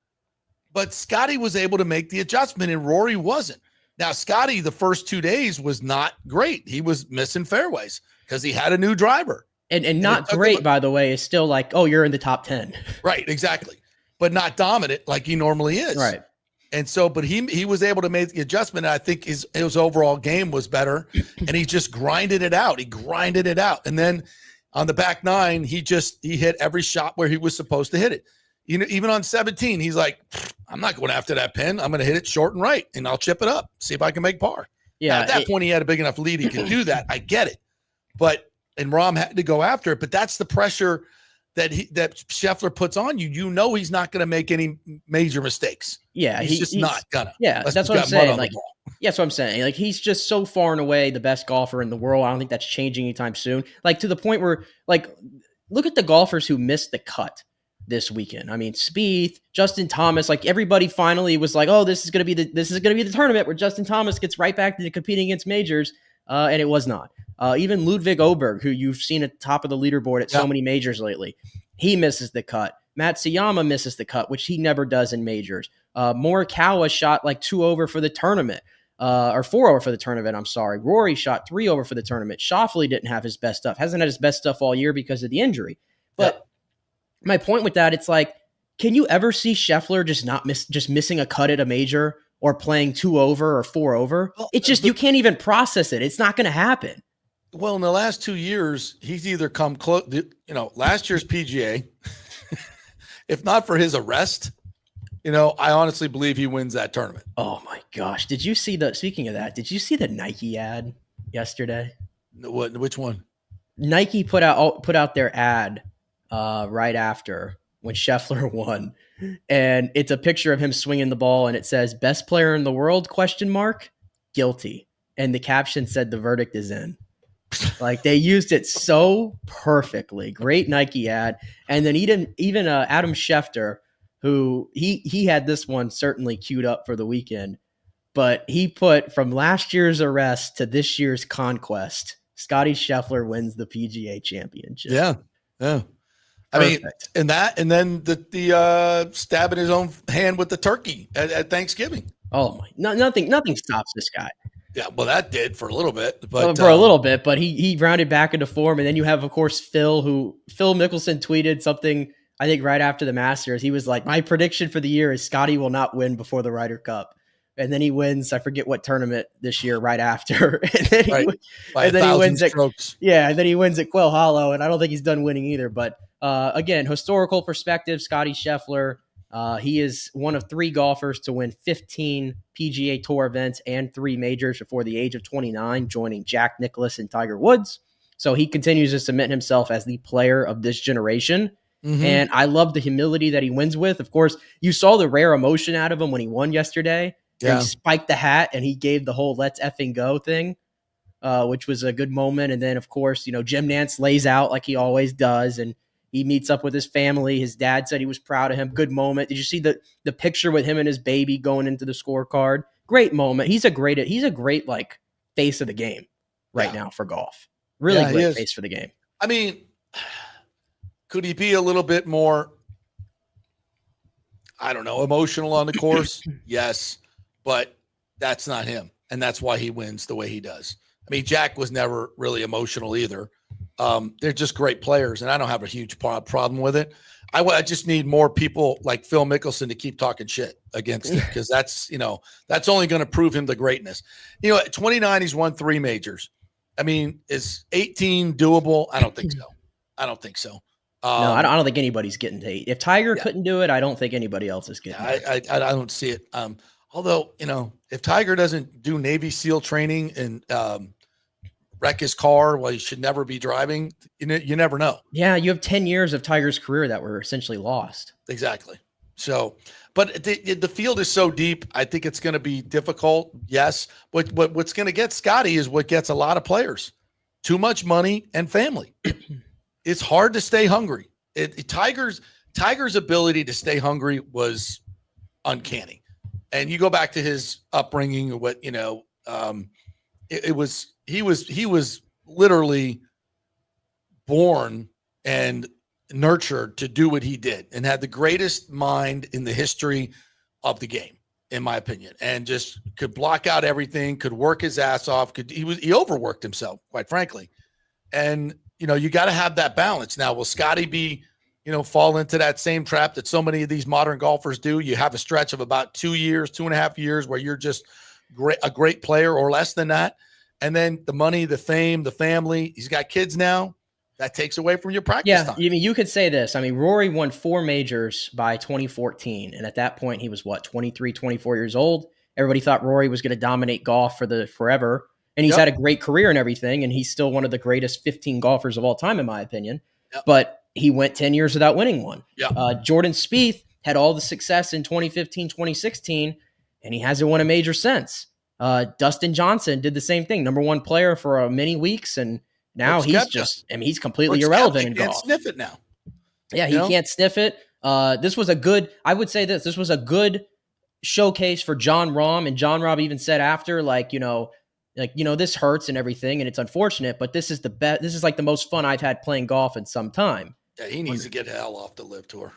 But Scotty was able to make the adjustment, and Rory wasn't. Now, Scotty, the first 2 days was not great. He was missing fairways because he had a new driver. And not great, by the way, is still like, oh, you're in the top 10. Right, exactly. But not dominant like he normally is. Right. And so, but he was able to make the adjustment. And I think his overall game was better, and he just grinded it out. And then on the back 9, he hit every shot where he was supposed to hit it. Even on 17, he's like, I'm not going after that pin. I'm going to hit it short and right, and I'll chip it up, see if I can make par. Yeah. Now, at that point, he had a big enough lead. He could do that. I get it. And Rahm had to go after it, but that's the pressure that Scheffler puts on you. He's not going to make any major mistakes. Yeah, he's not gonna. Yeah, that's what I'm saying. Like, that's what I'm saying. Like, he's just so far and away the best golfer in the world. I don't think that's changing anytime soon. Like, to the point where, like, look at the golfers who missed the cut this weekend. I mean, Spieth, Justin Thomas. Like, everybody finally was like, "Oh, this is going to be the tournament where Justin Thomas gets right back to competing against majors," and it was not. Even Ludwig Oberg, who you've seen at the top of the leaderboard at so many majors lately, he misses the cut. Matsuyama misses the cut, which he never does in majors. Morikawa shot like 2 over for the tournament, or 4 over for the tournament. I'm sorry. Rory shot 3 over for the tournament. Schauffele didn't have his best stuff. Hasn't had his best stuff all year because of the injury. But my point with that, it's like, can you ever see Scheffler just missing a cut at a major or playing 2 over or 4 over? Well, it's just, you can't even process it. It's not going to happen. Well, in the last 2 years, he's either come close, last year's PGA, if not for his arrest, I honestly believe he wins that tournament. Oh my gosh. Speaking of that, did you see the Nike ad yesterday? Which one? Nike put out their ad right after when Scheffler won. And it's a picture of him swinging the ball, and it says, "Best player in the world, ? Guilty." And the caption said, "The verdict is in." Like, they used it so perfectly. Great Nike ad. And then even Adam Schefter, who he had this one certainly queued up for the weekend, but he put, from last year's arrest to this year's conquest, Scotty Scheffler wins the PGA Championship. Yeah. I mean, and then the stabbing his own hand with the turkey at Thanksgiving. Oh my! Nothing stops this guy. Yeah, well, that did for a little bit, but for a little bit, but he rounded back into form. And then you have, of course, Phil Mickelson tweeted something, I think, right after the Masters. He was like, "My prediction for the year is Scotty will not win before the Ryder Cup." And then he wins, I forget what tournament this year, right after. And then he wins strokes. And then he wins at Quail Hollow, and I don't think he's done winning either. But again, historical perspective, Scotty Scheffler, he is one of 3 golfers to win 15 PGA Tour events and 3 majors before the age of 29, joining Jack Nicklaus and Tiger Woods. So he continues to cement himself as the player of this generation. Mm-hmm. And I love the humility that he wins with. Of course, you saw the rare emotion out of him when he won yesterday. Yeah. He spiked the hat and he gave the whole "let's effing go" thing. which was a good moment. And then, of course, Jim Nantz lays out like he always does, and he meets up with his family. His dad said he was proud of him. Good moment. Did you see the picture with him and his baby going into the scorecard? Great moment. He's a great like face of the game right now for golf. Really great face for the game. I mean, could he be a little bit more, I don't know, emotional on the course? Yes, but that's not him. And that's why he wins the way he does. I mean, Jack was never really emotional either. They're just great players, and I don't have a huge problem with it. I just need more people like Phil Mickelson to keep talking shit against him, because that's only going to prove him the greatness. At 29, he's won 3 majors. I mean, is 18 doable? I don't think so. No, I don't think anybody's getting to 8. If Tiger couldn't do it, I don't think anybody else is getting it. I don't see it. Although, if Tiger doesn't do Navy SEAL training and wreck his car, well, he should never be driving. You never know. Yeah, you have 10 years of Tiger's career that were essentially lost. Exactly. So, but the field is so deep, I think it's going to be difficult. Yes. What's going to get Scotty is what gets a lot of players: too much money and family. It's hard to stay hungry. Tiger's ability to stay hungry was uncanny. And you go back to his upbringing, he was literally born and nurtured to do what he did, and had the greatest mind in the history of the game, in my opinion, and just could block out everything, could work his ass off. He overworked himself, quite frankly. And, you got to have that balance. Now, will Scotty fall into that same trap that so many of these modern golfers do? You have a stretch of about 2.5 years where you're just a great player, or less than that. And then the money, the fame, the family, he's got kids now. That takes away from your practice time. I mean, you could say this. I mean, Rory won 4 majors by 2014. And at that point, he was 23, 24 years old. Everybody thought Rory was going to dominate golf for forever. And he's had a great career and everything. And he's still one of the greatest 15 golfers of all time, in my opinion. Yep. But he went 10 years without winning one. Yep. Jordan Spieth had all the success in 2015, 2016, and he hasn't won a major since. Dustin Johnson did the same thing. Number 1 player for many weeks, and now he's completely irrelevant in golf. He can't sniff it now. Yeah, he can't sniff it. This was this was a good showcase for Jon Rahm, and Jon Rahm even said after, this hurts and everything, and it's unfortunate, but this is the best. This is like the most fun I've had playing golf in some time. Yeah, he needs to get hell off the live tour.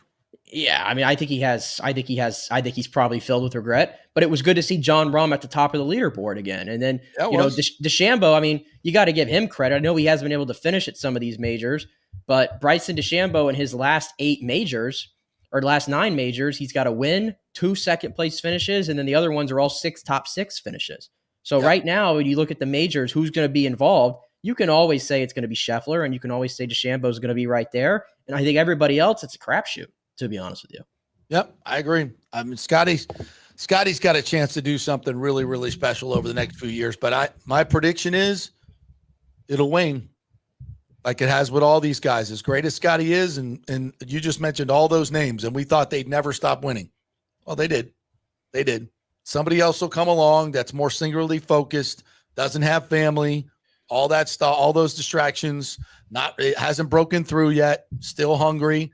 Yeah, I mean, I think he's probably filled with regret, but it was good to see Jon Rahm at the top of the leaderboard again. And then, DeChambeau, I mean, you got to give him credit. I know he hasn't been able to finish at some of these majors, but Bryson DeChambeau in his last 8 majors, or last 9 majors, he's got a win, 2 second-place finishes, and then the other ones are all 6 top 6 finishes. So right now, when you look at the majors, who's going to be involved, you can always say it's going to be Scheffler, and you can always say DeChambeau is going to be right there. And I think everybody else, it's a crapshoot, to be honest with you. Yep, I agree. I mean, Scotty's got a chance to do something really, really special over the next few years. But my prediction is it'll wane, like it has with all these guys. As great as Scotty is, and you just mentioned all those names, and we thought they'd never stop winning. Well, they did. They did. Somebody else will come along that's more singularly focused, doesn't have family, all that stuff, all those distractions. It hasn't broken through yet. Still hungry.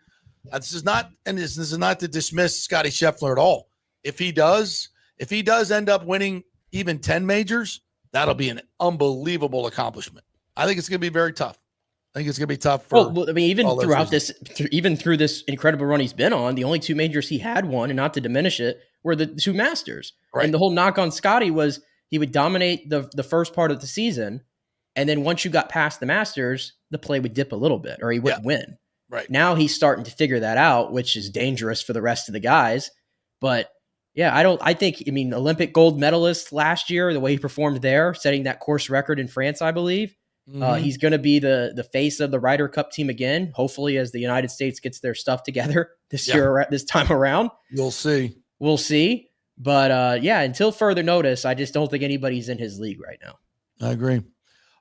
This is not to dismiss Scotty Scheffler at all. If he does end up winning even 10 majors, that'll be an unbelievable accomplishment. I think it's going to be very tough. I think it's going to be tough. Even through this incredible run he's been on, the only 2 majors he had won, and not to diminish it, were the 2 Masters. Right. And the whole knock on Scotty was he would dominate the first part of the season, and then once you got past the Masters, the play would dip a little bit, or he wouldn't win. Right. Now he's starting to figure that out, which is dangerous for the rest of the guys. But yeah, Olympic gold medalist last year, the way he performed there, setting that course record in France, I believe. Mm-hmm. He's going to be the face of the Ryder Cup team again, hopefully, as the United States gets their stuff together this time around. We'll see. But until further notice, I just don't think anybody's in his league right now. I agree.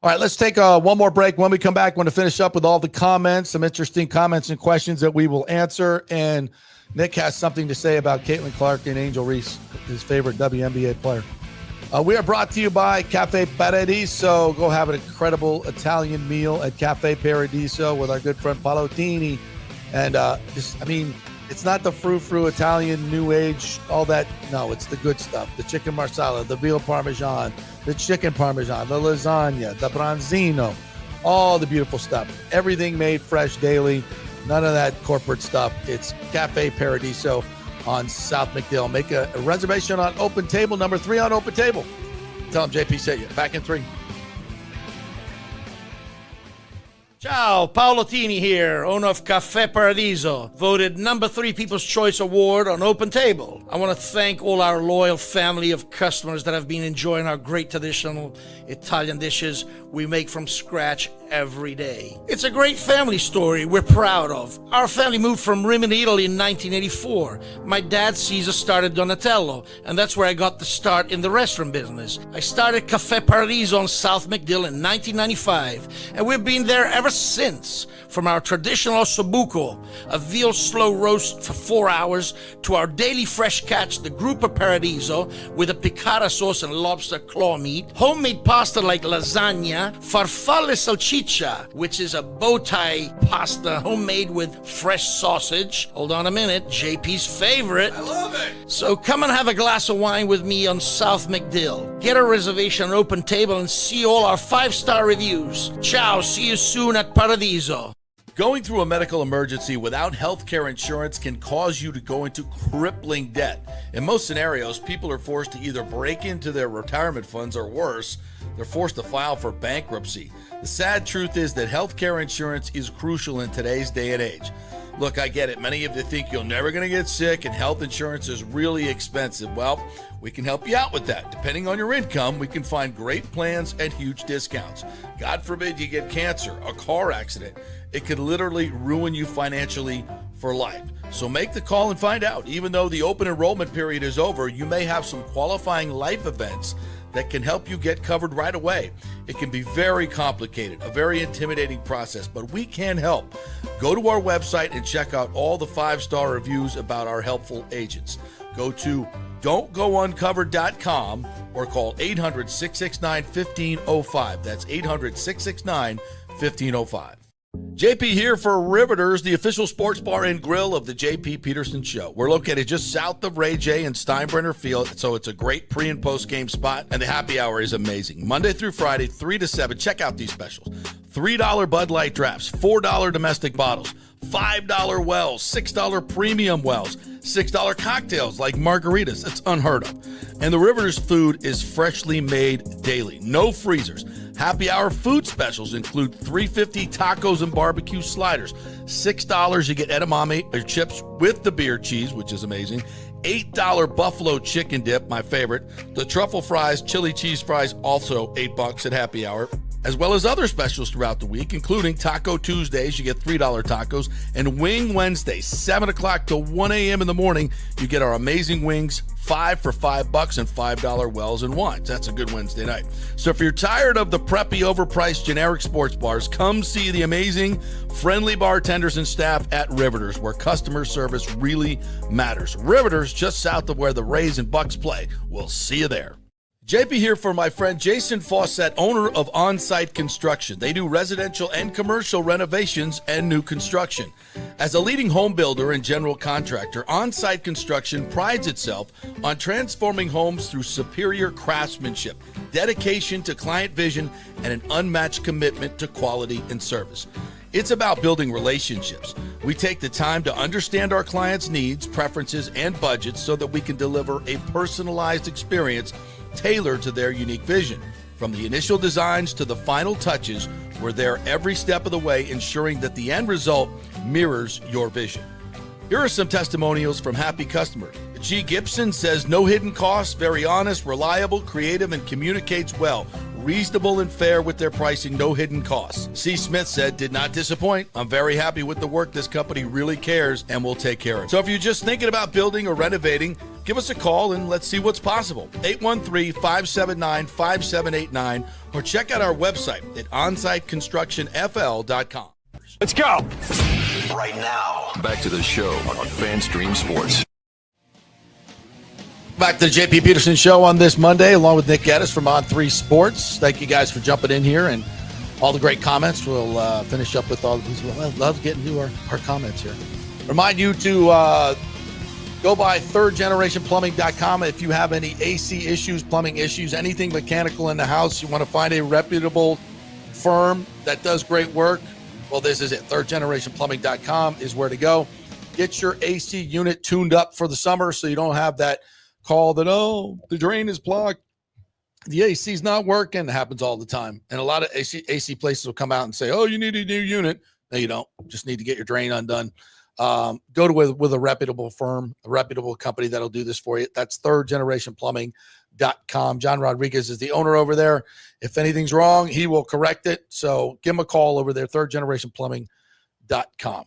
All right, let's take one more break. When we come back, we're going to finish up with all the comments, some interesting comments and questions that we will answer. And Nick has something to say about Caitlin Clark and Angel Reese, his favorite WNBA player. We are brought to you by Cafe Paradiso. Go have an incredible Italian meal at Cafe Paradiso with our good friend Paolo Tini. And it's not the frou-frou Italian new age, all that. No, it's the good stuff. The chicken marsala, the veal parmesan, the chicken parmesan, the lasagna, the branzino, all the beautiful stuff. Everything made fresh daily. None of that corporate stuff. It's Cafe Paradiso on South McDill. Make a reservation on Open Table, number 3 on Open Table. Tell them JP sent you. Back in 3. Ciao, Paolo Tini here, owner of Cafe Paradiso, voted number 3 People's Choice Award on Open Table. I want to thank all our loyal family of customers that have been enjoying our great traditional Italian dishes we make from scratch every day. It's a great family story we're proud of. Our family moved from Rimini, Italy in 1984. My dad, Caesar, started Donatello, and that's where I got the start in the restaurant business. I started Cafe Paradiso on South McDill in 1995, and we've been there ever since. From our traditional ossobuco, a veal slow roast for 4 hours, to our daily fresh catch, the Gruppo Paradiso, with a piccata sauce and lobster claw meat, homemade pasta like lasagna, farfalle salchicha, which is a bow tie pasta homemade with fresh sausage. Hold on a minute, JP's favorite. I love it. So come and have a glass of wine with me on South McDill. Get a reservation on Open Table and see all our 5-star reviews. Ciao, see you soon at Paradiso. Going through a medical emergency without health care insurance can cause you to go into crippling debt. In most scenarios, people are forced to either break into their retirement funds or worse, they're forced to file for bankruptcy. The sad truth is that health care insurance is crucial in today's day and age. Look, I get it. Many of you think you're never going to get sick and health insurance is really expensive. Well, we can help you out with that. Depending on your income, we can find great plans and huge discounts. God forbid you get cancer, a car accident. It could literally ruin you financially for life. So make the call and find out. Even though the open enrollment period is over, you may have some qualifying life events that can help you get covered right away. It can be very complicated, a very intimidating process, but we can help. Go to our website and check out all the 5-star reviews about our helpful agents. Go to don'tgouncovered.com or call 800-669-1505. That's 800-669-1505. JP here for Riveters, the official sports bar and grill of the JP Peterson Show. We're located just south of Ray J and Steinbrenner Field, so it's a great pre- and post-game spot, and the happy hour is amazing. Monday through Friday, 3 to 7. Check out these specials. $3 Bud Light drafts, $4 domestic bottles, $5 wells, $6 premium wells, $6 cocktails like margaritas. It's unheard of. And the Riveters food is freshly made daily. No freezers. Happy hour food specials include $3.50 tacos and barbecue sliders. $6 you get edamame or chips with the beer cheese, which is amazing. $8 buffalo chicken dip, my favorite. The truffle fries, chili cheese fries, also $8 at happy hour. As well as other specials throughout the week, including Taco Tuesdays, you get $3 tacos, and Wing Wednesdays, 7 o'clock to 1 a.m. in the morning, you get our amazing wings, 5 for $5 and $5 wells and wines. That's a good Wednesday night. So if you're tired of the preppy, overpriced generic sports bars, come see the amazing, friendly bartenders and staff at Riveters, where customer service really matters. Riveters, just south of where the Rays and Bucs play. We'll see you there. JP here for my friend Jason Fawcett, owner of On-Site Construction. They do residential and commercial renovations and new construction. As a leading home builder and general contractor, On-Site Construction prides itself on transforming homes through superior craftsmanship, dedication to client vision, and an unmatched commitment to quality and service. It's about building relationships. We take the time to understand our clients' needs, preferences, and budgets so that we can deliver a personalized experience tailored to their unique vision. From the initial designs to the final touches, we're there every step of the way, ensuring that the end result mirrors your vision. Here are some testimonials from happy customers. G. Gibson says, no hidden costs, very honest, reliable, creative, and communicates well. Reasonable and fair with their pricing, no hidden costs. C. Smith said, did not disappoint. I'm very happy with the work. This company really cares and will take care of it. So if you're just thinking about building or renovating, give us a call and let's see what's possible. 813-579-5789 or check out our website at onsiteconstructionfl.com. Let's go. Right now, back to the show on FanStream Sports. Back to the JP Peterson Show on this Monday, along with Nick Geddes from On3 Sports. Thank you guys for jumping in here and all the great comments. We'll finish up with all of these. We'll love getting to our comments here. Remind you to go by thirdgenerationplumbing.com if you have any AC issues, plumbing issues, anything mechanical in the house. You want to find a reputable firm that does great work. Well, this is it. thirdgenerationplumbing.com is where to go. Get your AC unit tuned up for the summer so you don't have that call that, oh, the drain is blocked, the AC is not working. It happens all the time. And a lot of AC places will come out and say, oh, you need a new unit. No, you don't. Just need to get your drain undone. Go to with a reputable firm, a reputable company that'll do this for you. That's thirdgenerationplumbing.com. John Rodriguez is the owner over there. If anything's wrong, he will correct it. So give him a call over there, thirdgenerationplumbing.com.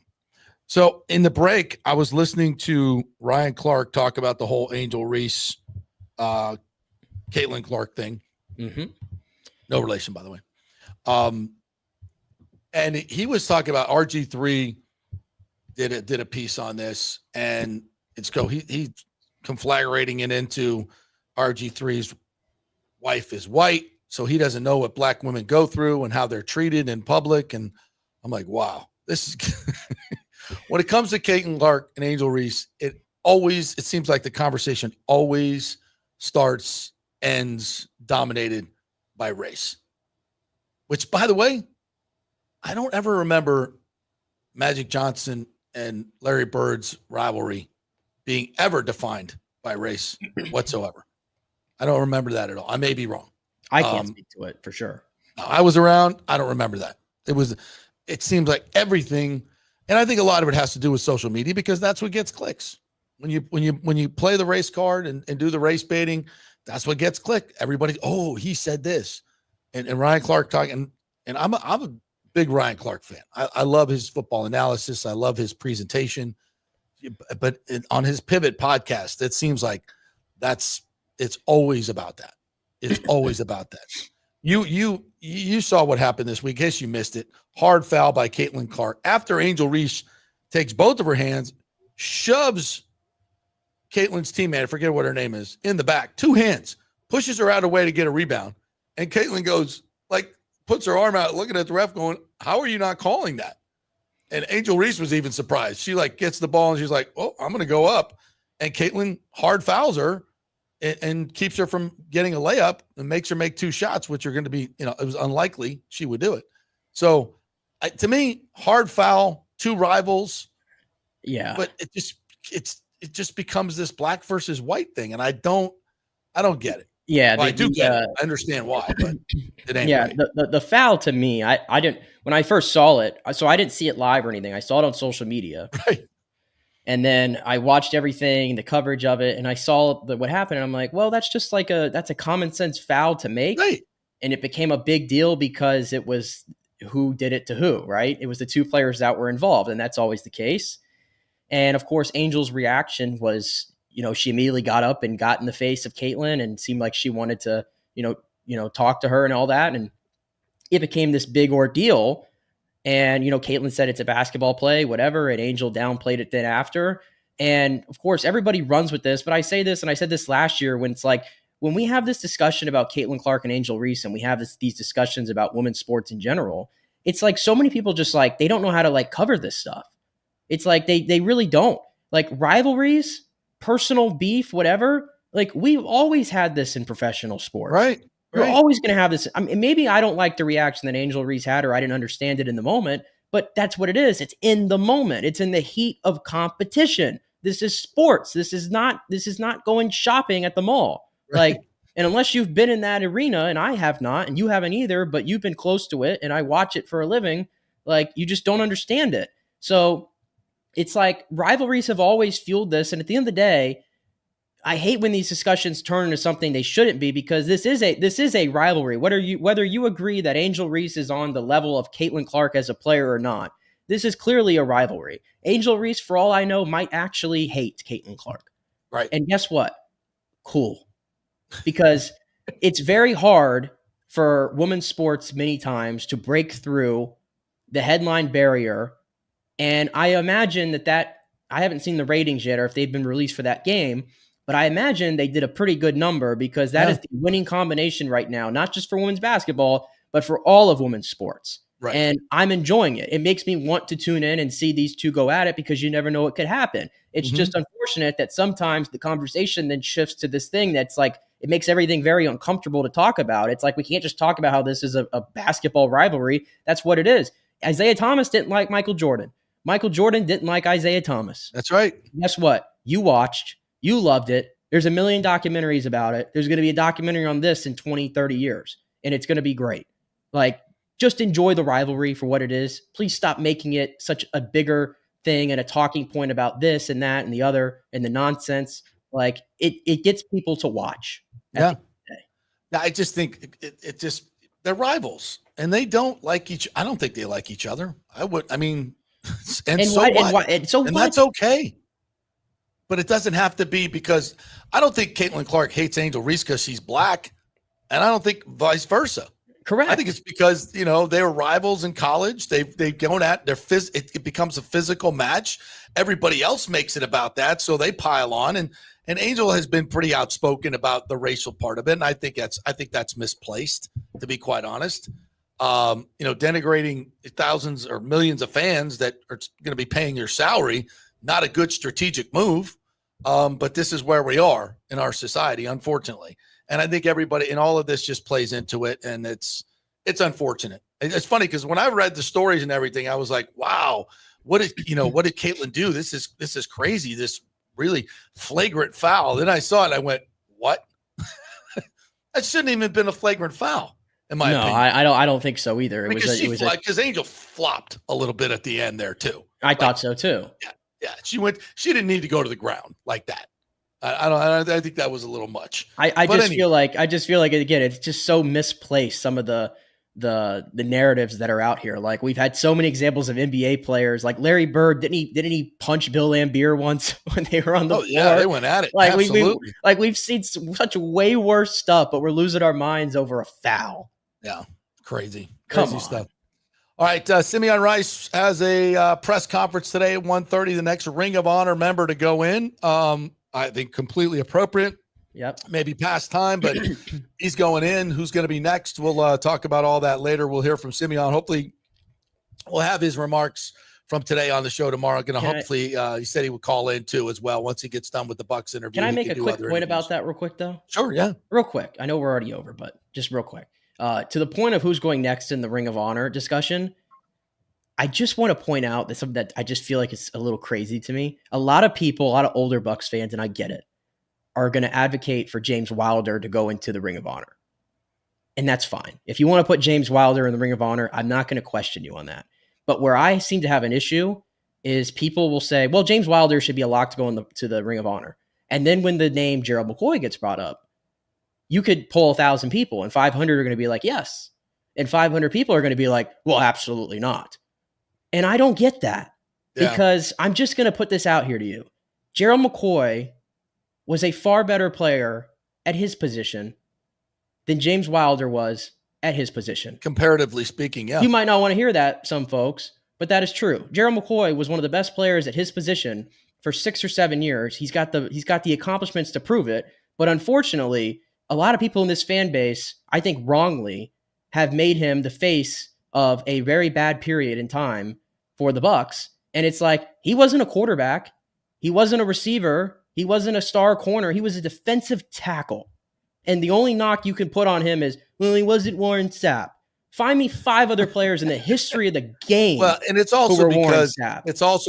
So in the break, I was listening to Ryan Clark talk about the whole Angel Reese, Caitlin Clark thing. Mm-hmm. No relation, by the way. And he was talking about RG3 did a piece on this, and he's conflagrating it into RG3's wife is white, so he doesn't know what black women go through and how they're treated in public. And I'm like, wow, this is when it comes to Caitlin Clark and Angel Reese, it seems like the conversation always ends dominated by race. Which, by the way, I don't ever remember Magic Johnson and Larry Bird's rivalry being ever defined by race whatsoever. I don't remember that at all. I may be wrong. I can't speak to it for sure. I was around. I don't remember that. It seems like everything. And I think a lot of it has to do with social media because that's what gets clicks. When you play the race card and do the race baiting, that's what gets clicked. Everybody, oh, he said this. And Ryan Clark talking, and I'm a big Ryan Clark fan. I love his football analysis. I love his presentation. But on his Pivot podcast, it seems like it's always about that. It's always about that. You saw what happened this week. In case you missed it, hard foul by Caitlin Clark after Angel Reese takes both of her hands, shoves Caitlin's teammate, I forget what her name is, in the back, 2 hands, pushes her out of the way to get a rebound. And Caitlin goes, puts her arm out, looking at the ref going, how are you not calling that? And Angel Reese was even surprised. She gets the ball and she's like, oh, I'm going to go up. And Caitlin hard fouls her and keeps her from getting a layup and makes her make 2 shots, which are going to be, it was unlikely she would do it. So to me, hard foul, 2 rivals. Yeah. But it just becomes this black versus white thing. And I don't get it. Yeah. Well, I do get it. I understand why, but it ain't. Yeah. Right. The foul to me, I didn't, when I first saw it, so I didn't see it live or anything. I saw it on social media. Right. And then I watched everything, the coverage of it, and I saw what happened. And I'm like, well, that's just that's a common sense foul to make. Right. And it became a big deal because it was who did it to who, right? It was the 2 players that were involved, and that's always the case. And of course, Angel's reaction was, she immediately got up and got in the face of Caitlin and seemed like she wanted to, talk to her and all that. And it became this big ordeal. And, Caitlin said it's a basketball play, whatever. And Angel downplayed it then after. And of course, everybody runs with this. But I say this, and I said this last year, when it's like, when we have this discussion about Caitlin Clark and Angel Reese, and we have these discussions about women's sports in general, it's like so many people just they don't know how to cover this stuff. It's like they really don't. Rivalries, personal beef, whatever. We've always had this in professional sports. Right. You're always going to have this. I mean, maybe I don't like the reaction that Angel Reese had, or I didn't understand it in the moment, but that's what it is. It's in the moment. It's in the heat of competition. This is sports. This is not going shopping at the mall. Right. And unless you've been in that arena, and I have not, and you haven't either, but you've been close to it, and I watch it for a living, you just don't understand it. So it's rivalries have always fueled this. And at the end of the day, I hate when these discussions turn into something they shouldn't be, because this is a rivalry. Whether you agree that Angel Reese is on the level of Caitlin Clark as a player or not, this is clearly a rivalry. Angel Reese, for all I know, might actually hate Caitlin Clark. Right. And guess what? Cool. Because it's very hard for women's sports many times to break through the headline barrier. And I imagine that I haven't seen the ratings yet, or if they've been released for that game, But I imagine they did a pretty good number because that is the winning combination right now, not just for women's basketball, but for all of women's sports. Right. And I'm enjoying it. It makes me want to tune in and see these two go at it because you never know what could happen. It's just unfortunate that sometimes the conversation then shifts to this thing that's like, it makes everything very uncomfortable to talk about. It's like, we can't just talk about how this is a basketball rivalry. That's what it is. Isaiah Thomas didn't like Michael Jordan. Michael Jordan didn't like Isaiah Thomas. That's right. Guess what? You watched, you loved it. There's a million documentaries about it. There's going to be a documentary on this in 20, 30 years, and it's going to be great. Like, just enjoy the rivalry for what it is. Please stop making it such a bigger thing and a talking point about this and that and the other and the nonsense. Like, it gets people to watch. Yeah. I just think it just, they're rivals and they don't like I don't think they like each other. And that's okay. But it doesn't have to be, because I don't think Caitlin Clark hates Angel Reese because she's black, and I don't think vice versa. Correct. I think it's because, they were rivals in college. They've gone at their it becomes a physical match. Everybody else makes it about that, so they pile on. And Angel has been pretty outspoken about the racial part of it, and I think that's misplaced, to be quite honest. Denigrating thousands or millions of fans that are going to be paying your salary, not a good strategic move. But this is where we are in our society, unfortunately. And I think everybody in all of this just plays into it, and it's unfortunate. It's funny because when I read the stories and everything, I was like, wow, what did Caitlin do? This is crazy. This really flagrant foul. Then I saw it. And I went, what? That shouldn't even have been a flagrant foul, in my opinion. I don't think so either. Because Angel flopped a little bit at the end there too. I thought so too. Yeah. She didn't need to go to the ground like that. I think that was a little much. I just feel like again, it's just so misplaced. Some of the narratives that are out here. Like, we've had so many examples of NBA players, like Larry Bird. Didn't he punch Bill Laimbeer once when they were on the floor? Yeah, they went at it. Like, absolutely. we've seen such way worse stuff, but we're losing our minds over a foul. Yeah, crazy Come on. stuff. All right, Simeon Rice has a press conference today at 1:30. The next Ring of Honor member to go in. I think completely appropriate. Yep. Maybe past time, but he's going in. Who's going to be next? We'll talk about all that later. We'll hear from Simeon. Hopefully we'll have his remarks from today on the show tomorrow. He said he would call in too as well once he gets done with the Bucs interview. Can I make a quick point about that real quick though? Sure, yeah. Real quick. I know we're already over, but just real quick. To the point of who's going next in the Ring of Honor discussion, I just want to point out that something that I just feel like it's a little crazy to me. A lot of people, a lot of older Bucs fans, and I get it, are going to advocate for James Wilder to go into the Ring of Honor. And that's fine. If you want to put James Wilder in the Ring of Honor, I'm not going to question you on that. But where I seem to have an issue is people will say, well, James Wilder should be a lock to go to the Ring of Honor. And then when the name Gerald McCoy gets brought up, you could pull 1,000 people and 500 are going to be like, yes. And 500 people are going to be like, well, absolutely not. And I don't get that because I'm just going to put this out here to you. Gerald McCoy was a far better player at his position than James Wilder was at his position. Comparatively speaking, yeah. You might not want to hear that, some folks, but that is true. Gerald McCoy was one of the best players at his position for 6 or 7 years. He's got the accomplishments to prove it, but unfortunately, a lot of people in this fan base, I think wrongly, have made him the face of a very bad period in time for the Bucs. And it's like, he wasn't a quarterback. He wasn't a receiver. He wasn't a star corner. He was a defensive tackle. And the only knock you can put on him is, well, he wasn't Warren Sapp. Find me 5 other players in the history of the game. Well, and it's also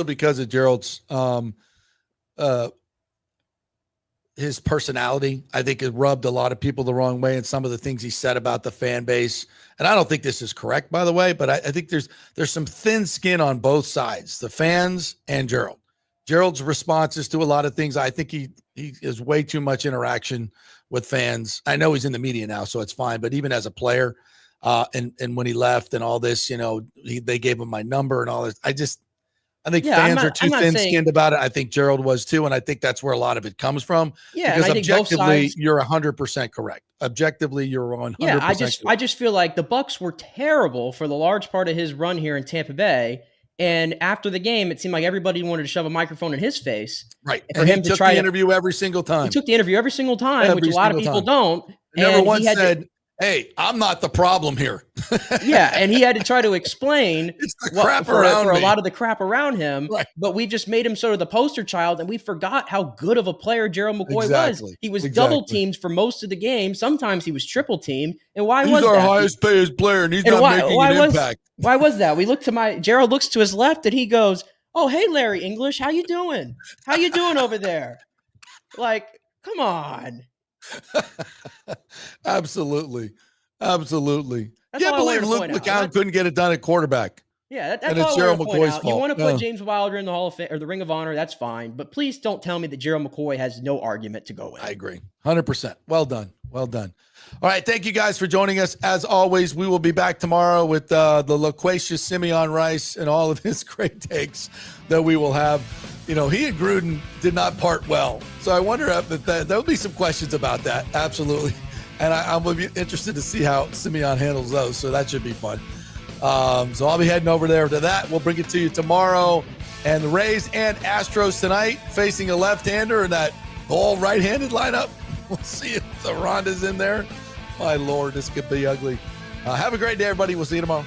because of Gerald's his personality. I think it rubbed a lot of people the wrong way, and some of the things he said about the fan base. And I don't think this is correct, by the way, but I think there's some thin skin on both sides, the fans and Gerald. Gerald's responses to a lot of things, I think he has way too much interaction with fans. I know he's in the media now, so it's fine. But even as a player, and when he left and all this, they gave him my number and all this. I think fans are too thin-skinned about it. I think Gerald was too, and I think that's where a lot of it comes from. Yeah, because objectively, you're 100% correct. Objectively, you're 100% correct. I just feel like the Bucs were terrible for the large part of his run here in Tampa Bay, And after the game, it seemed like everybody wanted to shove a microphone in his face. Right. And for and him he to took try the to interview every single time. He took the interview every single time, Every which a lot of single people don't. Never And once he had said, hey, I'm not the problem here. Yeah, and he had to try to explain It's the crap around for a me. lot of the crap around him. Right. But we just made him sort of the poster child, and we forgot how good of a player Gerald McCoy was. He was double teamed for most of the game. Sometimes he was triple teamed. And why was that? He's our highest paid player, and he's not making an impact. Why was that? Gerald looks to his left, and he goes, "Oh, hey, Larry English, how you doing? How you doing over there?" Like, come on. Absolutely. Absolutely. That's Can't all I believe wanted to Luke point out. McCown couldn't get it done at quarterback. Yeah, that's And it's all I Gerald want to point McCoy's out. fault. You want to put Yeah. James Wilder in the Hall of Fame or the Ring of Honor, that's fine. But please don't tell me that Gerald McCoy has no argument to go with. I agree. 100%. Well done. Well done. All right. Thank you guys for joining us. As always, we will be back tomorrow with the loquacious Simeon Rice and all of his great takes that we will have. You know, he and Gruden did not part well. So I wonder if there'll be some questions about that. Absolutely. And I'm interested to see how Simeon handles those. So that should be fun. So I'll be heading over there to that. We'll bring it to you tomorrow. And the Rays and Astros tonight facing a left-hander in that all right-handed lineup. We'll see if the Ronda's in there. My Lord, this could be ugly. Have a great day, everybody. We'll see you tomorrow.